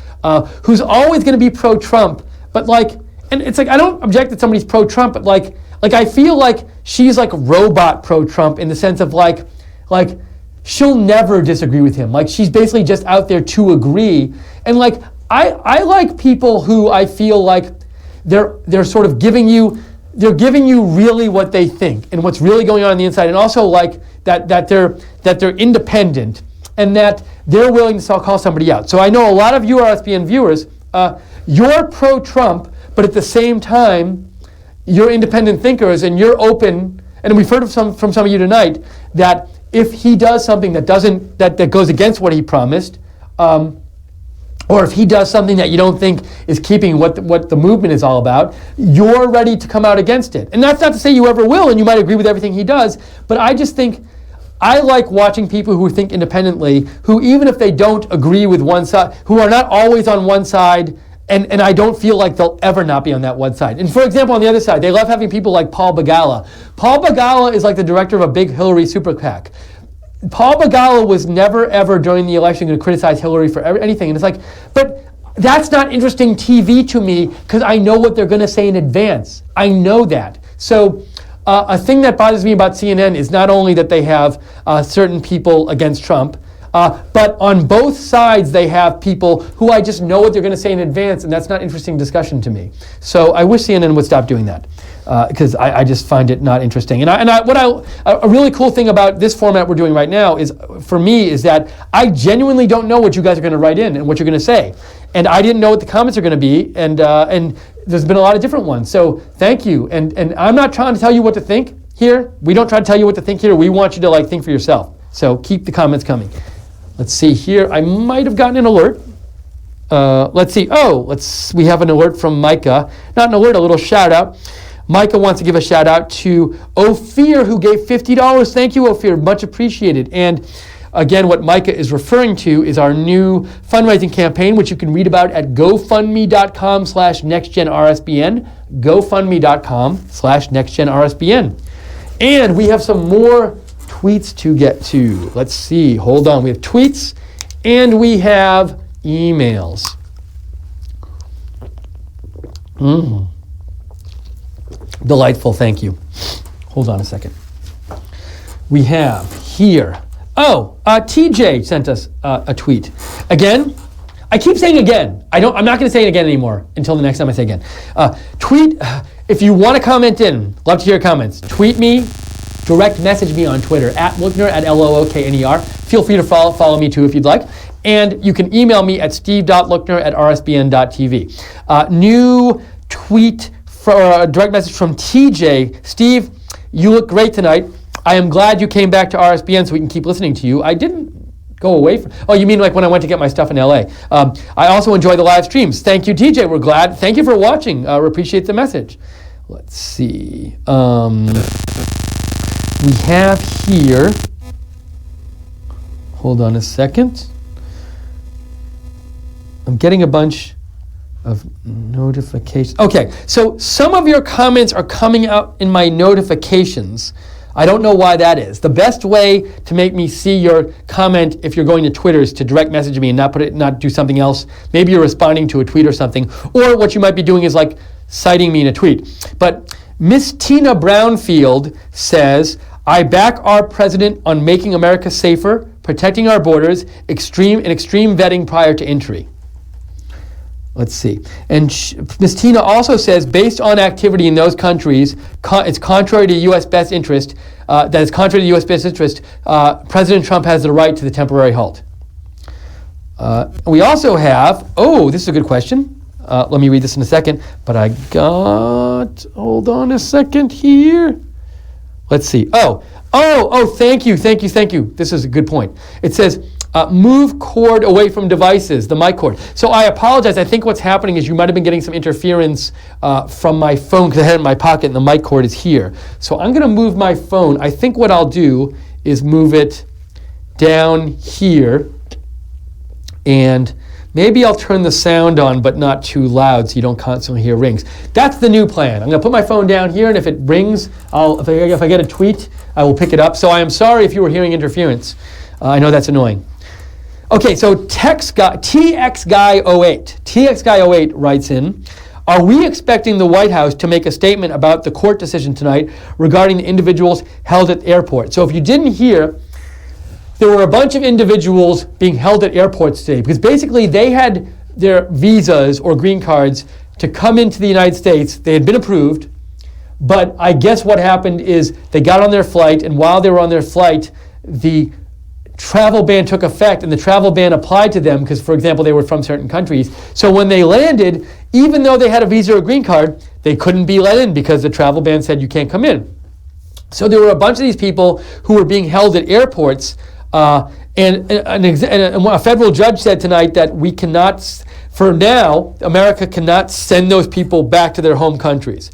who's always going to be pro-Trump. But like, and it's like I don't object that somebody's pro-Trump, but like I feel like she's like robot pro-Trump in the sense of like she'll never disagree with him. Like she's basically just out there to agree. And like I like people who I feel like they're sort of giving you really what they think and what's really going on the inside, and also like that they're independent and that they're willing to call somebody out. So I know a lot of you RSBN viewers, you're pro-Trump, but at the same time, you're independent thinkers and you're open. And we've heard from some of you tonight that if he does something that goes against what he promised, or if he does something that you don't think is keeping what the movement is all about, you're ready to come out against it. And that's not to say you ever will, and you might agree with everything he does, but I just think I like watching people who think independently, who even if they don't agree with one side, who are not always on one side, and I don't feel like they'll ever not be on that one side. And for example, on the other side, they love having people like Paul Begala. Paul Begala is like the director of a big Hillary super PAC. Paul Begala was never, ever during the election going to criticize Hillary for anything. And it's like, but that's not interesting TV to me because I know what they're going to say in advance. I know that. So a thing that bothers me about CNN is not only that they have certain people against Trump, but on both sides they have people who I just know what they're going to say in advance, and that's not interesting discussion to me. So I wish CNN would stop doing that. Because I just find it not interesting. A really cool thing about this format we're doing right now is, for me, is that I genuinely don't know what you guys are going to write in and what you're going to say. And I didn't know what the comments are going to be, and there's been a lot of different ones. So thank you. And I'm not trying to tell you what to think here. We don't try to tell you what to think here. We want you to think for yourself. So keep the comments coming. Let's see here. I might have gotten an alert. Let's see. We have an alert from Micah. Not an alert, a little shout out. Micah wants to give a shout out to Ophir, who gave $50. Thank you, Ophir. Much appreciated. And again, what Micah is referring to is our new fundraising campaign, which you can read about at gofundme.com/nextgenrsbn, gofundme.com/nextgenrsbn. And we have some more tweets to get to. Let's see. Hold on. We have tweets and we have emails. Delightful, thank you. Hold on a second. We have here, TJ sent us a tweet. Again, I keep saying again. I'm not going to say it again anymore until the next time I say again. Tweet, if you want to comment in, love to hear your comments. Tweet me, direct message me on Twitter, at Lookner, at Lookner. Feel free to follow me too if you'd like. And you can email me at steve.lookner@rsbn.tv. New tweet for a direct message from TJ. Steve, you look great tonight. I am glad you came back to RSBN so we can keep listening to you. I didn't go away from... Oh, you mean like when I went to get my stuff in LA. I also enjoy the live streams. Thank you, TJ. We're glad. Thank you for watching. We appreciate the message. Let's see. We have here... Hold on a second. I'm getting a bunch of notifications. Okay, so some of your comments are coming out in my notifications. I don't know why that is. The best way to make me see your comment if you're going to Twitter is to direct message me and not do something else. Maybe you're responding to a tweet or something. Or what you might be doing is like citing me in a tweet. But Miss Tina Brownfield says, I back our president on making America safer, protecting our borders, extreme vetting prior to entry. Let's see. And Ms. Tina also says, based on activity in those countries, it's contrary to U.S. best interest, President Trump has the right to the temporary halt. We also have, this is a good question. Let me read this in a second. But hold on a second here. Let's see. Thank you. This is a good point. It says, move cord away from devices, the mic cord. So I apologize. I think what's happening is you might have been getting some interference from my phone because I had it in my pocket and the mic cord is here. So I'm going to move my phone. I think what I'll do is move it down here, and maybe I'll turn the sound on but not too loud so you don't constantly hear rings. That's the new plan. I'm going to put my phone down here, and if it rings, if I get a tweet, I will pick it up. So I am sorry if you were hearing interference. I know that's annoying. Okay, so TXGuy08 writes in, are we expecting the White House to make a statement about the court decision tonight regarding the individuals held at the airport? So if you didn't hear, there were a bunch of individuals being held at airports today because basically they had their visas or green cards to come into the United States. They had been approved, but I guess what happened is they got on their flight, and while they were on their flight, the travel ban took effect, and the travel ban applied to them because, for example, they were from certain countries. So when they landed, even though they had a visa or green card, they couldn't be let in because the travel ban said you can't come in. So there were a bunch of these people who were being held at airports, and a federal judge said tonight that we cannot, for now, America cannot send those people back to their home countries.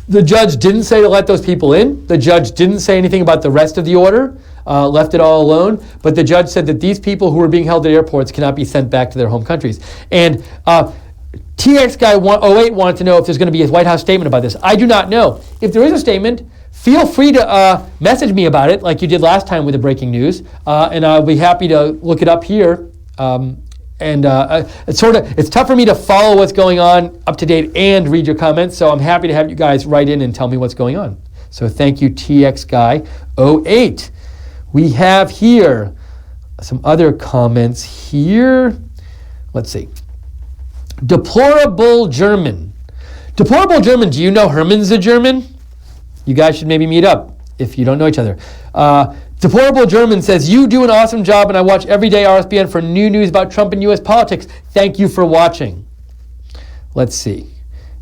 The judge didn't say to let those people in. The judge didn't say anything about the rest of the order. Left it all alone, but the judge said that these people who are being held at airports cannot be sent back to their home countries. And TXGuy08 wanted to know if there's going to be a White House statement about this. I do not know. If there is a statement, feel free to message me about it like you did last time with the breaking news, and I'll be happy to look it up here. It's tough for me to follow what's going on up to date and read your comments, so I'm happy to have you guys write in and tell me what's going on. So thank you, TXGuy08. We have here some other comments here. Let's see. Deplorable German. Deplorable German, do you know Herman's a German? You guys should maybe meet up if you don't know each other. Deplorable German says, you do an awesome job and I watch every day RSBN for new news about Trump and U.S. politics. Thank you for watching. Let's see.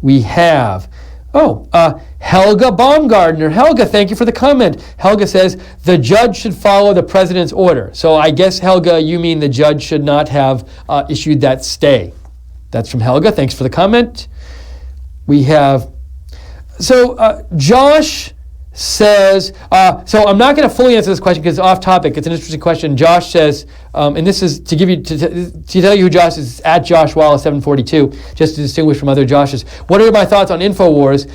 We have... Helga Baumgardner. Helga, thank you for the comment. Helga says, the judge should follow the president's order. So I guess, Helga, you mean the judge should not have issued that stay. That's from Helga. Thanks for the comment. We have, Josh says, so I'm not going to fully answer this question because it's off topic. It's an interesting question. Josh says, and this is to give you to tell you who Josh is, it's at Josh Wallace 742, just to distinguish from other Joshes. What are my thoughts on InfoWars?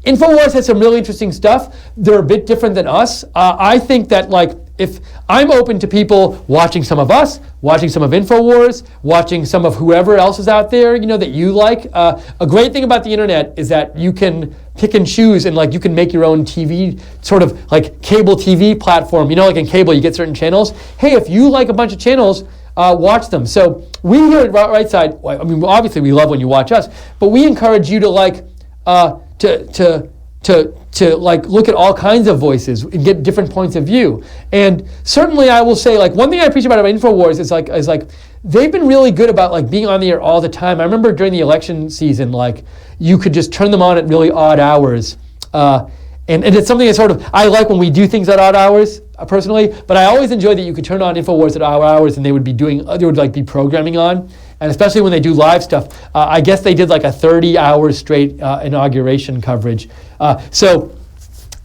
InfoWars has some really interesting stuff. They're a bit different than us. I think that if I'm open to people watching some of us, watching some of InfoWars, watching some of whoever else is out there, that you like. A great thing about the internet is that you can pick and choose, and you can make your own TV, sort of like cable TV platform. Like in cable, you get certain channels. Hey, if you like a bunch of channels, watch them. So we here at Right Side, obviously we love when you watch us, but we encourage you to to like look at all kinds of voices and get different points of view. And certainly I will say, like, one thing I appreciate about InfoWars is like they've been really good about like being on the air all the time. I remember during the election season, like you could just turn them on at really odd hours. And it's something that sort of, I like when we do things at odd hours, personally, but I always enjoy that you could turn on InfoWars at odd hours and they would be programming on. And especially when they do live stuff. I guess they did like a 30-hour straight inauguration coverage. And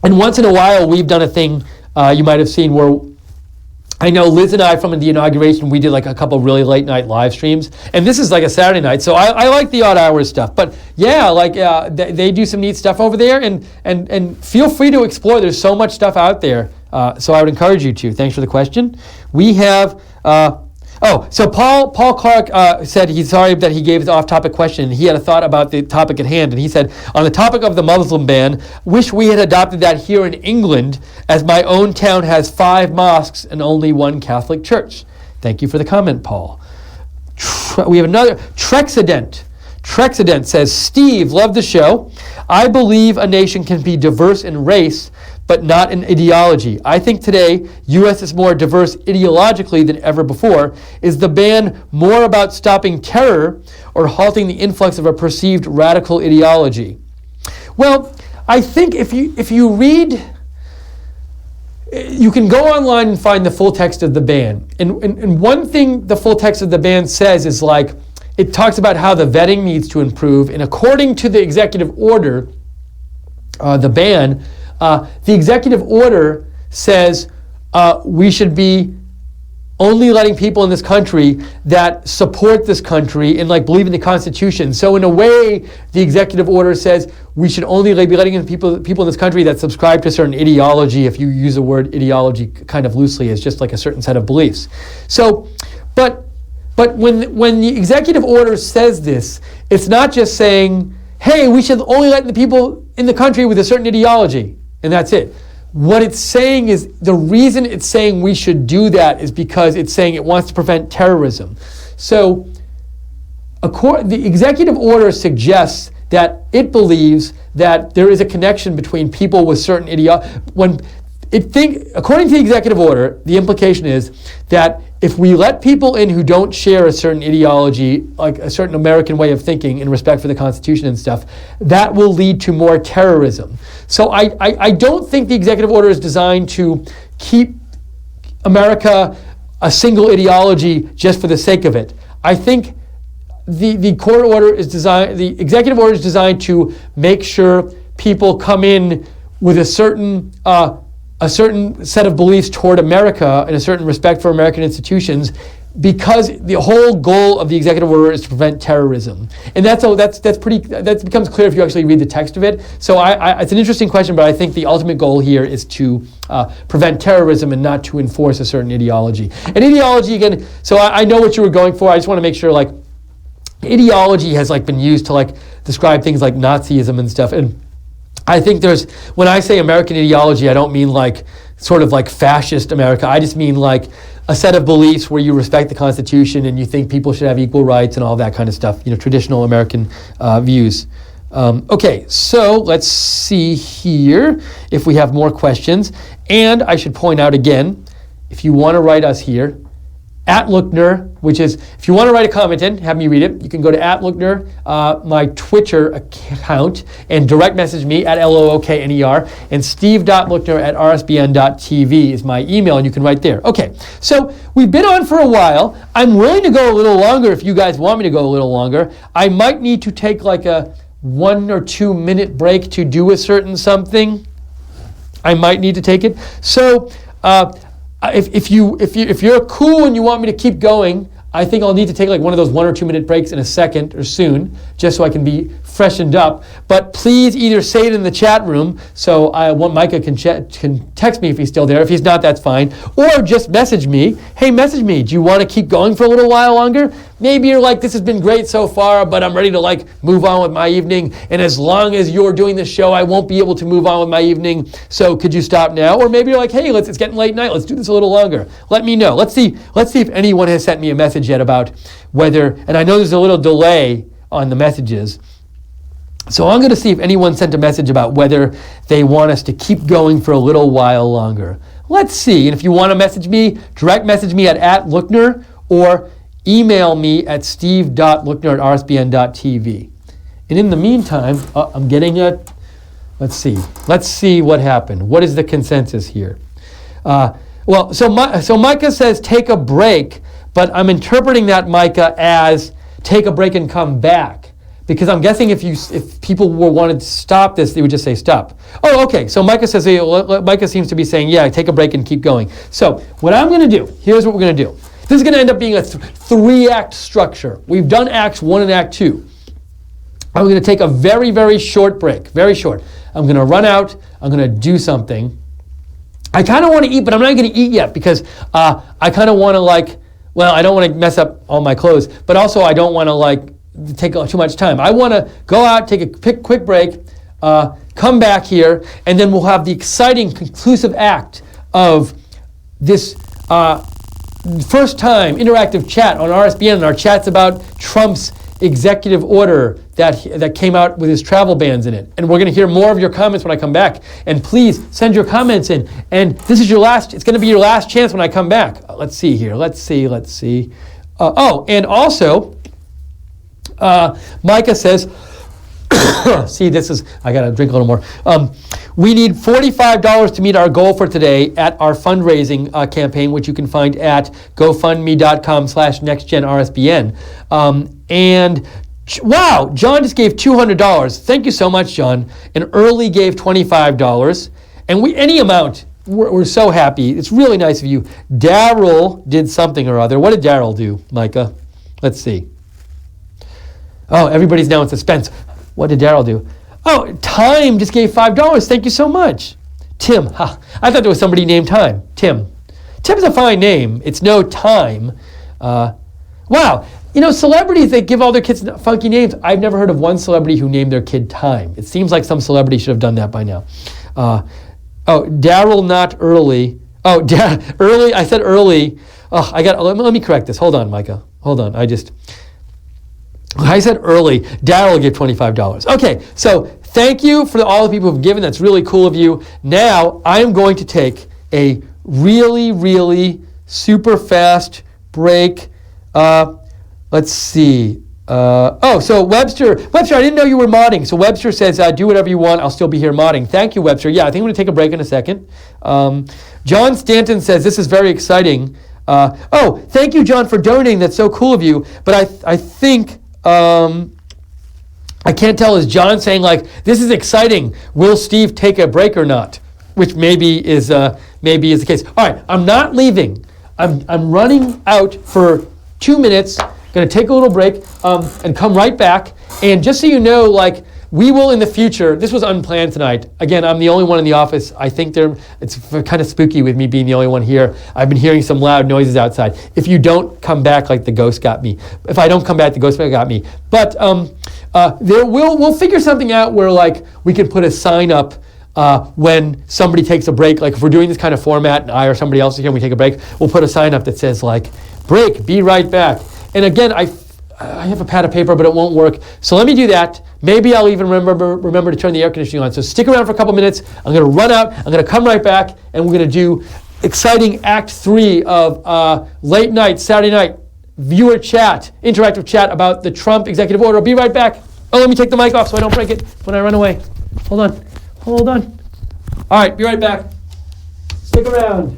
once in a while, we've done a thing you might have seen where I know Liz and I from the inauguration, we did like a couple really late night live streams. And this is like a Saturday night, so I like the odd hours stuff. But yeah, like they do some neat stuff over there. And feel free to explore. There's so much stuff out there. So I would encourage you to. Thanks for the question. We have... so Paul Clark said he's sorry that he gave his off-topic question. He had a thought about the topic at hand, and he said, on the topic of the Muslim ban, wish we had adopted that here in England, as my own town has 5 mosques and only 1 Catholic church. Thank you for the comment, Paul. We have another, Trexident. Trexident says, Steve, love the show. I believe a nation can be diverse in race, but not in ideology. I think today, U.S. is more diverse ideologically than ever before. Is the ban more about stopping terror or halting the influx of a perceived radical ideology? Well, I think if you read, you can go online and find the full text of the ban. And one thing the full text of the ban says is like, it talks about how the vetting needs to improve. And according to the executive order, the ban, the executive order says we should be only letting people in this country that support this country and like believe in the Constitution. So in a way, the executive order says we should only be letting in people in this country that subscribe to a certain ideology. If you use the word ideology kind of loosely, as just like a certain set of beliefs. So, but when the executive order says this, it's not just saying, hey, we should only let the people in the country with a certain ideology. And that's it. What it's saying is, the reason it's saying we should do that is because it's saying it wants to prevent terrorism. So the executive order suggests that it believes that there is a connection between people with certain ideology. According to the executive order, the implication is that if we let people in who don't share a certain ideology, like a certain American way of thinking in respect for the Constitution and stuff, that will lead to more terrorism. So I don't think the executive order is designed to keep America a single ideology just for the sake of it. I think the executive order is designed to make sure people come in with a certain set of beliefs toward America and a certain respect for American institutions, because the whole goal of the executive order is to prevent terrorism. And that becomes clear if you actually read the text of it. So it's an interesting question, but I think the ultimate goal here is to prevent terrorism and not to enforce a certain ideology. And ideology, again, so I know what you were going for. I just want to make sure, like, ideology has like been used to like describe things like Nazism and stuff. And I think when I say American ideology, I don't mean like sort of like fascist America. I just mean like a set of beliefs where you respect the Constitution and you think people should have equal rights and all that kind of stuff, traditional American views. Okay, so let's see here if we have more questions. And I should point out again, if you want to write us here, at Lookner, which is, if you want to write a comment in, have me read it, you can go to @Lookner, my Twitter account, and direct message me at LOOKNER, and steve.lookner@rsbn.tv is my email, and you can write there. Okay, so we've been on for a while. I'm willing to go a little longer if you guys want me to go a little longer. I might need to take like a 1 or 2 minute break to do a certain something. I might need to take it. So, if you're cool and you want me to keep going, I think I'll need to take like one of those 1 or 2 minute breaks in a second or soon, just so I can be freshened up. But please either say it in the chat room, so Micah can text me if he's still there. If he's not, that's fine. Or just message me. Hey, message me. Do you want to keep going for a little while longer? Maybe you're like, this has been great so far, but I'm ready to like move on with my evening. And as long as you're doing this show, I won't be able to move on with my evening. So could you stop now? Or maybe you're like, hey, it's getting late night. Let's do this a little longer. Let me know. Let's see if anyone has sent me a message yet about whether, and I know there's a little delay on the messages. So I'm going to see if anyone sent a message about whether they want us to keep going for a little while longer. Let's see. And if you want to message me, direct message me at Lookner or email me at steve.lookner@rsbn.tv. And in the meantime, I'm getting a, let's see what happened. What is the consensus here? So Micah says take a break, but I'm interpreting that, Micah, as take a break and come back. Because I'm guessing if people wanted to stop this, they would just say stop. Oh, okay. So Micah says, Micah seems to be saying, yeah, take a break and keep going. So what I'm going to do, here's what we're going to do. This is going to end up being a three-act structure. We've done Acts 1 and Act 2. I'm going to take a very, very short break, very short. I'm going to run out. I'm going to do something. I kind of want to eat, but I'm not going to eat yet because I kind of want to I don't want to mess up all my clothes, but also I don't want to take too much time. I want to go out, take a quick break, come back here, and then we'll have the exciting conclusive act of this first time interactive chat on RSBN, and our chat's about Trump's executive order that came out with his travel bans in it. And we're going to hear more of your comments when I come back. And please send your comments in. And this is it's going to be your last chance when I come back. Let's see here. Let's see. And also, Micah says, see, I got to drink a little more. We need $45 to meet our goal for today at our fundraising campaign, which you can find at gofundme.com/nextgenrsbn. And wow, John just gave $200. Thank you so much, John. And Early gave $25. And any amount, we're so happy. It's really nice of you. Daryl did something or other. What did Daryl do, Micah? Let's see. Oh, everybody's now in suspense. What did Daryl do? Oh, Time just gave $5. Thank you so much. Tim. I thought there was somebody named Time. Tim. Tim's a fine name. It's no Time. Wow. Celebrities, they give all their kids funky names. I've never heard of one celebrity who named their kid Time. It seems like some celebrity should have done that by now. Daryl, not Early. Oh, Early. I said Early. Oh, let me correct this. Hold on, Micah. Hold on. I said Early. Daryl gave $25. Okay, so thank you for all the people who've given. That's really cool of you. Now, I am going to take a really, really super fast break. Let's see. So Webster, I didn't know you were modding. So Webster says, do whatever you want. I'll still be here modding. Thank you, Webster. Yeah, I think I'm going to take a break in a second. John Stanton says, this is very exciting. Thank you, John, for donating. That's so cool of you. But I think... I can't tell, is John saying this is exciting, will Steve take a break or not? Which maybe is the case. All right, I'm not leaving. I'm running out for 2 minutes, going to take a little break and come right back. And just so you know, we will in the future, this was unplanned tonight. Again, I'm the only one in the office. I think it's kind of spooky with me being the only one here. I've been hearing some loud noises outside. If you don't come back, the ghost got me. If I don't come back, the ghost got me. But we'll figure something out where we can put a sign up when somebody takes a break. If we're doing this kind of format and I or somebody else is here and we take a break, we'll put a sign up that says break, be right back. And again, I have a pad of paper, but it won't work. So let me do that. Maybe I'll even remember to turn the air conditioning on. So stick around for a couple minutes. I'm going to run out. I'm going to come right back, and we're going to do exciting Act 3 of late night, Saturday night, viewer chat, interactive chat about the Trump executive order. I'll be right back. Oh, let me take the mic off so I don't break it when I run away. Hold on. All right, be right back. Stick around.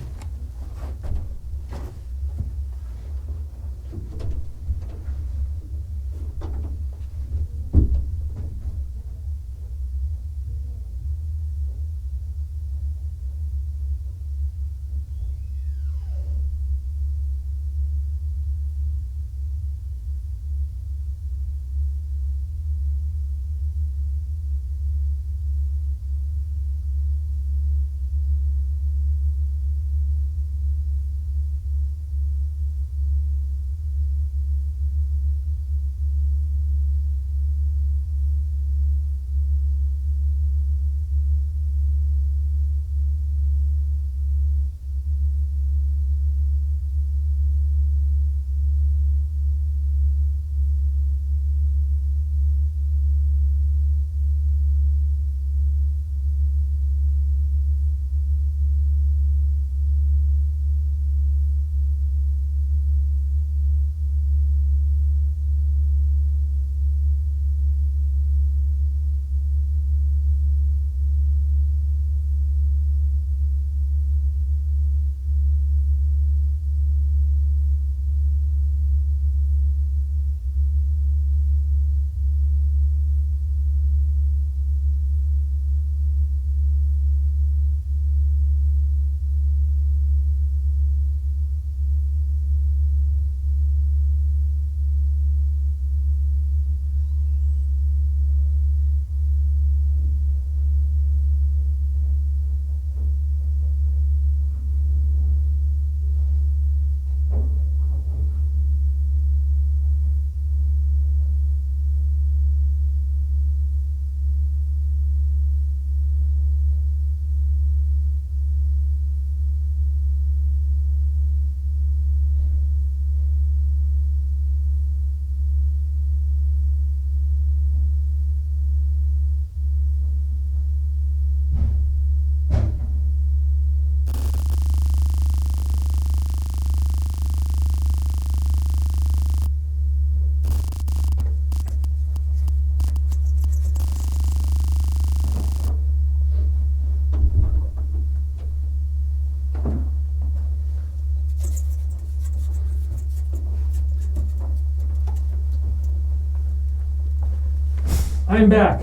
I'm back.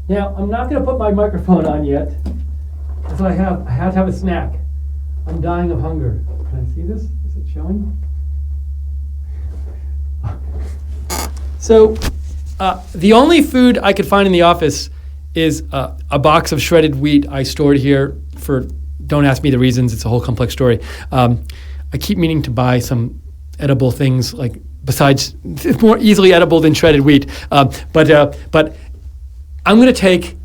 Now, I'm not going to put my microphone on yet, because I have to have a snack. I'm dying of hunger. Can I see this? Is it showing? So, the only food I could find in the office is a box of shredded wheat I stored here for, don't ask me the reasons, it's a whole complex story. I keep meaning to buy some edible things, like, besides, it's more easily edible than shredded wheat. But I'm going to take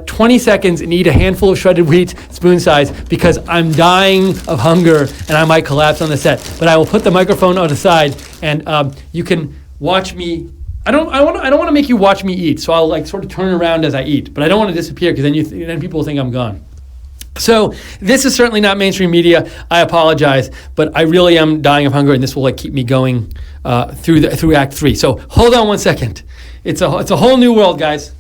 20 seconds and eat a handful of shredded wheat, spoon size, because I'm dying of hunger and I might collapse on the set. But I will put the microphone on the side, and you can watch me. I don't want to make you watch me eat, so I'll like sort of turn around as I eat. But I don't want to disappear, because then people will think I'm gone. So this is certainly not mainstream media. I apologize, but I really am dying of hunger, and this will like keep me going through Act 3. So hold on one second. It's a whole new world, guys.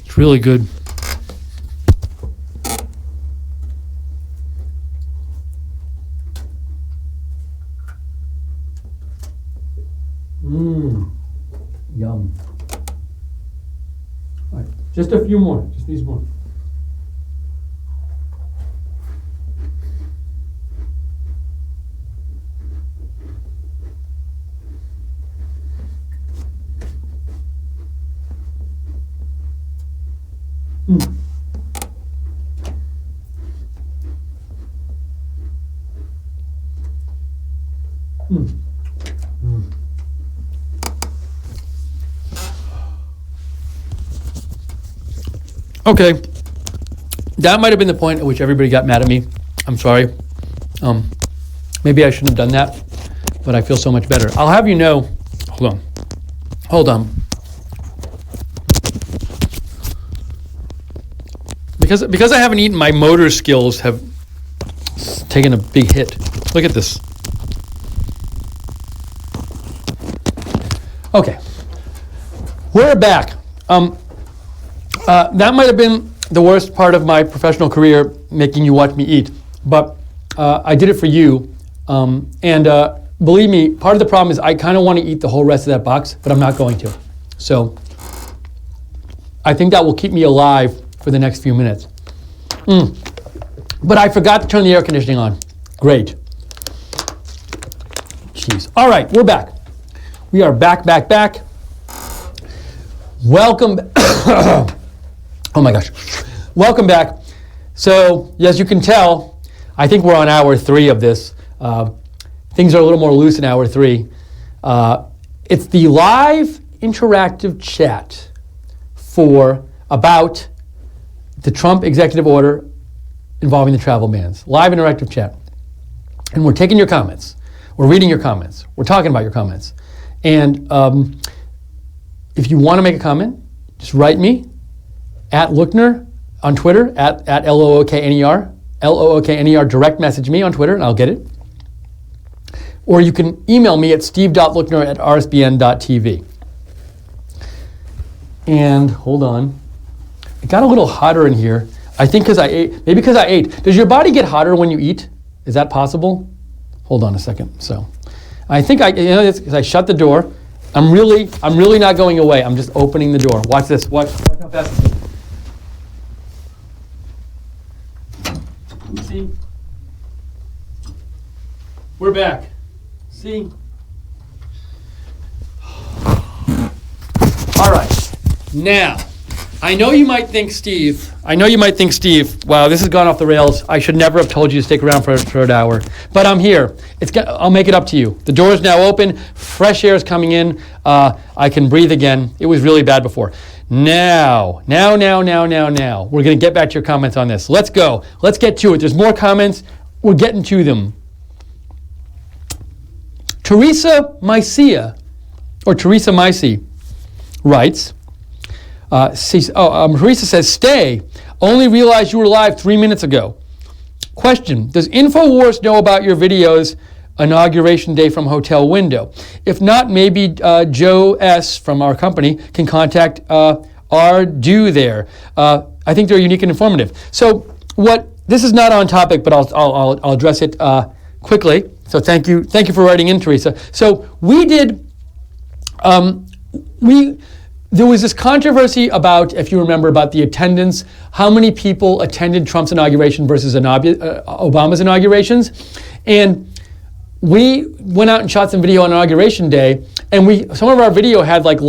It's really good. Yum. All right, just a few more, just these more. Okay, that might have been the point at which everybody got mad at me. I'm sorry. Maybe I shouldn't have done that, but I feel so much better. I'll have you know, hold on. Because I haven't eaten, my motor skills have taken a big hit. Look at this. Okay, we're back. That might have been the worst part of my professional career, making you watch me eat, but I did it for you. Believe me, part of the problem is I kind of want to eat the whole rest of that box, but I'm not going to. So I think that will keep me alive for the next few minutes. But I forgot to turn the air conditioning on. Great. Jeez. All right, we're back. We are back. Welcome. Oh my gosh. Welcome back. So, as you can tell, I think we're on hour 3 of this. Things are a little more loose in hour 3. It's the live interactive chat about the Trump executive order involving the travel bans. Live interactive chat. And we're taking your comments. We're reading your comments. We're talking about your comments. And if you want to make a comment, just write me at Lookner on Twitter, at Lookner, Lookner, direct message me on Twitter, and I'll get it. Or you can email me at steve.lookner@rsbn.tv. And hold on. It got a little hotter in here. I think because I ate. Maybe because I ate. Does your body get hotter when you eat? Is that possible? Hold on a second. So, I think because I shut the door. I'm really not going away. I'm just opening the door. Watch this. Watch how fast this is. You see? We're back. See? All right. Now, I know you might think, Steve, wow, this has gone off the rails. I should never have told you to stick around for an hour. But I'm here. I'll make it up to you. The door is now open. Fresh air is coming in. I can breathe again. It was really bad before. Now. We're going to get back to your comments on this. Let's go. Let's get to it. There's more comments. We're getting to them. Teresa Mycia writes, Teresa says, stay. Only realized you were live 3 minutes ago. Question, does InfoWars know about your videos inauguration day from hotel window? If not, maybe Joe S. from our company can contact our do there. I think they're unique and informative. So this is not on topic, but I'll address it quickly. So thank you for writing in, Teresa. So we did, there was this controversy about, if you remember, about the attendance, how many people attended Trump's inauguration versus Obama's inaugurations. And we went out and shot some video on Inauguration Day, and some of our video had like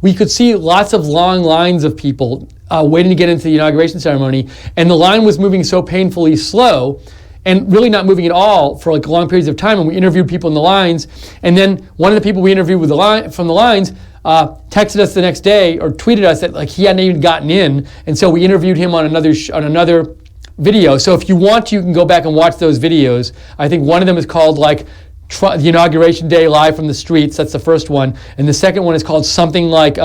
we could see lots of long lines of people waiting to get into the inauguration ceremony, and the line was moving so painfully slow and really not moving at all for like long periods of time. And we interviewed people in the lines, and then one of the people we interviewed from the lines texted us the next day or tweeted us that like he hadn't even gotten in, and so we interviewed him on another video. So if you want to, you can go back and watch those videos. I think one of them is called like the Inauguration Day Live from the Streets. That's the first one. And the second one is called something like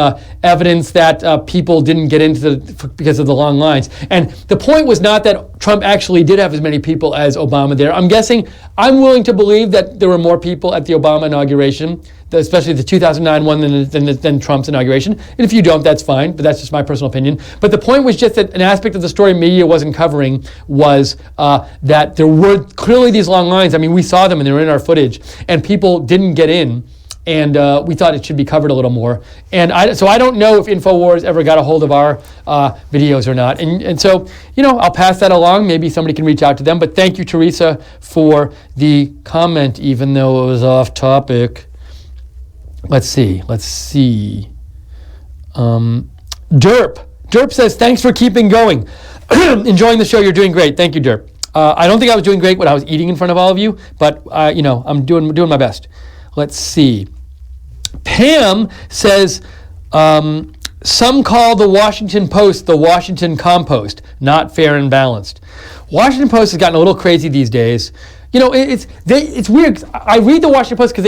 evidence that people didn't get into because of the long lines. And the point was not that Trump actually did have as many people as Obama there. I'm willing to believe that there were more people at the Obama inauguration, especially the 2009 one than Trump's inauguration. And if you don't, that's fine, but that's just my personal opinion. But the point was just that an aspect of the story media wasn't covering was that there were clearly these long lines. I mean, we saw them and they were in our footage, and people didn't get in. And we thought it should be covered a little more. And so I don't know if InfoWars ever got a hold of our videos or not. And so, I'll pass that along. Maybe somebody can reach out to them. But thank you, Teresa, for the comment, even though it was off topic. Let's see. Derp says, thanks for keeping going. Enjoying the show. You're doing great. Thank you, Derp. I don't think I was doing great when I was eating in front of all of you, but, I'm doing my best. Let's see. Pam says, some call the Washington Post the Washington compost, not fair and balanced. Washington Post has gotten a little crazy these days. It's weird. I read the Washington Post because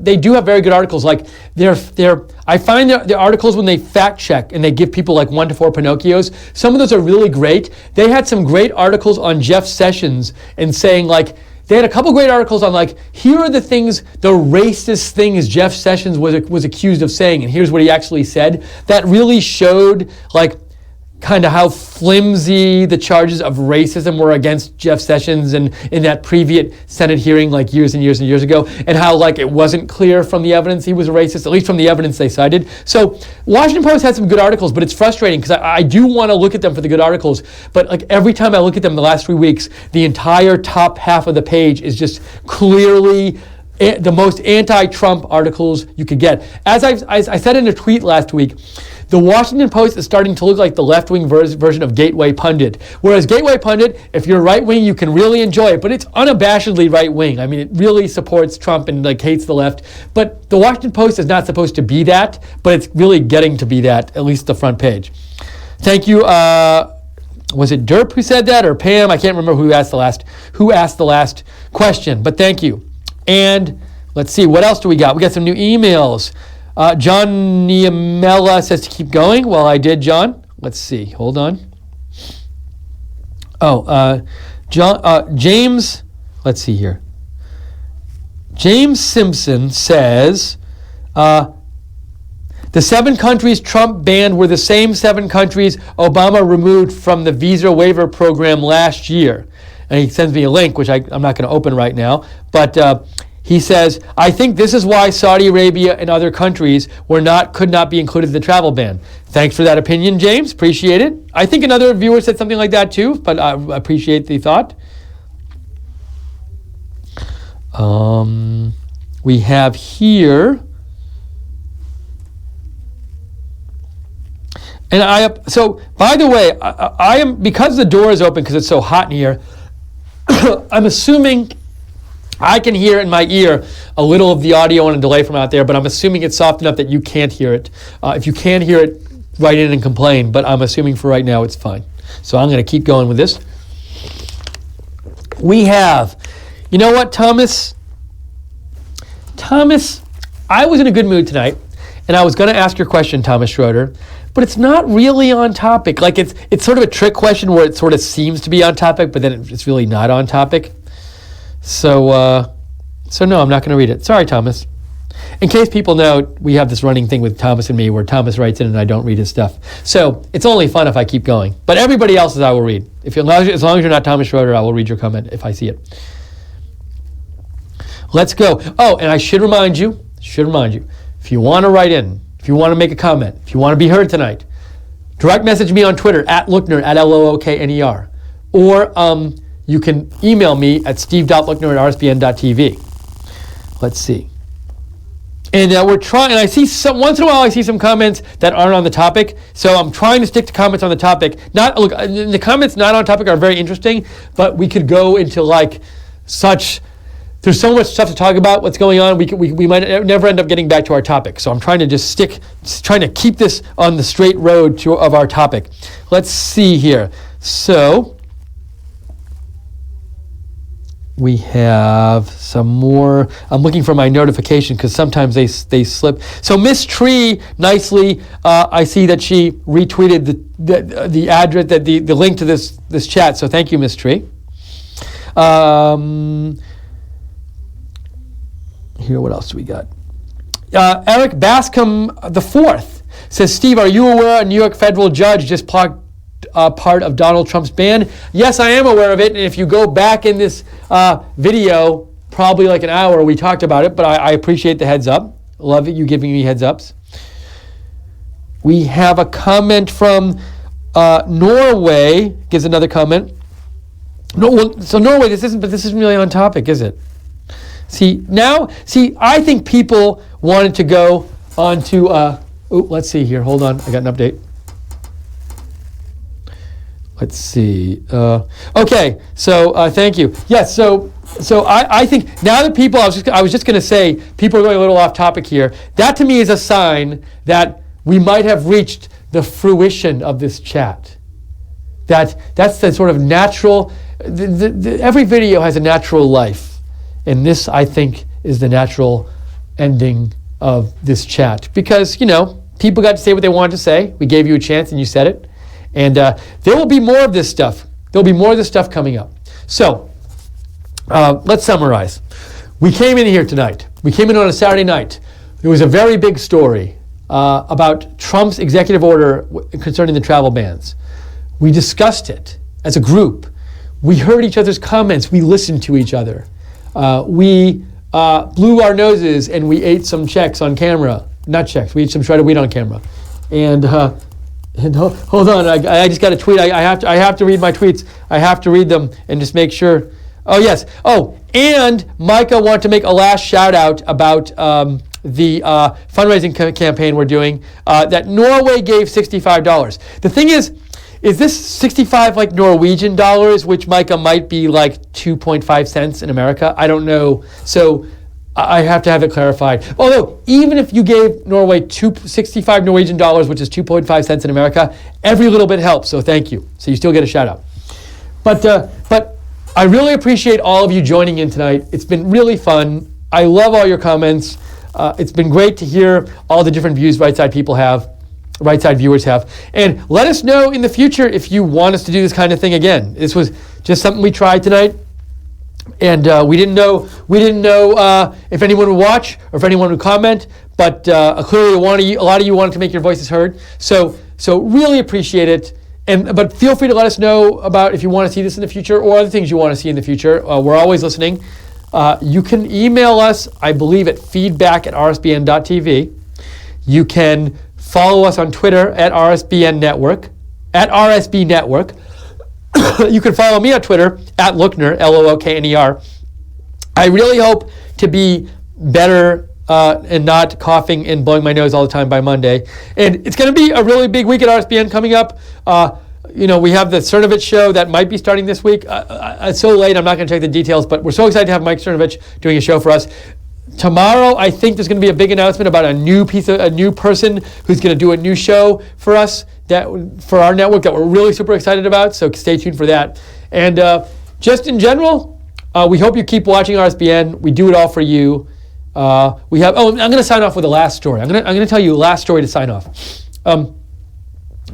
they do have very good articles. Like I find the articles when they fact check and they give people like 1 to 4 Pinocchios. Some of those are really great. They had some great articles on Jeff Sessions and saying like, they had a couple great articles on like, here are the racist things Jeff Sessions was accused of saying, and here's what he actually said. That really showed like kind of how flimsy the charges of racism were against Jeff Sessions and in that previous Senate hearing like years and years and years ago, and how like it wasn't clear from the evidence he was a racist, at least from the evidence they cited. So Washington Post had some good articles, but it's frustrating because I do want to look at them for the good articles, but like every time I look at them the last 3 weeks, the entire top half of the page is just clearly the most anti-Trump articles you could get. As I said in a tweet last week, the Washington Post is starting to look like the left-wing version of Gateway Pundit. Whereas Gateway Pundit, if you're right-wing, you can really enjoy it, but it's unabashedly right-wing. I mean, it really supports Trump and like hates the left. But the Washington Post is not supposed to be that, but it's really getting to be that, at least the front page. Thank you. Was it Derp who said that or Pam? I can't remember who asked the last question, but thank you. And let's see, what else do we got? We got some new emails. John Niamela says to keep going. Well, I did, John. Let's see. Hold on. James, let's see here. James Simpson says, the 7 countries Trump banned were the same 7 countries Obama removed from the visa waiver program last year. And he sends me a link, which I'm not going to open right now. But he says, I think this is why Saudi Arabia and other countries could not be included in the travel ban. Thanks for that opinion, James. Appreciate it. I think another viewer said something like that too, but I appreciate the thought. We have here, and so by the way, I am, because the door is open because it's so hot in here, I'm assuming I can hear in my ear a little of the audio on a delay from out there, but I'm assuming it's soft enough that you can't hear it. If you can hear it, write in and complain, but I'm assuming for right now it's fine. So I'm going to keep going with this. We have, you know what, Thomas, I was in a good mood tonight, and I was going to ask your question, Thomas Schroeder, but it's not really on topic. Like it's sort of a trick question where it sort of seems to be on topic, but then it's really not on topic. So no, I'm not going to read it. Sorry, Thomas. In case people know, we have this running thing with Thomas and me where Thomas writes in and I don't read his stuff. So it's only fun if I keep going. But everybody else's I will read. As long as you're not Thomas Schroeder, I will read your comment if I see it. Let's go. Oh, and I should remind you, if you want to write in, if you want to make a comment, if you want to be heard tonight, direct message me on Twitter at Lookner, at Lookner. Or you can email me at steve.lookner@rsbn.tv. Let's see. And we're trying, and I see once in a while I see some comments that aren't on the topic, so I'm trying to stick to comments on the topic. The comments not on topic are very interesting, but we could go into there's so much stuff to talk about, what's going on, we might never end up getting back to our topic. So I'm trying to trying to keep this on the straight road of our topic. Let's see here. So we have some more. I'm looking for my notification because sometimes they slip. So Miss Tree nicely, I see that she retweeted the address, the link to this chat. So thank you, Miss Tree. Here, what else do we got? Eric Bascom IV says, Steve, are you aware a New York federal judge just blocked part of Donald Trump's ban? Yes, I am aware of it. And if you go back in this video, probably like an hour, we talked about it, but I appreciate the heads up. Love it, you giving me heads ups. We have a comment from Norway, gives another comment. So Norway, this isn't really on topic, is it? I think people wanted to go on to, let's see here. Hold on, I got an update. Let's see. Okay, so thank you. Yes, so I think now that people, I was just going to say, people are going a little off topic here. That to me is a sign that we might have reached the fruition of this chat. That's the sort of natural, every video has a natural life. And this, I think, is the natural ending of this chat. Because, people got to say what they wanted to say. We gave you a chance and you said it. And there will be more of this stuff. There'll be more of this stuff coming up. So, let's summarize. We came in here tonight. We came in on a Saturday night. There was a very big story about Trump's executive order concerning the travel bans. We discussed it as a group. We heard each other's comments. We listened to each other. We blew our noses and we ate some checks on camera. Not checks, we ate some shredded wheat on camera. And hold on, I just got a tweet. I have to read my tweets. I have to read them and just make sure. Oh, yes. Oh, and Micah wanted to make a last shout out about the fundraising campaign we're doing, that Norway gave $65. The thing is this 65 like Norwegian dollars, which Micah might be like 2.5 cents in America? I don't know. So I have to have it clarified. Although, even if you gave Norway 65 Norwegian dollars, which is 2.5 cents in America, every little bit helps. So thank you. So you still get a shout out. But I really appreciate all of you joining in tonight. It's been really fun. I love all your comments. It's been great to hear all the different views Right Side viewers have. And let us know in the future if you want us to do this kind of thing again. This was just something we tried tonight. And we didn't know if anyone would watch or if anyone would comment, but clearly a lot of you wanted to make your voices heard. So really appreciate it. But feel free to let us know about if you want to see this in the future or other things you want to see in the future. We're always listening. You can email us, I believe, at feedback@rsbn.tv. You can follow us on Twitter at RSBN Network, at RSB Network. You can follow me on Twitter at Lookner, Lookner. I really hope to be better and not coughing and blowing my nose all the time by Monday. And it's going to be a really big week at RSBN coming up. We have the Cernovich show that might be starting this week. It's so late, I'm not going to check the details, but we're so excited to have Mike Cernovich doing a show for us. Tomorrow, I think there's going to be a big announcement about a new person who's going to do a new show for us, for our network, that we're really super excited about. So stay tuned for that. And just in general, we hope you keep watching RSBN. We do it all for you. I'm going to sign off with the last story. I'm going to tell you a last story to sign off.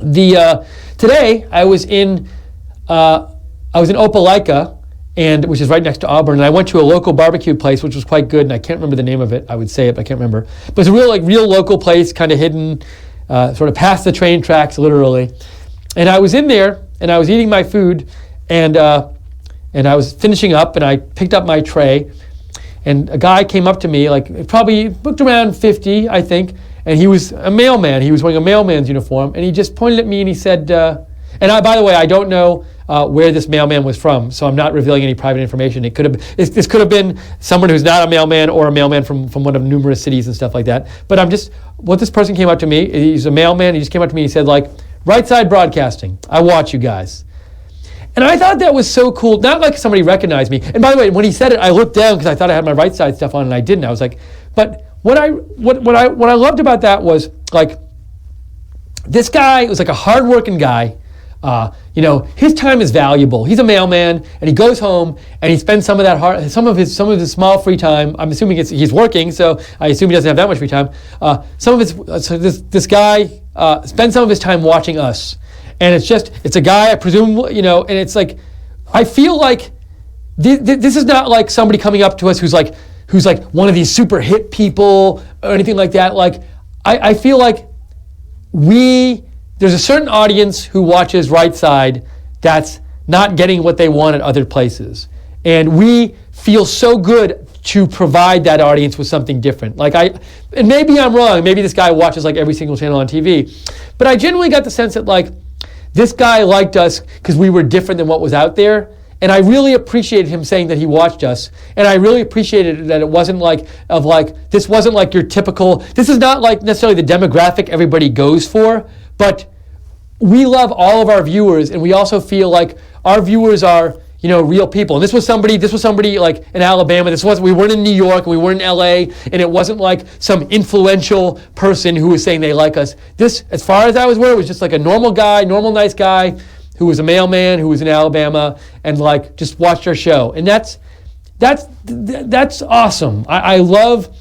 Today I was in Opelika, and which is right next to Auburn, and I went to a local barbecue place which was quite good, and I can't remember the name of it. I would say it, but I can't remember. But it's a real local place, kind of hidden, sort of past the train tracks, literally. And I was in there, and I was eating my food, and I was finishing up, and I picked up my tray, and a guy came up to me, like probably looked around 50, I think, and he was a mailman. He was wearing a mailman's uniform, and he just pointed at me and he said, by the way, I don't know where this mailman was from, so I'm not revealing any private information. This could have been someone who's not a mailman or a mailman from one of numerous cities and stuff like that. But what this person came up to me, he's a mailman, he just came up to me and he said, like, Right Side Broadcasting, I watch you guys. And I thought that was so cool, not like somebody recognized me. And by the way, when he said it, I looked down because I thought I had my Right Side stuff on and I didn't. I was like, but what I loved about that was, like, this guy was like a hardworking guy. His time is valuable. He's a mailman, and he goes home and he spends some of his small free time. I'm assuming he's working, so I assume he doesn't have that much free time. This guy spends some of his time watching us, and it's a guy, I presume, and it's like, I feel like this is not like somebody coming up to us who's like one of these super hit people or anything like that. Like, I feel like there's a certain audience who watches Right Side that's not getting what they want at other places. And we feel so good to provide that audience with something different. And maybe I'm wrong, maybe this guy watches like every single channel on TV, but I genuinely got the sense that, like, this guy liked us because we were different than what was out there. And I really appreciated him saying that he watched us. And I really appreciated that it wasn't this wasn't like your typical, this is not like necessarily the demographic everybody goes for, but we love all of our viewers, and we also feel like our viewers are, real people. And this was somebody like in Alabama. We weren't in New York, and we weren't in LA, and it wasn't like some influential person who was saying they like us. This, as far as I was aware, was just like a normal guy, nice guy, who was a mailman, who was in Alabama, and like just watched our show. And that's awesome. I love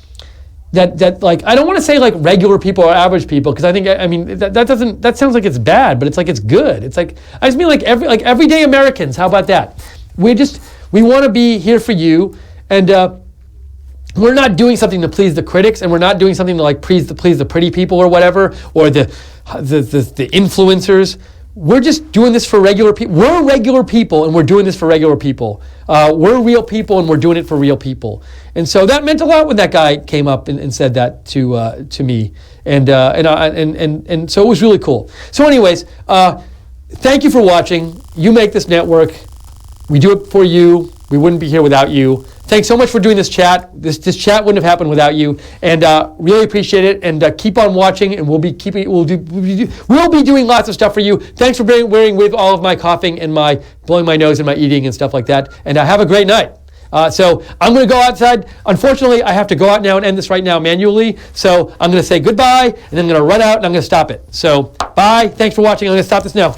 that like, I don't want to say like regular people or average people, because I think, that sounds like it's bad, but it's like, it's good. It's like, I just mean like everyday Americans. How about that? We want to be here for you, and we're not doing something to please the critics, and we're not doing something to like please the pretty people or whatever, or the influencers. We're just doing this for regular people. We're regular people, and we're doing this for regular people. We're real people, and we're doing it for real people. And so that meant a lot when that guy came up and said that to me, and so it was really cool. So, anyways, thank you for watching. You make this network. We do it for you. We wouldn't be here without you. Thanks so much for doing this chat. This chat wouldn't have happened without you, and really appreciate it. And keep on watching, and we'll be doing lots of stuff for you. Thanks for bearing with all of my coughing and my blowing my nose and my eating and stuff like that. And have a great night. So I'm going to go outside. Unfortunately, I have to go out now and end this right now manually. So I'm going to say goodbye, and then I'm going to run out and I'm going to stop it. So bye. Thanks for watching. I'm going to stop this now.